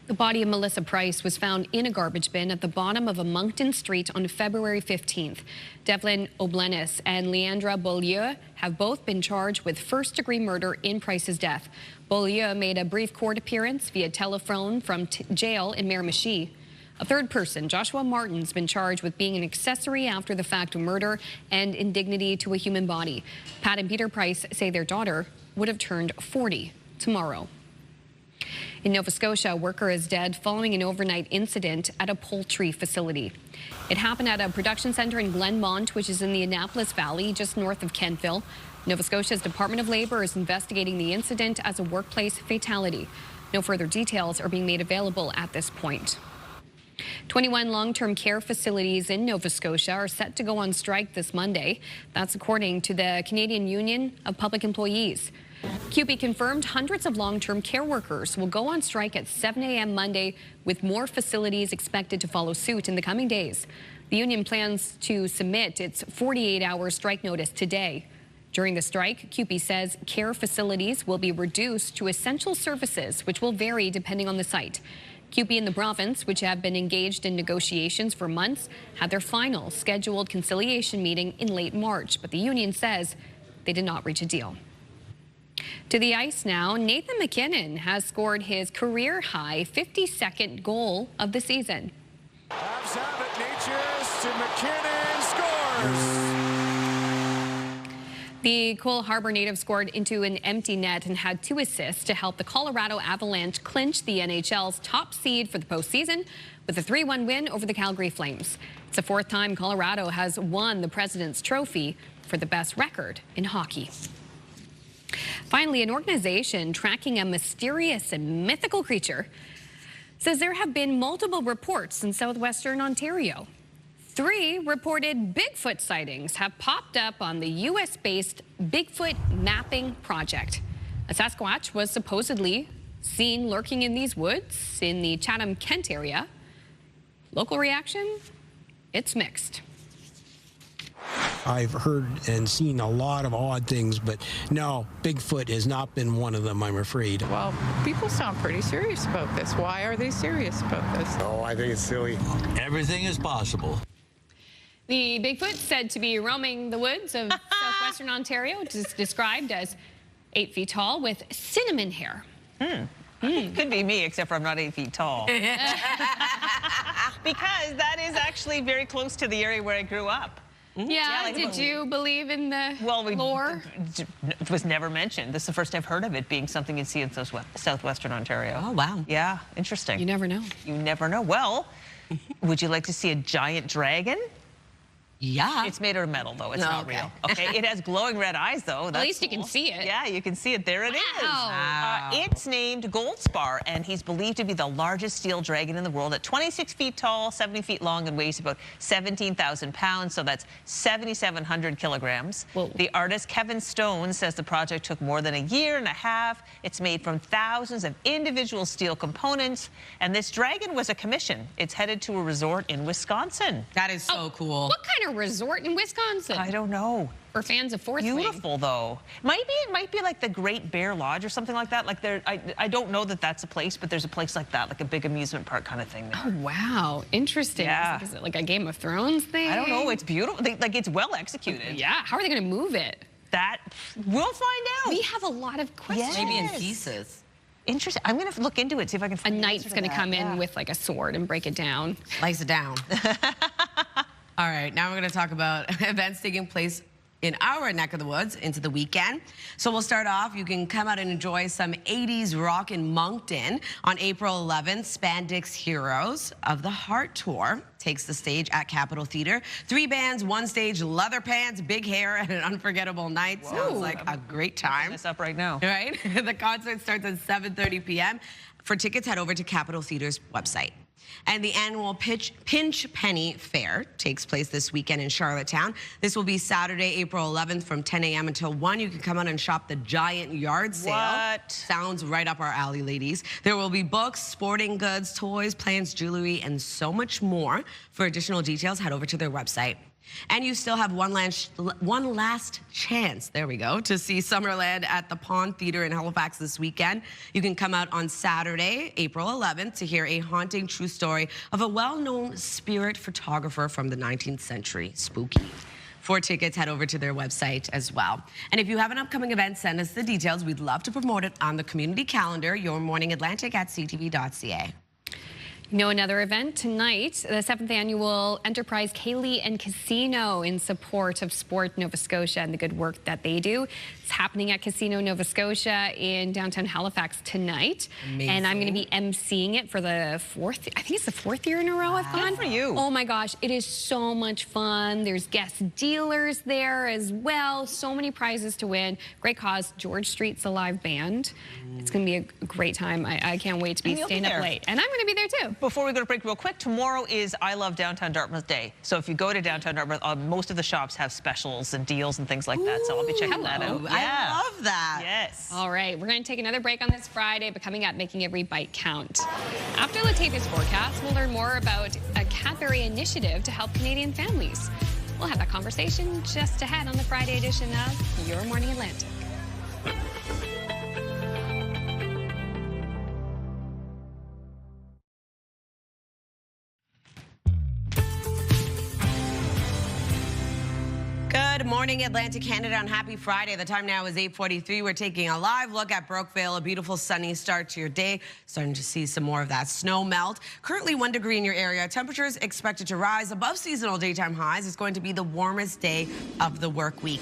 The body of Melissa Price was found in a garbage bin at the bottom of a Moncton street on February 15th. Devlin O'Blenis and Leandra Beaulieu have both been charged with first-degree murder in Price's death. Beaulieu made a brief court appearance via telephone from jail in Miramichi. A third person, Joshua Martin's been charged with being an accessory after the fact of murder and indignity to a human body. Pat and Peter Price say their daughter would have turned 40 tomorrow. In Nova Scotia, a worker is dead following an overnight incident at a poultry facility. It happened at a production center in Glenmont, which is in the Annapolis Valley, just north of Kentville. Nova Scotia's Department of Labour is investigating the incident as a workplace fatality. No further details are being made available at this point. 21 long-term care facilities in Nova Scotia are set to go on strike this Monday. That's according to the Canadian Union of Public Employees. CUPE confirmed hundreds of long-term care workers will go on strike at 7 a.m. Monday, with more facilities expected to follow suit in the coming days. The union plans to submit its 48-hour strike notice today. During the strike, CUPE says care facilities will be reduced to essential services, which will vary depending on the site. CUPE and the province, which have been engaged in negotiations for months, had their final scheduled conciliation meeting in late March, but the union says they did not reach a deal. To the ice now, Nathan McKinnon has scored his career-high 52nd goal of the season. Habs have it, Natchez to McKinnon, scores! The Cole Harbour native scored into an empty net and had 2 assists to help the Colorado Avalanche clinch the NHL's top seed for the postseason with a 3-1 win over the Calgary Flames. It's the 4th time Colorado has won the President's Trophy for the best record in hockey. Finally, an organization tracking a mysterious and mythical creature says there have been multiple reports in southwestern Ontario. 3 reported Bigfoot sightings have popped up on the U.S.-based Bigfoot Mapping Project. A Sasquatch was supposedly seen lurking in these woods in the Chatham-Kent area. Local reaction? It's mixed. I've heard and seen a lot of odd things, but no, Bigfoot has not been one of them, I'm afraid. Well, people sound pretty serious about this. Why are they serious about this? Oh, I think it's silly. Everything is possible. The Bigfoot said to be roaming the woods of southwestern Ontario, which is described as 8 feet tall with cinnamon hair. Could be me, except for I'm not 8 feet tall. Because that is actually very close to the area where I grew up. Yeah, did you believe in the lore? It was never mentioned. This is the first I've heard of it being something you'd see in southwestern Ontario. Oh, wow. Yeah, interesting. You never know. You never know. Well, would you like to see a giant dragon? Yeah. It's made out of metal, though. It's not okay. real. Okay. It has glowing red eyes, though. That's At least you can see it. Yeah, you can see it. There it is. Wow. It's named Goldspar, and he's believed to be the largest steel dragon in the world at 26 feet tall, 70 feet long, and weighs about 17,000 pounds. So that's 7,700 kilograms. Whoa. The artist Kevin Stone says the project took more than a year and a half. It's made from thousands of individual steel components, and this dragon was a commission. It's headed to a resort in Wisconsin. That is so cool. What kind of resort in Wisconsin? I don't know. For fans of Fourth Wing. Beautiful, though. It might be like the Great Bear Lodge or something like that. Like I don't know that that's a place, but there's a place like that, like a big amusement park kind of thing there. Oh, wow. Interesting. Yeah. Is it like a Game of Thrones thing? I don't know. It's beautiful. Like, it's well executed. Yeah. How are they going to move it? That, we'll find out. We have a lot of questions. Maybe in pieces. Interesting. I'm going to look into it, see if I can find a knight's going to come in with like a sword and break it down. Slice it down. All right, now we're going to talk about events taking place in our neck of the woods into the weekend. So we'll start off. You can come out and enjoy some 80s rock in Moncton on April 11th. Spandex Heroes of the Heart Tour takes the stage at Capitol Theater. 3 bands, 1 stage, leather pants, big hair, and an unforgettable night. Whoa. Sounds like a great time. This up right now. Right? The concert starts at 7:30 p.m. For tickets, head over to Capitol Theater's website. And the annual Pinch Penny Fair takes place this weekend in Charlottetown. This will be Saturday, April 11th from 10 a.m. until 1. You can come out and shop the giant yard sale. What? Sounds right up our alley, ladies. There will be books, sporting goods, toys, plants, jewelry, and so much more. For additional details, head over to their website. And you still have one last chance, there we go, to see Summerland at the Pond Theater in Halifax this weekend. You can come out on Saturday, April 11th, to hear a haunting true story of a well-known spirit photographer from the 19th century, Spooky. For tickets, head over to their website as well. And if you have an upcoming event, send us the details. We'd love to promote it on the community calendar, Your Morning Atlantic at ctv.ca. You know, another event tonight, the 7th annual Enterprise Kaylee and Casino in support of Sport Nova Scotia and the good work that they do. It's happening at Casino Nova Scotia in downtown Halifax tonight. Amazing. And I'm going to be emceeing it for the 4th, I think it's the 4th year in a row I've gone. Good for you. Oh my gosh, it is so much fun. There's guest dealers there as well. So many prizes to win. Great cause. George Street's a live band. It's going to be a great time. I can't wait to be staying up late. And I'm going to be there too. Before we go to break real quick, tomorrow is I Love Downtown Dartmouth Day. So if you go to Downtown Dartmouth, most of the shops have specials and deals and things like that. So I'll be checking that out. I love that. Yes. All right, we're going to take another break on this Friday, but coming up, making every bite count. After Latavia's forecast, we'll learn more about a Cadbury initiative to help Canadian families. We'll have that conversation just ahead on the Friday edition of Your Morning Atlantic. Good morning, Atlantic Canada, and happy Friday. The time now is 8:43. We're taking a live look at Brookvale, a beautiful sunny start to your day. Starting to see some more of that snow melt. Currently 1 degree in your area. Temperatures expected to rise above seasonal daytime highs. It's going to be the warmest day of the work week.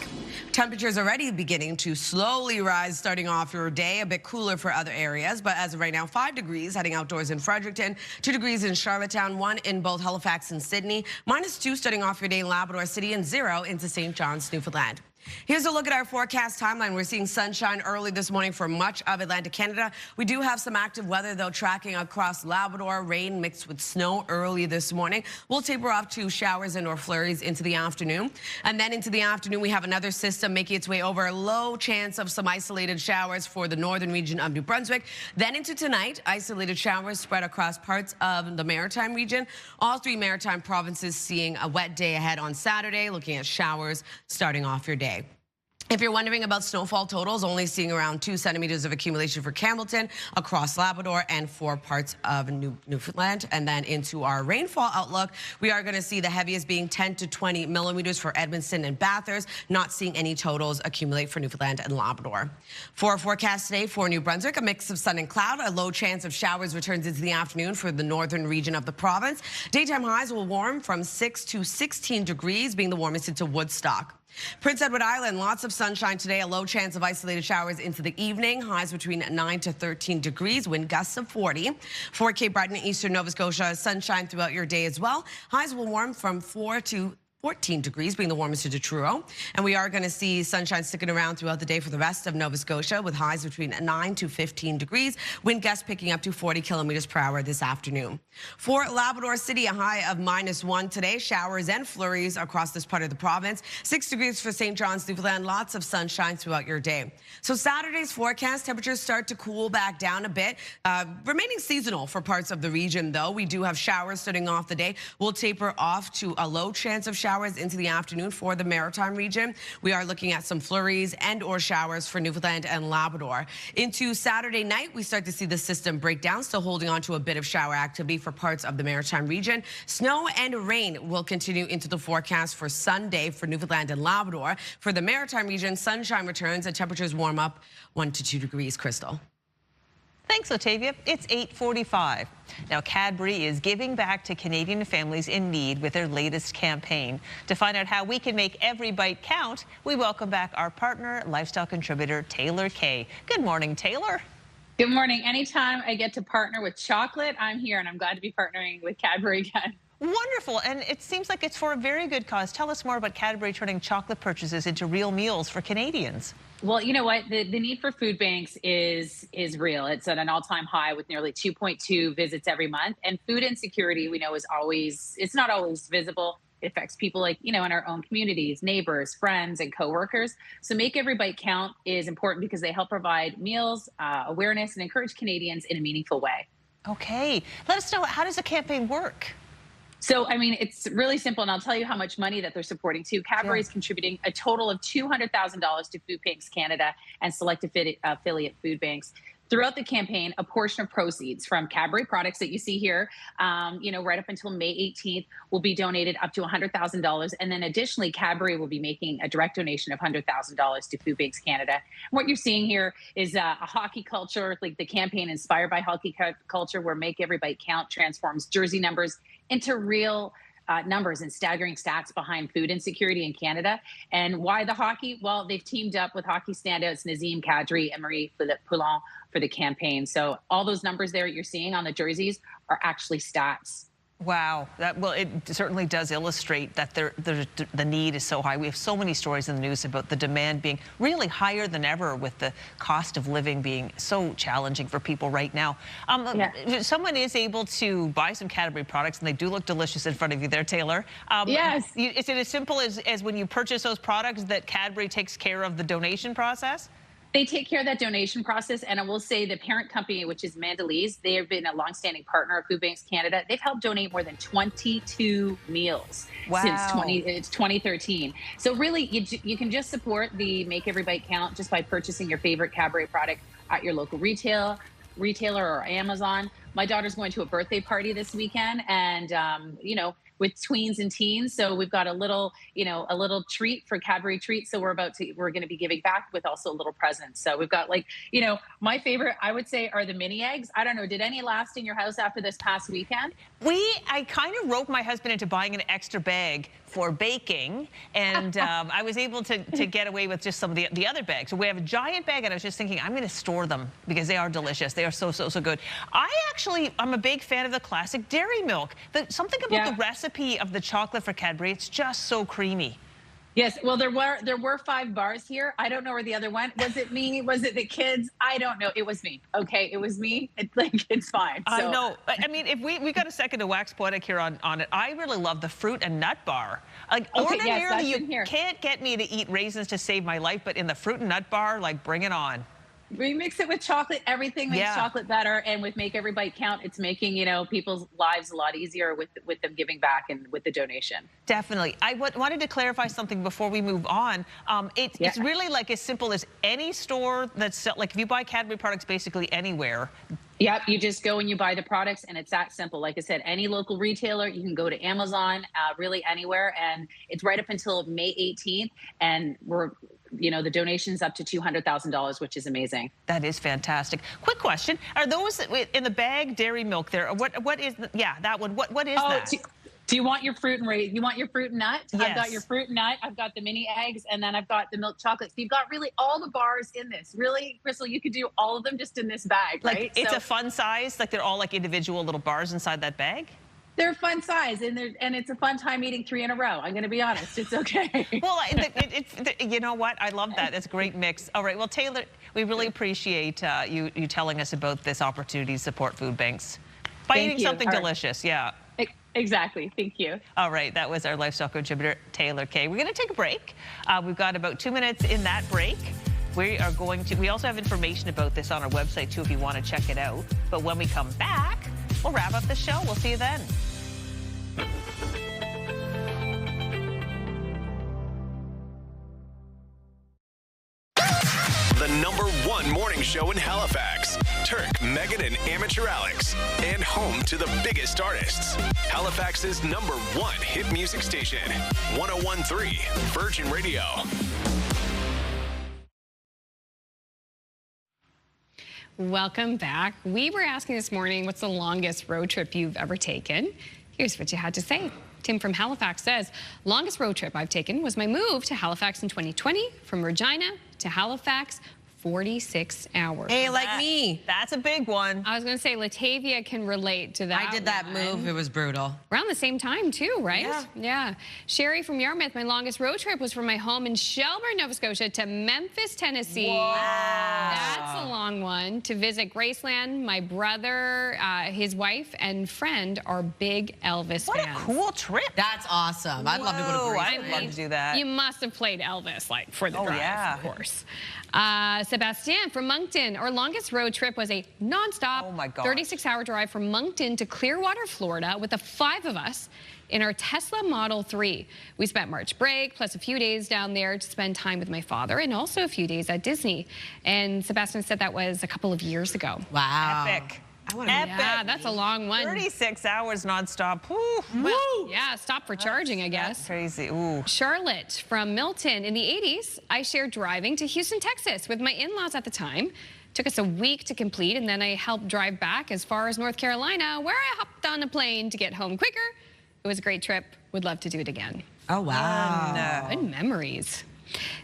Temperatures already beginning to slowly rise starting off your day. A bit cooler for other areas, but as of right now, 5 degrees heading outdoors in Fredericton, 2 degrees in Charlottetown, 1 in both Halifax and Sydney, -2 starting off your day in Labrador City, and 0 into St. John's, Newfoundland. Here's a look at our forecast timeline. We're seeing sunshine early this morning for much of Atlantic Canada. We do have some active weather, though, tracking across Labrador. Rain mixed with snow early this morning. We'll taper off to showers and or flurries into the afternoon. And then into the afternoon, we have another system making its way over. A low chance of some isolated showers for the northern region of New Brunswick. Then into tonight, isolated showers spread across parts of the Maritime region. All 3 Maritime provinces seeing a wet day ahead on Saturday, looking at showers starting off your day. If you're wondering about snowfall totals, only seeing around 2 centimeters of accumulation for Campbellton, across Labrador, and 4 parts of Newfoundland. And then into our rainfall outlook, we are going to see the heaviest being 10 to 20 millimeters for Edmonton and Bathurst, not seeing any totals accumulate for Newfoundland and Labrador. For our forecast today for New Brunswick, a mix of sun and cloud. A low chance of showers returns into the afternoon for the northern region of the province. Daytime highs will warm from 6 to 16 degrees, being the warmest into Woodstock. Prince Edward Island, lots of sunshine today. A low chance of isolated showers into the evening. Highs between 9 to 13 degrees. Wind gusts of 40. For Cape Breton, eastern Nova Scotia, sunshine throughout your day as well. Highs will warm from 4 to 14 degrees, being the warmest to Truro. And we are going to see sunshine sticking around throughout the day for the rest of Nova Scotia, with highs between 9 to 15 degrees. Wind gusts picking up to 40 kilometers per hour this afternoon. For Labrador City, a high of -1 today. Showers and flurries across this part of the province. 6 degrees for St. John's, Newfoundland. Lots of sunshine throughout your day. So Saturday's forecast, temperatures start to cool back down a bit. Remaining seasonal for parts of the region, though. We do have showers starting off the day. We'll taper off to a low chance of showers into the afternoon for the Maritime region. We are looking at some flurries and or showers for Newfoundland and Labrador. Into Saturday night, we start to see the system break down, still holding on to a bit of shower activity for parts of the Maritime region. Snow and rain will continue into the forecast for Sunday for Newfoundland and Labrador. For the Maritime region, sunshine returns and temperatures warm up 1 to 2 degrees. Crystal. Thanks, Latavia. It's 8:45. Now, Cadbury is giving back to Canadian families in need with their latest campaign. To find out how we can make every bite count, we welcome back our partner, lifestyle contributor Taylor Kay. Good morning, Taylor. Good morning. Anytime I get to partner with chocolate, I'm here, and I'm glad to be partnering with Cadbury again. Wonderful, and it seems like it's for a very good cause. Tell us more about Cadbury turning chocolate purchases into real meals for Canadians. Well, you know what? The need for food banks is real. It's at an all-time high with nearly 2.2 visits every month. And food insecurity, we know, it's not always visible. It affects people like, in our own communities, neighbors, friends, and coworkers. So Make Every Bite Count is important because they help provide meals, awareness, and encourage Canadians in a meaningful way. Okay. Let us know, how does the campaign work? So, it's really simple, and I'll tell you how much money that they're supporting, too. Cadbury is contributing a total of $200,000 to Food Banks Canada and select affiliate food banks. Throughout the campaign, a portion of proceeds from Cadbury products that you see here, right up until May 18th, will be donated up to $100,000. And then additionally, Cadbury will be making a direct donation of $100,000 to Food Banks Canada. What you're seeing here is a hockey culture, like the campaign inspired by hockey culture, where Make Every Bite Count transforms jersey numbers into real numbers and staggering stats behind food insecurity in Canada. And why the hockey? Well, they've teamed up with hockey standouts Nazim Kadri and Marie-Philippe Poulin for the campaign. So all those numbers there you're seeing on the jerseys are actually stats. Wow. It certainly does illustrate that the need is so high. We have so many stories in the news about the demand being really higher than ever, with the cost of living being so challenging for people right now. Someone is able to buy some Cadbury products, and they do look delicious in front of you there, Taylor. Yes. Is it as simple as when you purchase those products that Cadbury takes care of the donation process? They take care of that donation process, and I will say the parent company, which is Mandalese, they have been a longstanding partner of Food Banks Canada. They've helped donate more than 22 meals since 2013. So really, you can just support the Make Every Bite Count just by purchasing your favorite Cadbury product at your local retailer or Amazon. My daughter's going to a birthday party this weekend, and with tweens and teens, so we've got a little treat for Cadbury treats. So we're going to be giving back with also a little present. So we've got my favorite, I would say, are the mini eggs. I don't know, did any last in your house after this past weekend? I kind of roped my husband into buying an extra bag for baking, and I was able to get away with just some of the other bags. So we have a giant bag, and I was just thinking, I'm going to store them because they are delicious. They are so good. I'm a big fan of the classic dairy milk. Something about the recipe of the chocolate for Cadbury, it's just so creamy. Yes, well, there were 5 bars here. I don't know where the other went. Was it me? Was it the kids? I don't know. It was me. Okay, it was me. It's fine. So. I know. If we got a second to wax poetic here on it, I really love the fruit and nut bar. Ordinarily, you can't get me to eat raisins to save my life, but in the fruit and nut bar, bring it on. We mix it with chocolate. Everything makes chocolate better. And with Make Every Bite Count, it's making, people's lives a lot easier with them giving back and with the donation. Definitely. I wanted to clarify something before we move on. It's really as simple as any store that's if you buy Cadbury products basically anywhere. Yep, you just go and you buy the products, and it's that simple. Like I said, any local retailer, you can go to Amazon, really anywhere, and it's right up until May 18th, and the donation's up to $200,000, which is amazing. That is fantastic. Quick question: are those in the bag dairy milk there? What is that one? What is that? Do you want your fruit and you want your fruit and nut? Yes. I've got your fruit and nut. I've got the mini eggs, and then I've got the milk chocolate. So you've got really all the bars in this. Really, Crystal, you could do all of them just in this bag, right? It's a fun size. They're all individual little bars inside that bag. They're fun size, and it's a fun time eating 3 in a row. I'm going to be honest. It's okay. Well, you know what? I love that. It's a great mix. All right. Well, Taylor, we really appreciate you telling us about this opportunity to support food banks by eating something delicious. Yeah. Exactly. Thank you. All right. That was our lifestyle contributor, Taylor Kay. We're going to take a break. We've got about 2 minutes in that break. We also have information about this on our website, too, if you want to check it out. But when we come back, we'll wrap up the show. We'll see you then. The #1 morning show in Halifax. Turk, Megan, and Amateur Alex. And home to the biggest artists. Halifax's #1 hit music station. 101.3 Virgin Radio. Welcome back. We were asking this morning, what's the longest road trip you've ever taken? Here's what you had to say. Tim from Halifax says, longest road trip I've taken was my move to Halifax in 2020 from Regina to Halifax, 46 hours. Hey, like me. That's a big one. I was going to say, Latavia can relate to that. I did that move. It was brutal. Around the same time, too, right? Yeah. Sherry from Yarmouth, my longest road trip was from my home in Shelburne, Nova Scotia to Memphis, Tennessee. Wow. That's a long one. To visit Graceland, my brother, his wife, and friend are big Elvis fans. What a cool trip. That's awesome. I'd love to go to Graceland. I'd love to do that. You must have played Elvis, like, for the drive, of course. Sebastien from Moncton. Our longest road trip was a nonstop 36-hour drive from Moncton to Clearwater, Florida with the 5 of us in our Tesla Model 3. We spent March break plus a few days down there to spend time with my father and also a few days at Disney. And Sebastien said that was a couple of years ago. Wow. Epic. Epic. Yeah, that's a long one. 36 hours nonstop. Well, yeah, stop for charging, I guess. That's crazy. Ooh. Charlotte from Milton. In the 80s, I shared driving to Houston, Texas with my in-laws at the time. Took us a week to complete, and then I helped drive back as far as North Carolina, where I hopped on a plane to get home quicker. It was a great trip. Would love to do it again. Oh, wow. Good memories.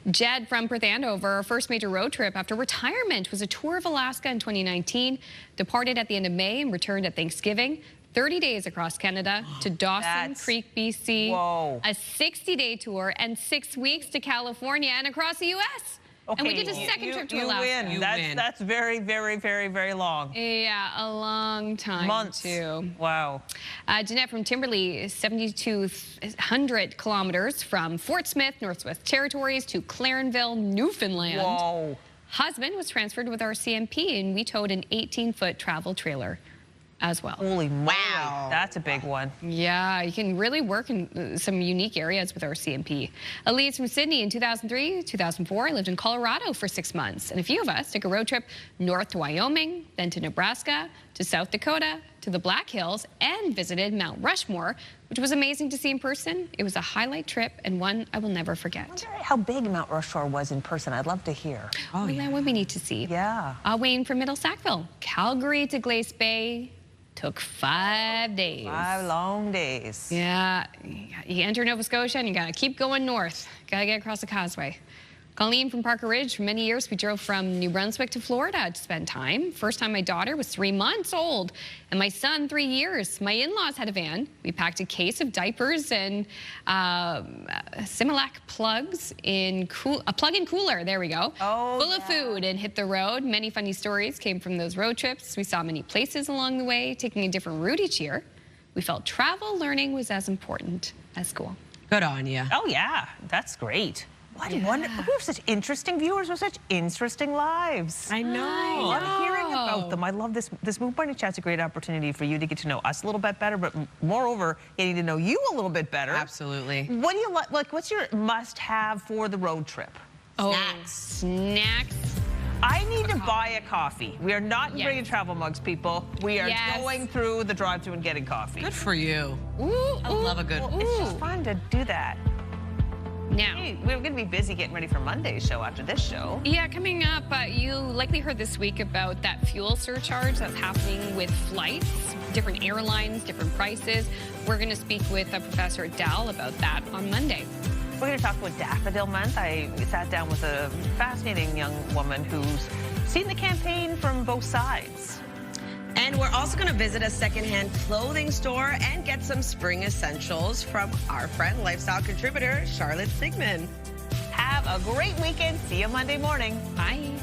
Jed from Perth Andover, our first major road trip after retirement was a tour of Alaska in 2019. Departed at the end of May and returned at Thanksgiving. 30 days across Canada to Dawson Creek, BC. Whoa. A 60-day tour and 6 weeks to California and across the U.S. Okay, and we did a second trip to Alaska. You win. That's very, very, very, very long. Yeah, a long time. Months. Too. Wow. Jeanette from Timberley, 7,200 kilometers from Fort Smith, Northwest Territories to Clarenville, Newfoundland. Whoa. Husband was transferred with our CMP, and we towed an 18-foot travel trailer as well. Holy wow. That's a big one. Yeah, you can really work in some unique areas with our CMP. Elise from Sydney in 2003, 2004, I lived in Colorado for 6 months. And a few of us took a road trip north to Wyoming, then to Nebraska, to South Dakota, to the Black Hills, and visited Mount Rushmore, which was amazing to see in person. It was a highlight trip and one I will never forget. I wonder how big Mount Rushmore was in person. I'd love to hear. Oh, yeah. What we need to see. Yeah. Wayne from Middle Sackville, Calgary to Glace Bay. Took 5 days. 5 long days. Yeah, you enter Nova Scotia and you gotta keep going north. Gotta get across the causeway. Colleen from Parker Ridge, for many years we drove from New Brunswick to Florida to spend time. First time my daughter was 3 months old and my son 3 years. My in-laws had a van. We packed a case of diapers and Similac plugs in a plug-in cooler, there we go. Oh, full of food and hit the road. Many funny stories came from those road trips. We saw many places along the way, taking a different route each year. We felt travel learning was as important as school. Good on you. Oh yeah, that's great. What we have such interesting viewers with such interesting lives. I know. I love hearing about them. I love this. This Move Morning Chat's a great opportunity for you to get to know us a little bit better, but moreover, getting to know you a little bit better. Absolutely. What do you like? What's your must-have for the road trip? Snacks. I need to buy a coffee. We are not bringing travel mugs, people. We are going through the drive-thru and getting coffee. Good for you. I love a good. It's just fun to do that. Now, we're going to be busy getting ready for Monday's show after this show. Yeah, coming up, you likely heard this week about that fuel surcharge that's happening with flights, different airlines, different prices. We're going to speak with Professor Dell about that on Monday. We're going to talk about Daffodil Month. I sat down with a fascinating young woman who's seen the campaign from both sides. And we're also going to visit a secondhand clothing store and get some spring essentials from our friend, lifestyle contributor, Charlotte Sigmund. Have a great weekend. See you Monday morning. Bye.